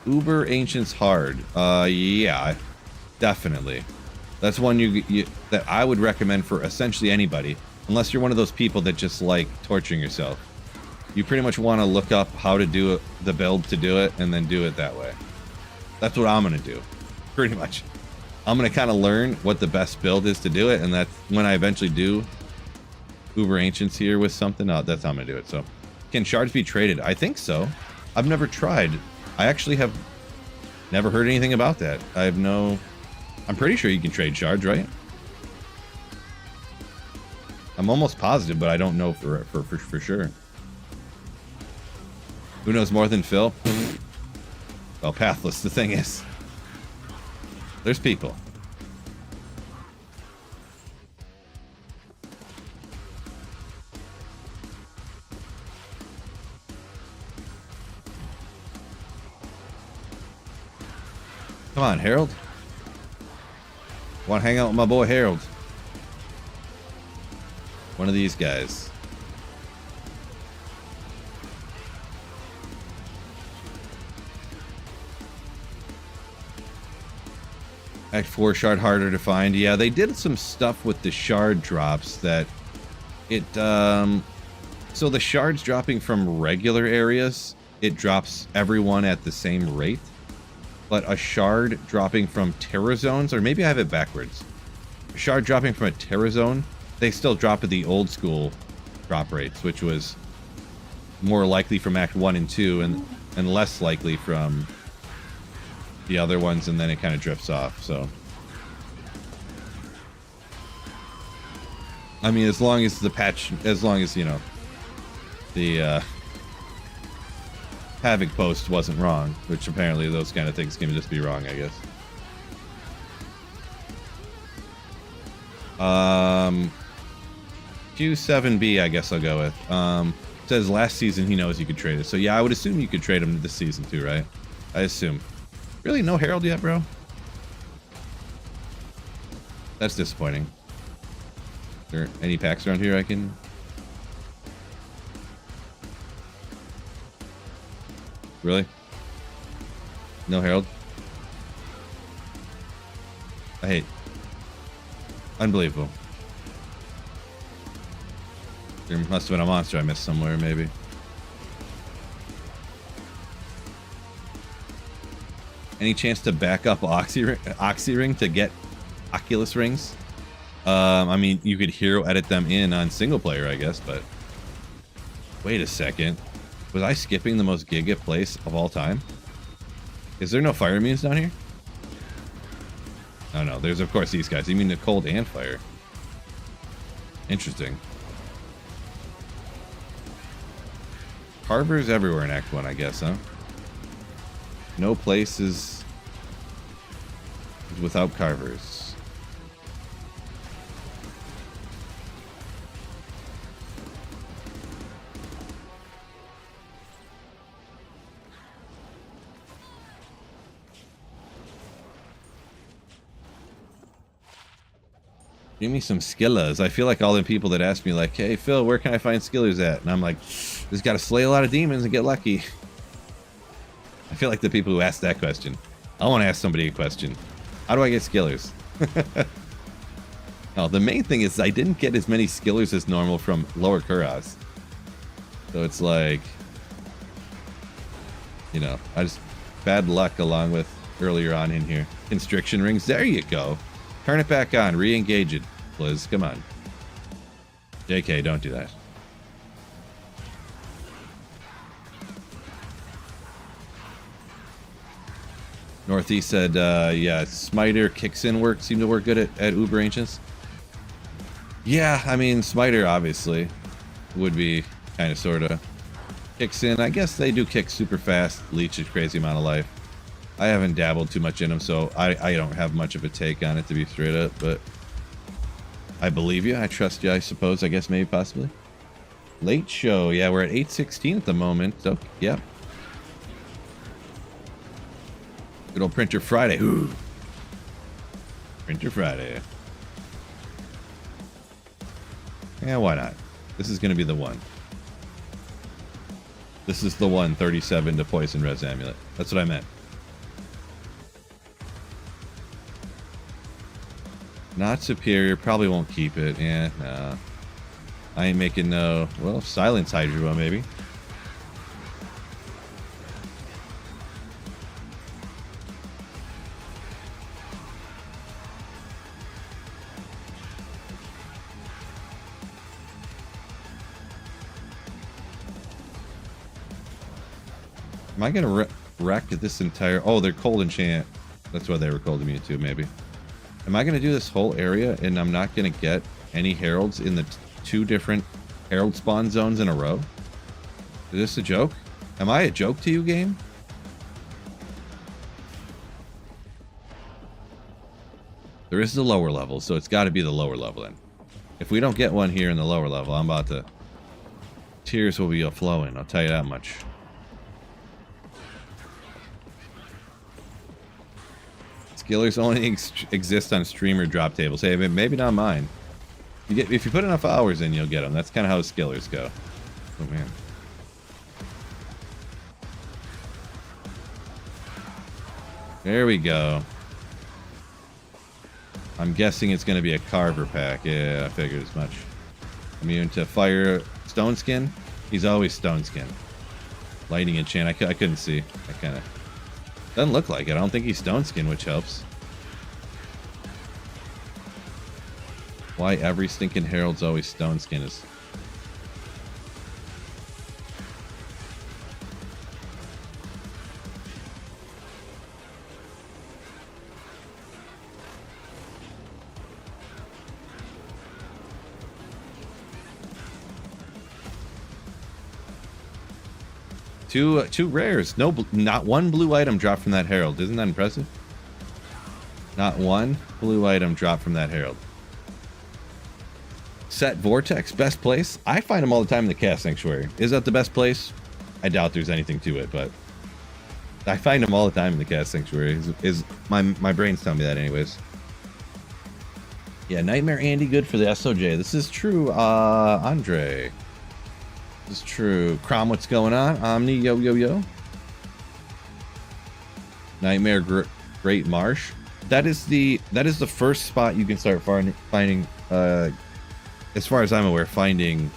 Uber Ancients hard. Yeah, definitely. That's one that I would recommend for essentially anybody, unless you're one of those people that just like torturing yourself. You pretty much want to look up how to do it, the build to do it, and then do it that way. That's what I'm going to do, pretty much. I'm going to kind of learn what the best build is to do it, and that's when I eventually do Uber Ancients here with something. That's how I'm going to do it. So, can shards be traded? I think so. I've never tried. I actually have never heard anything about that. I'm pretty sure you can trade shards, right? I'm almost positive, but I don't know for sure. Who knows more than Phil? Well, pathless, the thing is. There's people. Come on, Harold. Want to hang out with my boy Harold? One of these guys. Act 4 shard harder to find. Yeah, they did some stuff with the shard drops that so the shards dropping from regular areas, it drops everyone at the same rate. but a shard dropping from Terra Zones, or maybe I have it backwards. A shard dropping from a Terra Zone, they still drop at the old school drop rates, which was more likely from Act 1 and 2, and less likely from the other ones, and then it kind of drifts off, so. I mean, as long as the patch, as long as, you know, the Havoc post wasn't wrong, which apparently those kind of things can just be wrong, I guess. Q7B, I guess I'll go with. Says last season he knows you could trade it. So yeah, I would assume you could trade him this season too, right? I assume. Really? No Herald yet, bro? That's disappointing. Is there any packs around here I can... Really? No Herald? I hate. Unbelievable. There must have been a monster I missed somewhere, maybe. Any chance to back up Oxy Ring to get Oculus Rings? I mean, you could hero edit them in on single player, I guess, but... Wait a second. Was I skipping the most giga place of all time? Is there no fire immunes down here? Oh no, there's of course these guys. You mean the cold and fire. Interesting. Carvers everywhere in Act 1, I guess, huh? No place is without carvers. Give me some skillers. I feel like all the people that ask me like, hey Phil, where can I find skillers at? And I'm like, just gotta slay a lot of demons and get lucky. I feel like the people who ask that question. I want to ask somebody a question. How do I get skillers? Oh, the main thing is I didn't get as many skillers as normal from Lower Kuras. So it's like, you know, I just bad luck along with earlier on in here. Constriction rings. There you go. Turn it back on. Re-engage it, Liz. Come on. JK, don't do that. Northeast said, yeah, Smiter kicks in work. Seem to work good at Uber Ancients. Yeah, I mean, Smiter obviously would be kind of sort of kicks in. I guess they do kick super fast, leech a crazy amount of life. I haven't dabbled too much in them, so I don't have much of a take on it, to be straight up, but I believe you. I trust you, I suppose. I guess, maybe, possibly. Late show. Yeah, we're at 8:16 at the moment, so, yeah. Good old Printer Friday. Ooh. Printer Friday. Yeah, why not? This is going to be the one. This is the one, 37 to Poison Res Amulet. That's what I meant. Not superior, probably won't keep it. Yeah, no. I ain't making no... Well, Silence Hydra, maybe. Am I gonna wreck this entire... Oh, they're cold enchant. That's why they were cold immune too, maybe. Am I gonna do this whole area and I'm not gonna get any heralds in the two different herald spawn zones in a row? Is this a joke? Am I a joke to you, game? There is the lower level, so it's got to be the lower level then. If we don't get one here in the lower level, I'm about to... Tears will be flowing, I'll tell you that much. Skillers only exist on streamer drop tables. Hey, maybe not mine. If you put enough hours in, you'll get them. That's kind of how skillers go. Oh, man. There we go. I'm guessing it's going to be a Carver pack. Yeah, I figured as much. Immune to fire. Stone Skin? He's always Stone Skin. Lightning enchant. I couldn't see. I kind of Doesn't look like it. I don't think he's stone skin, which helps. Why every stinking herald's always stone skin is... Two rares. No, not one blue item dropped from that herald. Isn't that impressive? Not one blue item dropped from that herald. Set Vortex, best place. I find them all the time in the Chaos Sanctuary. Is that the best place? I doubt there's anything to it, but I find them all the time in the Chaos Sanctuary. Is my brain's telling me that anyways. Yeah, Nightmare Andy, good for the SOJ. This is true, Andre. This is true. Crom, what's going on? Omni, yo. Nightmare Great Marsh. That is the first spot you can start finding. As far as I'm aware, finding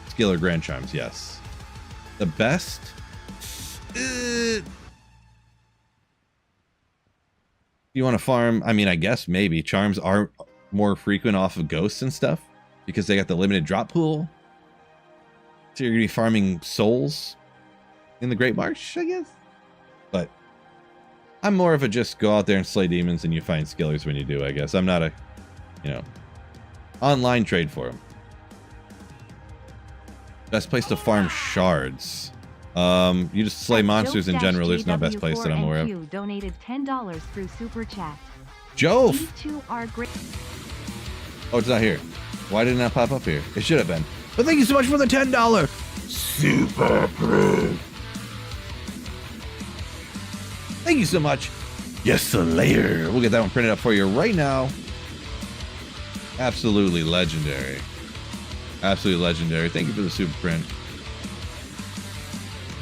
Skiller Grand Charms. Yes. The best. You want to farm? I mean, I guess maybe charms are more frequent off of ghosts and stuff because they got the limited drop pool. So you're gonna be farming souls in the Great March, I guess. But I'm more of a just go out there and slay demons and you find skillers when you do, I guess. I'm not a, online trade for them. Best place to farm shards. You just slay monsters in general. There's no best place that I'm aware of. Donated $10 through Super Chat. Jove! Great. Oh, it's not here. Why did it not pop up here? It should have been. But thank you so much for the $10 Super Proof. Thank you so much. Yes, Slayer. We'll get that one printed up for you right now. Absolutely legendary. Absolutely legendary. Thank you for the super print.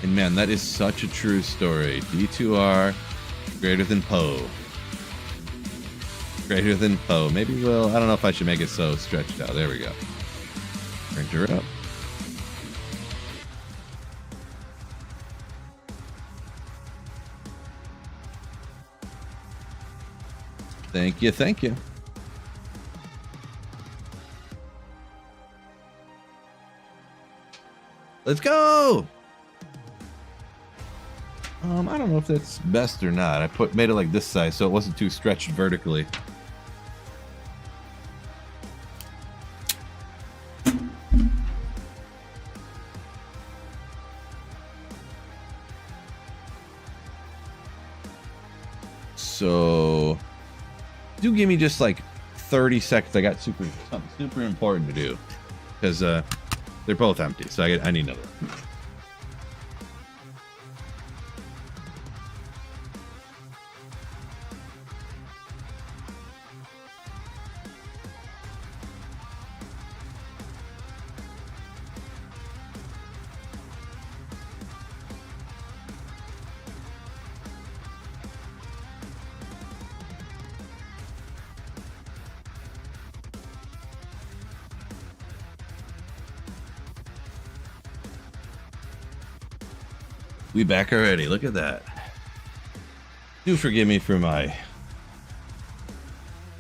And man, that is such a true story. D2R greater than Poe. Greater than Poe. Maybe we'll... I don't know if I should make it so stretched out. There we go. Print her up. Thank you, thank you. Let's go! I don't know if that's best or not. I made it like this size so it wasn't too stretched vertically. So do give me just like 30 seconds. I got something super important to do because they're both empty, so I need another. We back already. Look at that. Do forgive me for my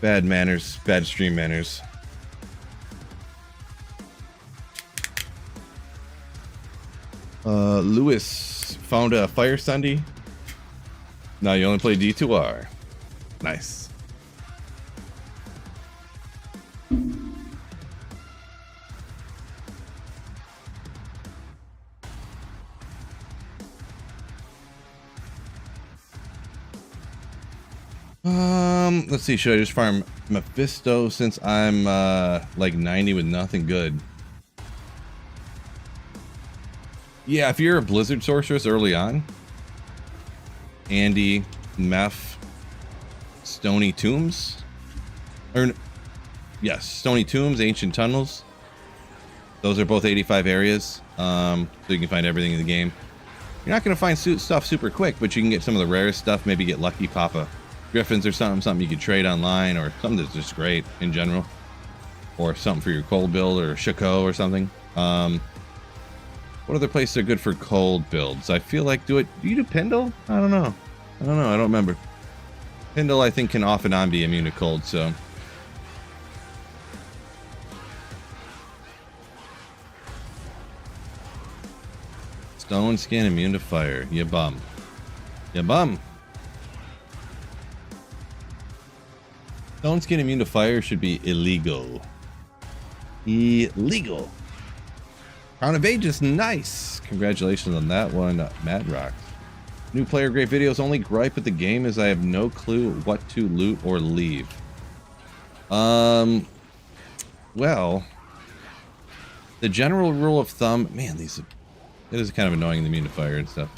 bad manners, bad stream manners. Lewis found a Fire Sunday. Now you only play D2R. Nice. Let's see, should I just farm Mephisto since I'm like 90 with nothing good? Yeah, if you're a Blizzard Sorceress early on, Andy, Meph, Stony Tombs, or yes, Stony Tombs, Ancient Tunnels. Those are both 85 areas, so you can find everything in the game. You're not going to find stuff super quick, but you can get some of the rarest stuff. Maybe get lucky, Papa Griffins or something you could trade online, or something that's just great in general, or something for your cold build or Shaco or something. What other places are good for cold builds? I feel like do you do Pendle? I don't know. I don't know. I don't remember. Hindle, I think, can off and on be immune to cold, so. Stone skin immune to fire. You bum. You bum. Stone skin immune to fire should be illegal. Illegal. Crown of Ages, nice. Congratulations on that one, Mad Rocks. New player, great videos. Only gripe with the game is I have no clue what to loot or leave. Well, the general rule of thumb, man, it is kind of annoying, the immune to fire and stuff.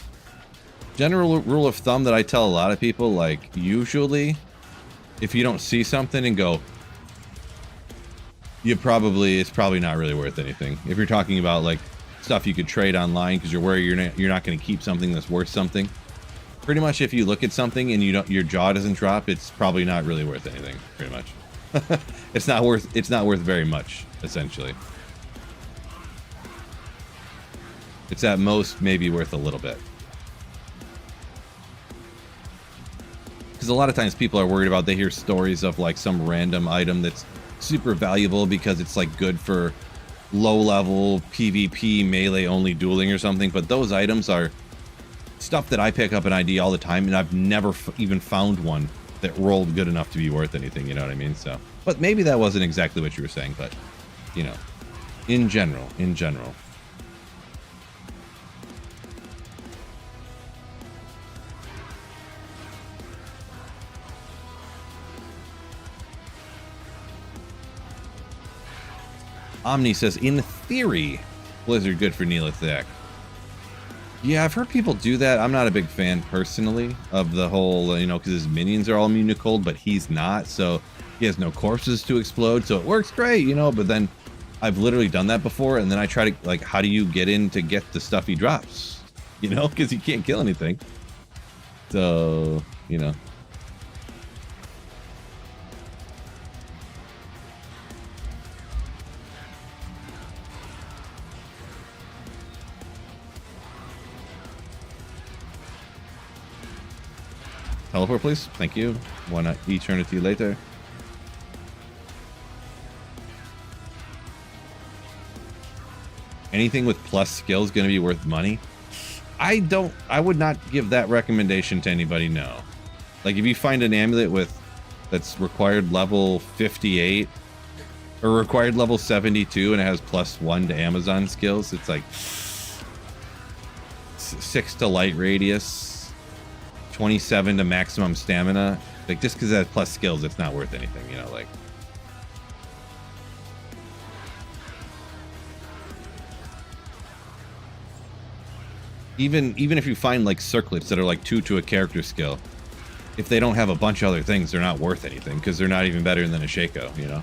General rule of thumb that I tell a lot of people, like, usually, if you don't see something and go, it's probably not really worth anything. If you're talking about like stuff you could trade online because you're worried you're not going to keep something that's worth something. Pretty much, if you look at something and your jaw doesn't drop, it's probably not really worth anything. Pretty much, it's not worth very much. Essentially, it's at most maybe worth a little bit. Because a lot of times people are worried about, they hear stories of like some random item that's super valuable because it's like good for low level PvP melee only dueling or something, but those items are stuff that I pick up in ID all the time, and I've never even found one that rolled good enough to be worth anything, you know what I mean? So, but maybe that wasn't exactly what you were saying, but you know, in general. Omni says, in theory, Blizzard good for Neolithic. Yeah, I've heard people do that. I'm not a big fan personally of the whole, you know, because his minions are all immune to cold, but he's not, so he has no corpses to explode, so it works great, you know, but then I've literally done that before, and then I try to, like, how do you get in to get the stuff he drops? You know, because he can't kill anything. So, you know. Teleport, please. Thank you. One eternity later. Anything with plus skills going to be worth money? I would not give that recommendation to anybody, no. Like, if you find an amulet that's required level 58 or required level 72 and it has +1 to Amazon skills, it's like 6 to light radius, 27 to maximum stamina. Like, just because it has plus skills, it's not worth anything, you know, like. Even if you find like circlets that are like 2 to a character skill, if they don't have a bunch of other things, they're not worth anything because they're not even better than a Shaco, you know.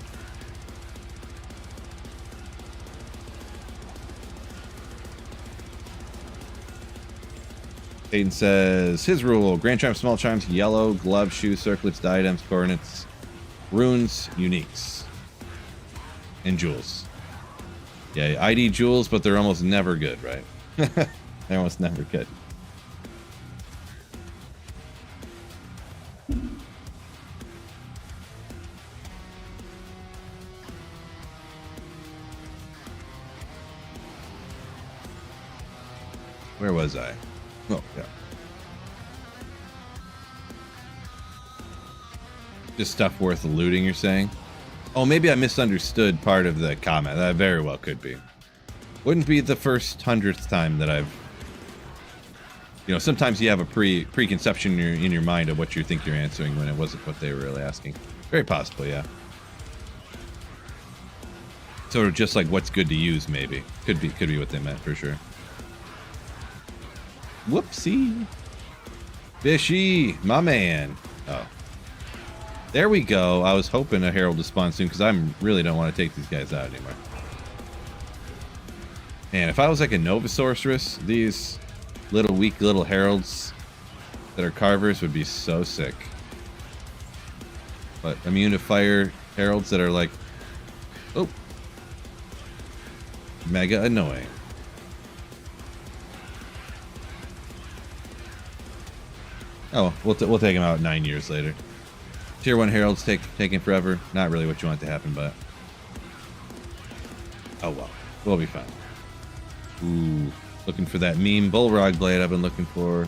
Aiden says, his rule, Grand Charms, Small Charms, Yellow, Gloves, Shoes, Circlets, Diadems, Coordinates, Runes, Uniques, and Jewels. Yeah, ID Jewels, but they're almost never good, right? They're almost never good. Where was I? Oh, yeah. Just stuff worth looting, you're saying? Oh, maybe I misunderstood part of the comment. That very well could be. Wouldn't be the first 100th time that I've... You know, sometimes you have a preconception in your mind of what you think you're answering when it wasn't what they were really asking. Very possible, yeah. Sort of just like what's good to use, maybe. Could be what they meant, for sure. Whoopsie. Fishy, my man. Oh. There we go. I was hoping a Herald to spawn soon because I really don't want to take these guys out anymore. Man, if I was like a Nova Sorceress, these weak little Heralds that are carvers would be so sick. But immune to fire Heralds that are like, oh, mega annoying. Oh, we'll take him out 9 years later. Tier 1 Herald's taking forever. Not really what you want to happen, but... Oh well. We'll be fine. Ooh. Looking for that meme Bullrog Blade I've been looking for.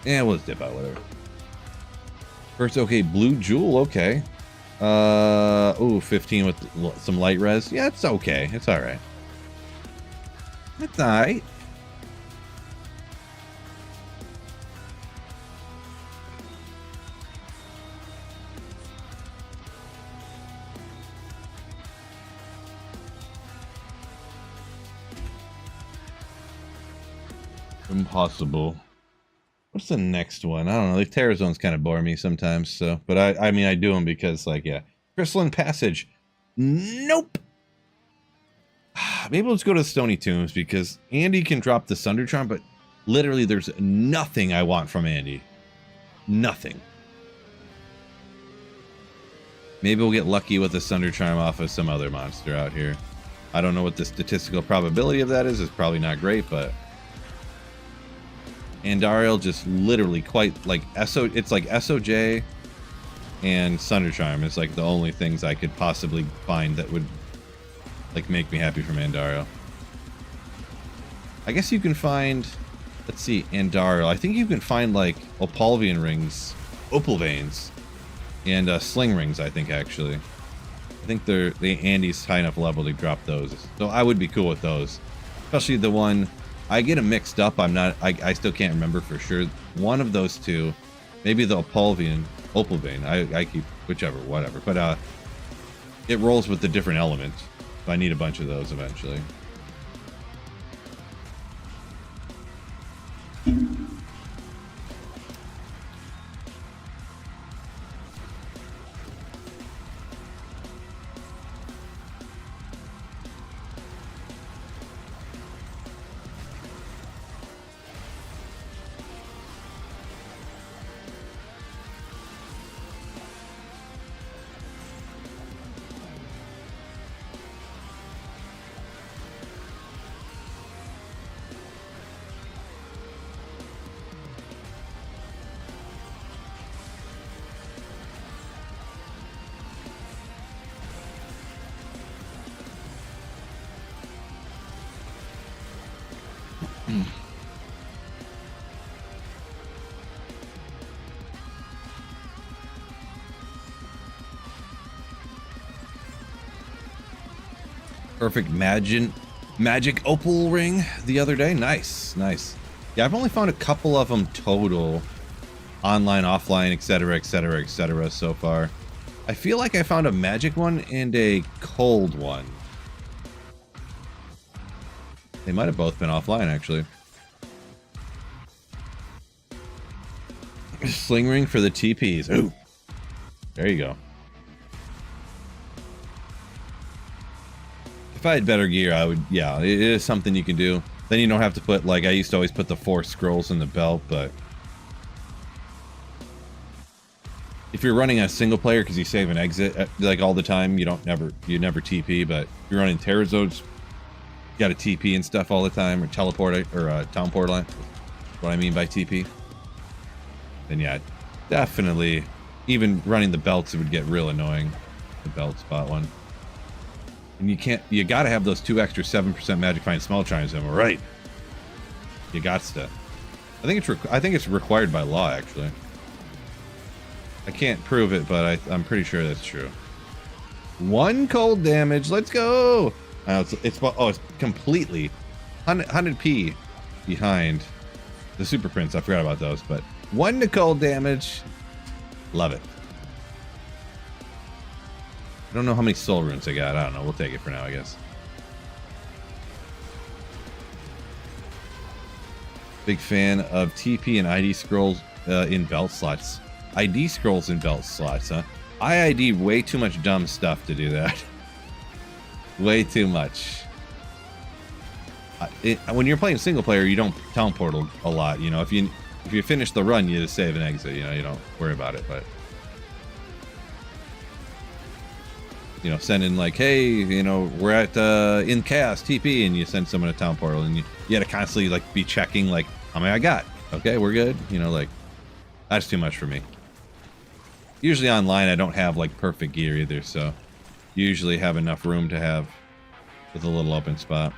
Yeah, we'll just dip out, whatever. First, okay, Blue Jewel, okay. Ooh, 15 with some light res. Yeah, it's okay. It's alright. It's alright. Impossible. What's the next one? I don't know. The Terror Zones kind of bore me sometimes, so. But I mean, I do them because, like, yeah. Crystalline Passage. Nope. Maybe let's go to the Stony Tombs because Andy can drop the Sunder Charm, but literally there's nothing I want from Andy. Nothing. Maybe we'll get lucky with a Sunder Charm off of some other monster out here. I don't know what the statistical probability of that is. It's probably not great, but... Andariel just literally quite like it's like SOJ and Sunder Charm is like the only things I could possibly find that would like make me happy from Andariel. I guess you can find, let's see, Andariel. I think you can find like Opalvian rings, Opal veins, and sling rings. I think actually, I think the Andy's high enough level to drop those, so I would be cool with those, especially the one. I get them mixed up. I still can't remember for sure. One of those two, maybe the Opal vein. I keep whichever, whatever. But it rolls with the different elements. So I need a bunch of those eventually. Perfect magic opal ring the other day. Nice. Yeah, I've only found a couple of them total, online, offline, etc so far. I feel like I found a magic one and a cold one. They might have both been offline actually. Sling ring for the TPs. Ooh, there you go. If I had better gear, I would, yeah, it is something you can do. Then you don't have to put, like, I used to always put the 4 scrolls in the belt, but... If you're running a single player because you save an exit, like, all the time, you never TP, but if you're running Terror Zones, you gotta TP and stuff all the time, or teleport, or town port line. What I mean by TP. Then yeah, definitely, even running the belts, it would get real annoying. The belt spot one. And you gotta have those 2 extra 7% magic find small chimes in, right? You gots to. I think it's required by law, actually. I can't prove it, but I'm pretty sure that's true. 1 cold damage, let's go! It's completely 100p behind the super prints. I forgot about those, but 1 to cold damage, love it. I don't know how many soul runes I got. I don't know. We'll take it for now, I guess. Big fan of TP and ID scrolls in belt slots. ID scrolls in belt slots, huh? I ID way too much dumb stuff to do that. Way too much. When you're playing single player, you don't town portal a lot. You know, if you finish the run, you just save and exit. You know, you don't worry about it, but. You know, send in like, hey, you know, we're at in chaos TP, and you send someone a town portal, and you got to constantly like be checking like how many I got. Okay, we're good. You know, like That's too much for me. Usually online I don't have like perfect gear either, so usually have enough room to have with a little open spot.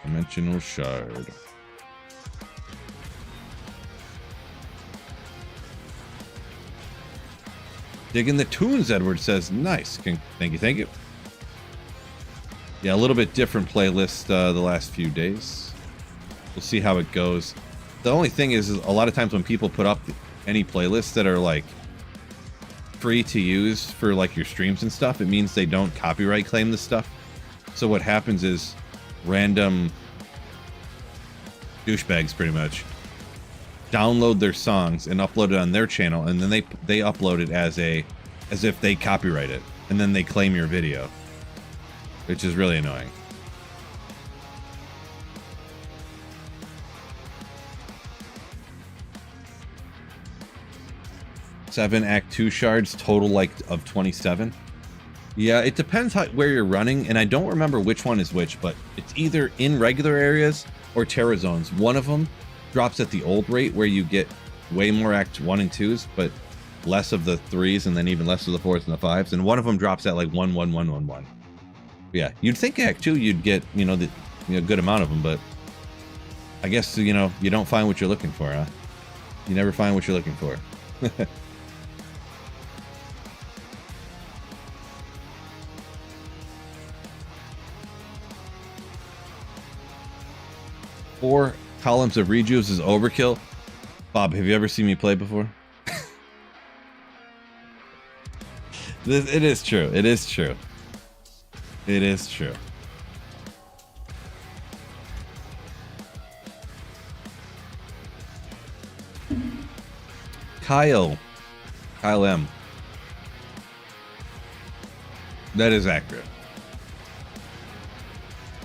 Dimensional shard. Digging the tunes, Edward says. Nice. Thank you, thank you. Yeah, a little bit different playlist the last few days. We'll see how it goes. The only thing is a lot of times when people put up any playlists that are like free to use for like your streams and stuff, it means they don't copyright claim this stuff. So what happens is random douchebags pretty much download their songs and upload it on their channel, and then they upload it as if they copyright it, and then they claim your video, which is really annoying. Seven Act 2 shards, total like of 27. Yeah, it depends where you're running, and I don't remember which one is which, but it's either in regular areas or terror zones. One of them drops at the old rate where you get way more Act 1 and 2s, but less of the 3s, and then even less of the 4s and the 5s, and one of them drops at like 1, 1, 1, 1, 1. Yeah, you'd think Act 2 you'd get, the good amount of them, but I guess, you don't find what you're looking for, huh? You never find what you're looking for. Four columns of rejuves is overkill. Bob, have you ever seen me play before? It is true. It is true. It is true. Kyle M. That is accurate.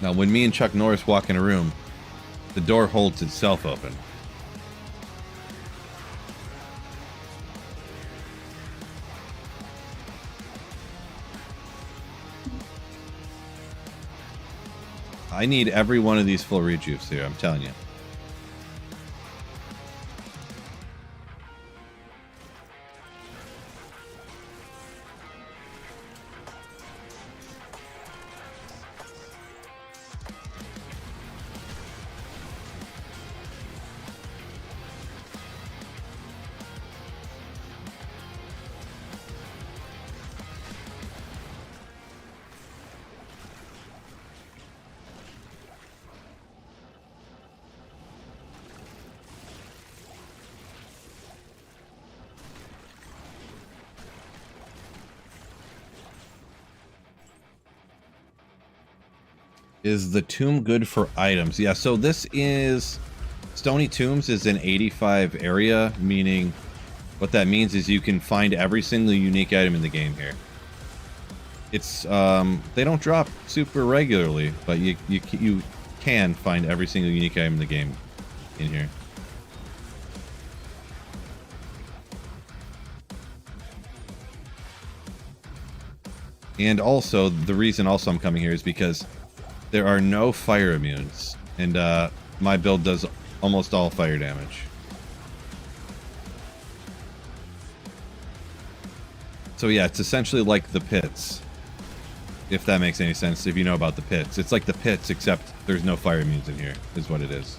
Now, when me and Chuck Norris walk in a room, the door holds itself open. I need every one of these full rejuves here, I'm telling you. Is the tomb good for items? Yeah, so this is... Stony Tombs is an 85 area, meaning what that means is you can find every single unique item in the game here. It's, they don't drop super regularly, but you can find every single unique item in the game in here. And also, the reason also I'm coming here is because there are no fire immunes, and my build does almost all fire damage. So yeah, it's essentially like the pits, if that makes any sense, if you know about the pits. It's like the pits, except there's no fire immunes in here, is what it is.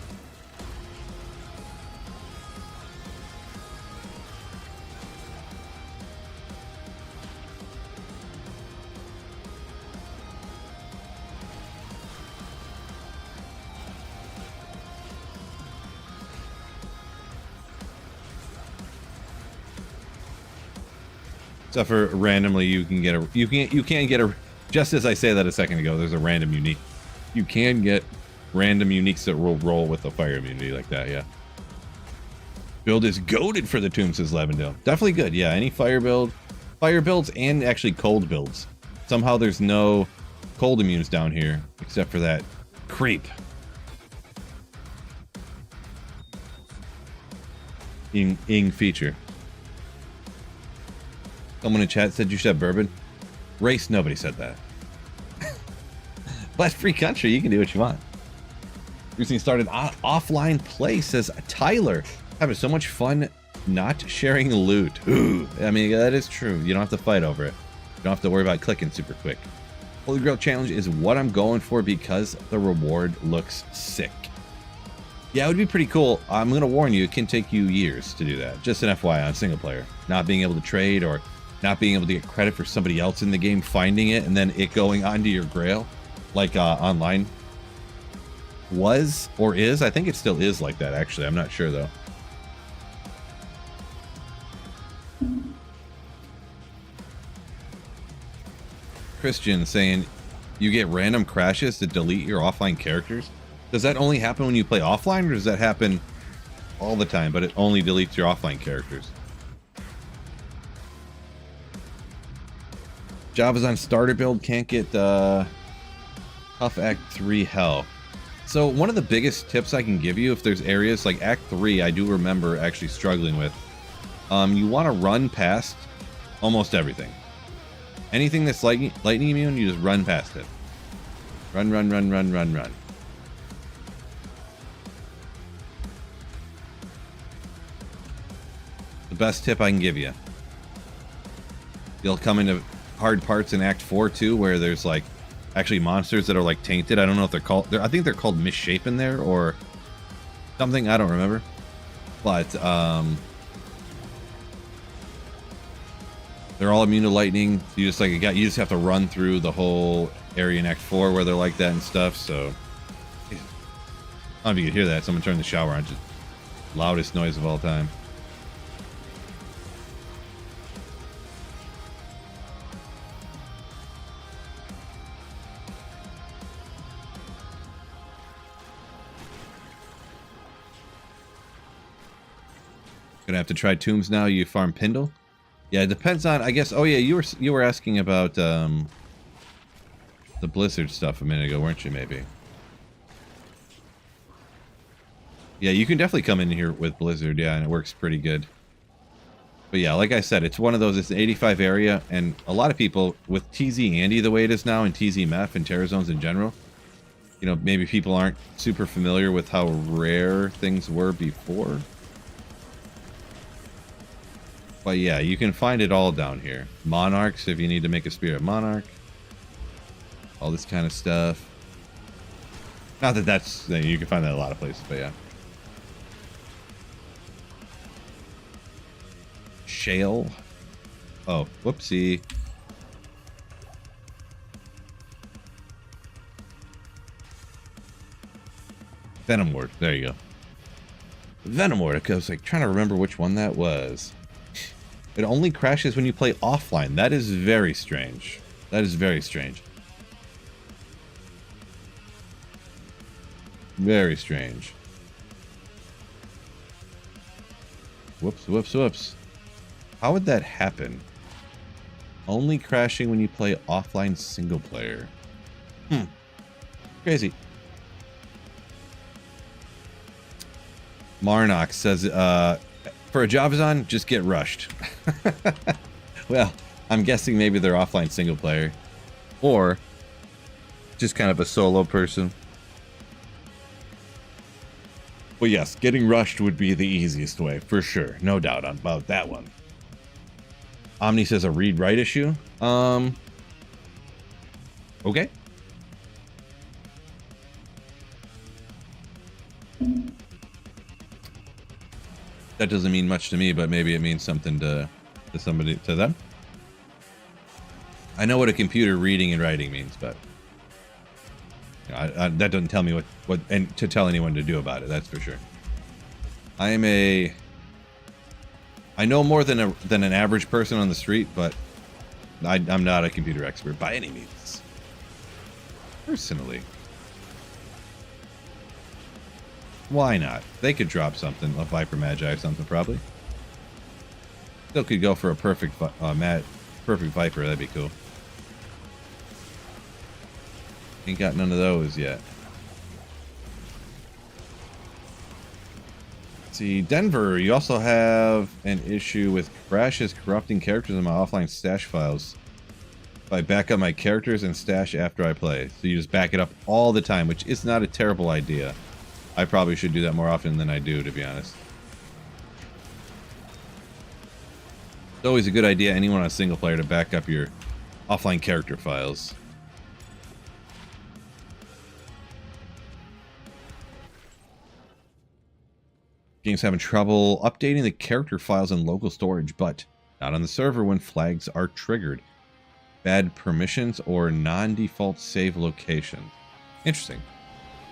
Except for randomly, you can get a you can't get a, just as I say that a second ago, there's a random unique. You can get random uniques that will roll with a fire immunity like that, yeah. Build is goated for the tomb, says Lavendale. Definitely good, yeah. Any fire builds, and actually cold builds. Somehow there's no cold immunes down here, except for that creep. Ing feature. Someone in chat said you should have bourbon. Race, nobody said that. But free country, you can do what you want. Recently started offline play, says Tyler. Having so much fun not sharing loot. Ooh, I mean, that is true. You don't have to fight over it. You don't have to worry about clicking super quick. Holy Grail Challenge is what I'm going for because the reward looks sick. Yeah, it would be pretty cool. I'm going to warn you, it can take you years to do that. Just an FYI on single player. Not being able to trade or not being able to get credit for somebody else in the game finding it and then it going onto your Grail, like online was or is. I think it still is like that, actually. I'm not sure, though. Christian saying you get random crashes to delete your offline characters. Does that only happen when you play offline, or does that happen all the time, but it only deletes your offline characters? Java's on starter build, can't get Tough Act 3 hell. So one of the biggest tips I can give you, if there's areas like Act 3, I do remember actually struggling with, you want to run past almost everything. Anything that's lightning immune, you just run past it. Run, run, run, run, run, run. The best tip I can give you. You'll come into hard parts in Act 4 too, where there's like actually monsters that are like tainted. I don't know if they're called. I think they're called misshapen there or something. I don't remember. But they're all immune to lightning. You just you just have to run through the whole area in Act 4 where they're like that and stuff. So I don't know if you could hear that. Someone turned the shower on. Just loudest noise of all time. Gonna have to try tombs now. You farm Pindle. Yeah, it depends on, I guess. Oh yeah, you were asking about the Blizzard stuff a minute ago, weren't you? Maybe. Yeah, you can definitely come in here with Blizzard. Yeah, and it works pretty good. But yeah, like I said, it's one of those. It's an 85 area, and a lot of people with TZ Andy the way it is now, and TZ Meth and Terror Zones in general. You know, maybe people aren't super familiar with how rare things were before. But yeah, you can find it all down here. Monarchs, if you need to make a Spirit Monarch. All this kind of stuff. Not that that's... You can find that in a lot of places, but yeah. Shale. Oh, whoopsie. Venom Ward. There you go. Venom Ward. I was like trying to remember which one that was. It only crashes when you play offline. That is very strange. That is very strange. Very strange. Whoops, whoops, whoops. How would that happen? Only crashing when you play offline single player. Crazy. Marnock says, for a Javazon, just get rushed. Well, I'm guessing maybe they're offline single player. Or just kind of a solo person. Well, yes, getting rushed would be the easiest way, for sure. No doubt about that one. Omni says a read-write issue. Okay. That doesn't mean much to me, but maybe it means something to somebody, to them. I know what a computer reading and writing means, but you know, that doesn't tell me what and to tell anyone to do about it. That's for sure. I know more than an average person on the street, but I'm not a computer expert by any means. Personally. Why not? They could drop something, a Viper Magi or something, probably. Still could go for a perfect Viper, that'd be cool. Ain't got none of those yet. See, Denver, you also have an issue with crashes corrupting characters in my offline stash files. If I back up my characters and stash after I play. So you just back it up all the time, which is not a terrible idea. I probably should do that more often than I do, to be honest. It's always a good idea, anyone on single player, to back up your offline character files. Game's having trouble updating the character files in local storage, but not on the server when flags are triggered. Bad permissions or non-default save locations. Interesting.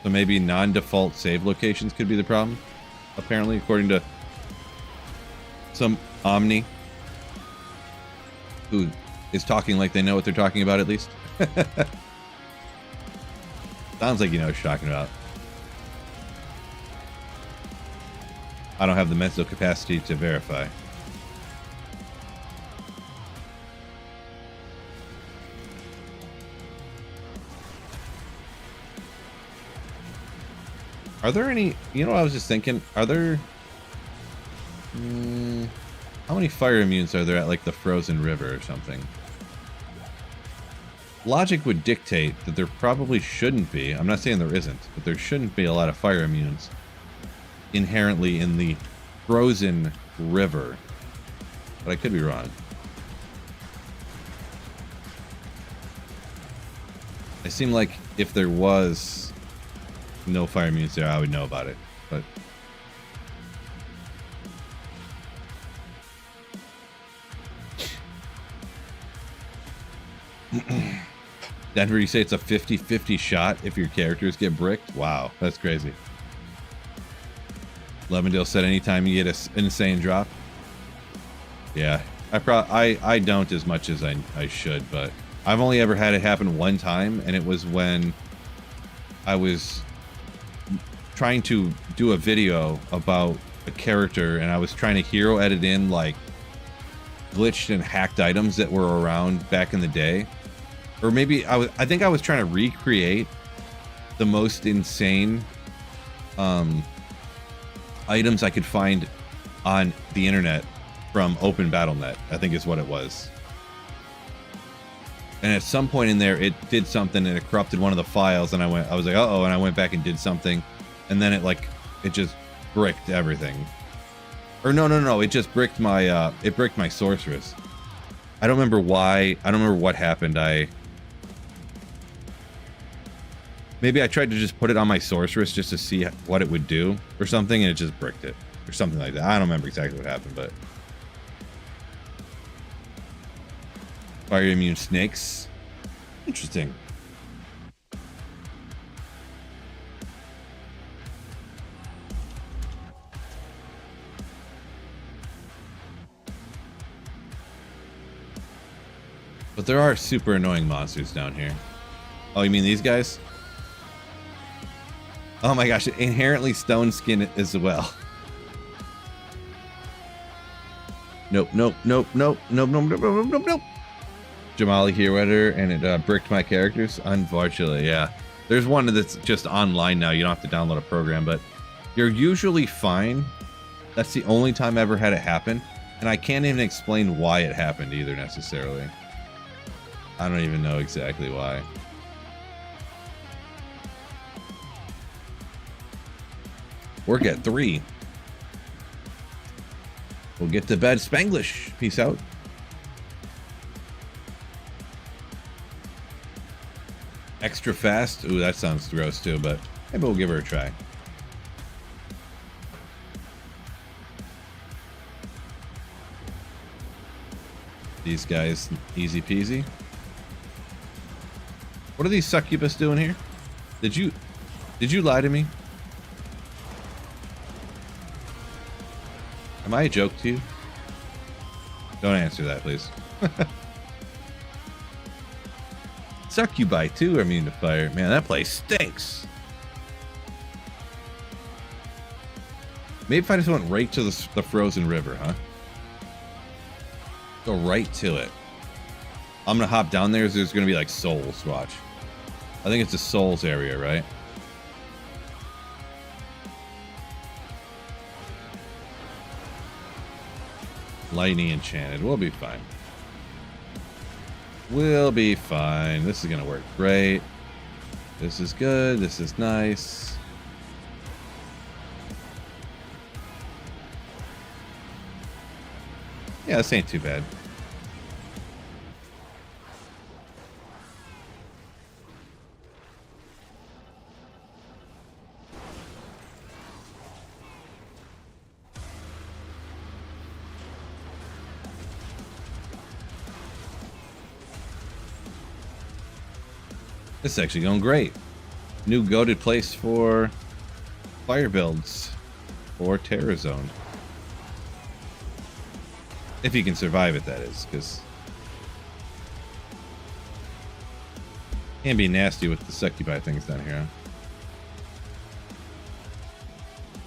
So maybe non-default save locations could be the problem, apparently, according to some Omni, who is talking like they know what they're talking about, at least. Sounds like you know what you're talking about. I don't have the mental capacity to verify. Are there any, you know what I was just thinking, are there, how many fire immunes are there at like the frozen river or something? Logic would dictate that there probably shouldn't be, I'm not saying there isn't, but there shouldn't be a lot of fire immunes inherently in the frozen river. But I could be wrong. It seemed like if there was no fire immunes there, I would know about it, but Denver, you say it's a 50-50 shot if your characters get bricked? Wow, that's crazy. Levendale said anytime you get an insane drop. Yeah, I don't as much as I should, but I've only ever had it happen one time, and it was when I was trying to do a video about a character, and I was trying to hero edit in like glitched and hacked items that were around back in the day. Or maybe I think I was trying to recreate the most insane items I could find on the internet from Open BattleNet, I think is what it was. And at some point in there, it did something and it corrupted one of the files, and I was like, uh-oh, and I went back and did something, and then it just bricked everything. Or no, it just bricked my sorceress. I don't remember why. I don't remember what happened. Maybe I tried to just put it on my sorceress just to see what it would do or something, and it just bricked it or something like that. I don't remember exactly what happened, but fire immune snakes. Interesting. But there are super annoying monsters down here. Oh, you mean these guys? Oh my gosh, inherently stone skin as well. Nope. Jamali hero editor, and it bricked my characters. Unfortunately, yeah. There's one that's just online now. You don't have to download a program, but you're usually fine. That's the only time I ever had it happen, and I can't even explain why it happened either necessarily. I don't even know exactly why. Work at 3. We'll get to bed, Spanglish. Peace out. Extra fast. Ooh, that sounds gross too, but maybe we'll give her a try. These guys, easy peasy. What are these succubus doing here? Did you lie to me? Am I a joke to you? Don't answer that, please. Succubi too are immune to fire. Man, that place stinks. Maybe if I just went right to the frozen river, huh? Go right to it. I'm gonna hop down there. There's gonna be like souls. Watch. I think it's the souls area, right? Lightning enchanted. We'll be fine. We'll be fine. This is gonna work great. This is good. This is nice. Yeah, this ain't too bad. This is actually going great. New goated place for fire builds or Terror Zone. If you can survive it, that is, because it can be nasty with the succubi things down here.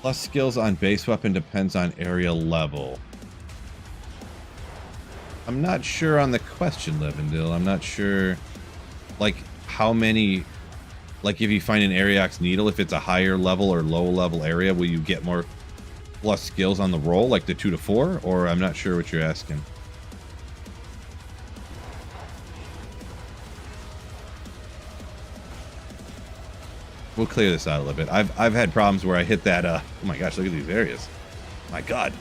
Plus skills on base weapon depends on area level. I'm not sure on the question, Levendil. I'm not sure, like, how many, like, if you find an Ariok's Needle, if it's a higher level or low level area, will you get more plus skills on the roll, like the 2 to 4? Or I'm not sure what you're asking. We'll clear this out a little bit. I've had problems where I hit that, oh my gosh, look at these areas. My God.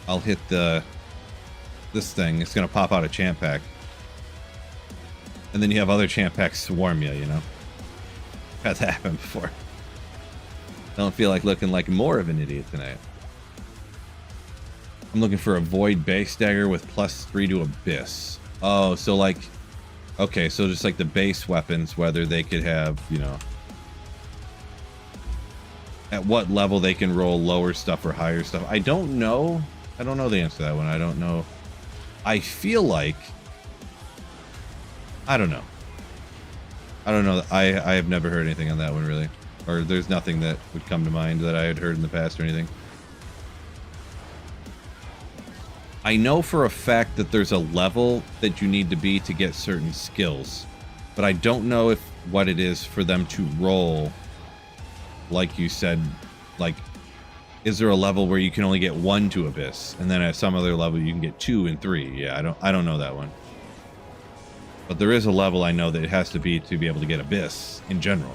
I'll hit this thing. It's gonna pop out a champ pack, and then you have other champ packs swarm you. You know, had that happen before. Don't feel like looking like more of an idiot tonight. I'm looking for a void base dagger with +3 to abyss. Oh, so like, okay, so just like the base weapons, whether they could have, you know, at what level they can roll lower stuff or higher stuff. I don't know. I don't know the answer to that one. I don't know. I feel like, I don't know. I don't know. I have never heard anything on that one, really. Or there's nothing that would come to mind that I had heard in the past or anything. I know for a fact that there's a level that you need to be to get certain skills, but I don't know if what it is for them to roll, like you said, like, is there a level where you can only get 1 to abyss, and then at some other level you can get 2 and 3? Yeah, I don't know that one. But there is a level I know that it has to be able to get abyss in general.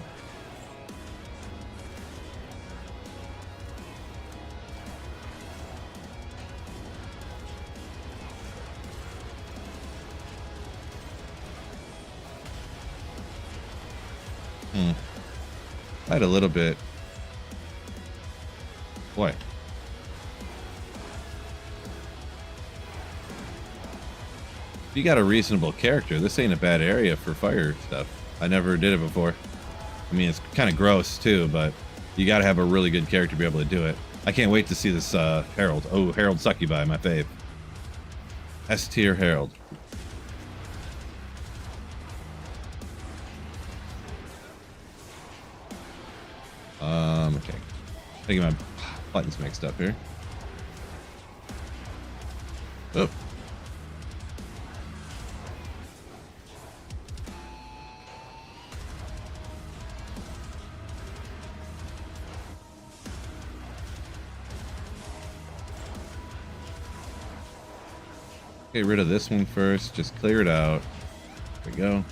I had a little bit. Boy. If you got a reasonable character, this ain't a bad area for fire stuff. I never did it before. I mean, it's kind of gross too, but you got to have a really good character to be able to do it. I can't wait to see this Herald. Oh, Herald Succubi, my fave. S tier Herald. Okay. I think my buttons mixed up here. Oh. Get rid of this one first. Just clear it out. There we go.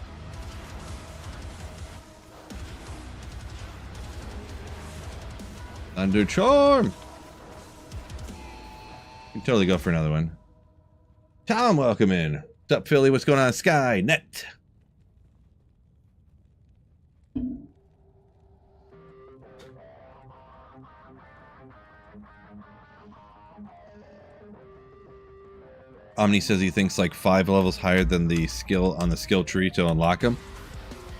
Under charm. You can totally go for another one. Tom, welcome in. What's up, Philly? What's going on, Sky Net? Omni says he thinks like 5 levels higher than the skill on the skill tree to unlock him.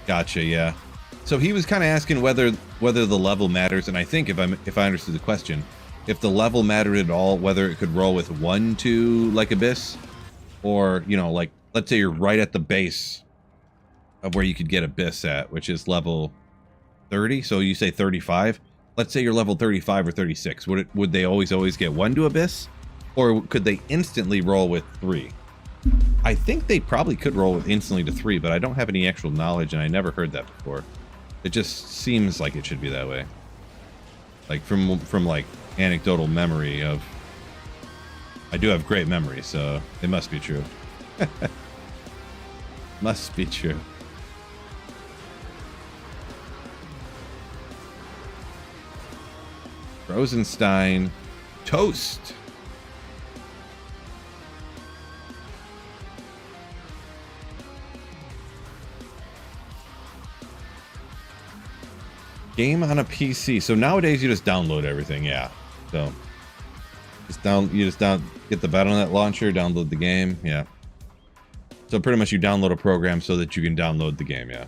Gotcha, yeah. So he was kind of asking whether the level matters, and I think if I understood the question, if the level mattered at all, whether it could roll with 1 to like abyss, or, you know, like, let's say you're right at the base of where you could get abyss at, which is level 30. So you say 35. Let's say you're level 35 or 36. Would they always get 1 to abyss, or could they instantly roll with 3? I think they probably could roll with instantly to 3, but I don't have any actual knowledge, and I never heard that before. It just seems like it should be that way. Like from like anecdotal memory of. I do have great memory, so it must be true. Must be true. Rosenstein. Toast. Game on a PC. So nowadays you just download everything, yeah. So get the Battle.net launcher, download the game, yeah. So pretty much you download a program so that you can download the game, yeah.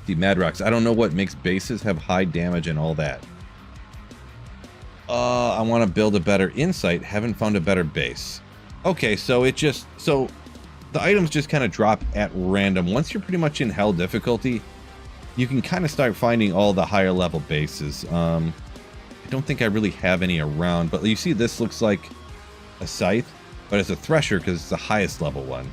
See, Madrox, I don't know what makes bases have high damage and all that. I want to build a better insight. Haven't found a better base. Okay, so the items just kind of drop at random. Once you're pretty much in hell difficulty, you can kind of start finding all the higher level bases. I don't think I really have any around, but you see this looks like a scythe, but it's a thresher because it's the highest level one.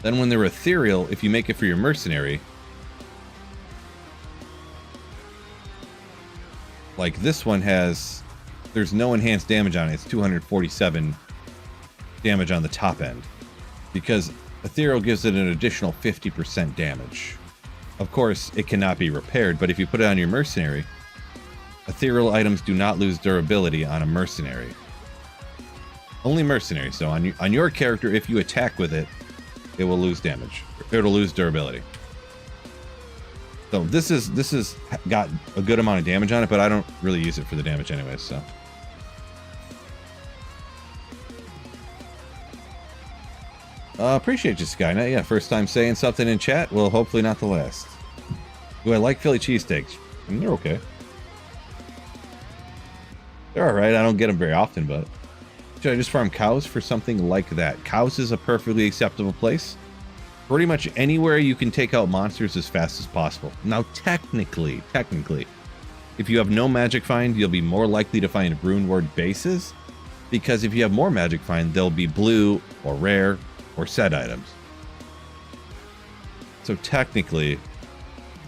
Then when they're ethereal, if you make it for your mercenary, like this one there's no enhanced damage on it. It's 247 damage on the top end, because ethereal gives it an additional 50% damage. Of course, it cannot be repaired, but if you put it on your mercenary, ethereal items do not lose durability on a mercenary. Only mercenary. So on your character, if you attack with it, it will lose damage. It'll lose durability. So this is got a good amount of damage on it, but I don't really use it for the damage anyways, so. Appreciate you, Skynet. Yeah, first time saying something in chat. Well, hopefully not the last. Do I like Philly cheesesteaks? I mean, they're okay. They're alright. I don't get them very often, but... Should I just farm cows for something like that? Cows is a perfectly acceptable place. Pretty much anywhere you can take out monsters as fast as possible. Now, technically, if you have no magic find, you'll be more likely to find Rune Ward bases. Because if you have more magic find, they'll be blue or rare or set items. So technically,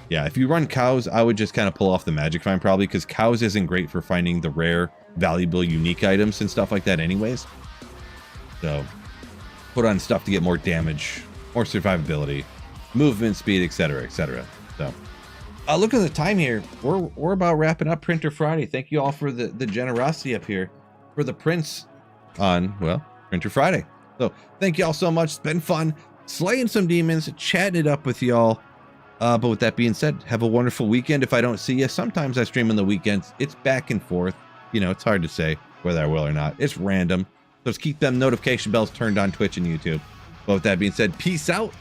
yeah, if you run cows, I would just kind of pull off the magic find probably, because cows isn't great for finding the rare, valuable, unique items and stuff like that anyways. So put on stuff to get more damage, more survivability, movement speed, etc., etc. So look at the time here. We're about wrapping up Printer Friday. Thank you all for the generosity up here for the prints on, well, Printer Friday. So thank you all so much. It's been fun slaying some demons, chatting it up with y'all. But with that being said, have a wonderful weekend. If I don't see you, sometimes I stream on the weekends. It's back and forth. You know, it's hard to say whether I will or not. It's random. So just keep them notification bells turned on Twitch and YouTube. But with that being said, peace out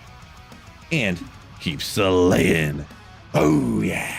and keep slaying. Oh, yeah.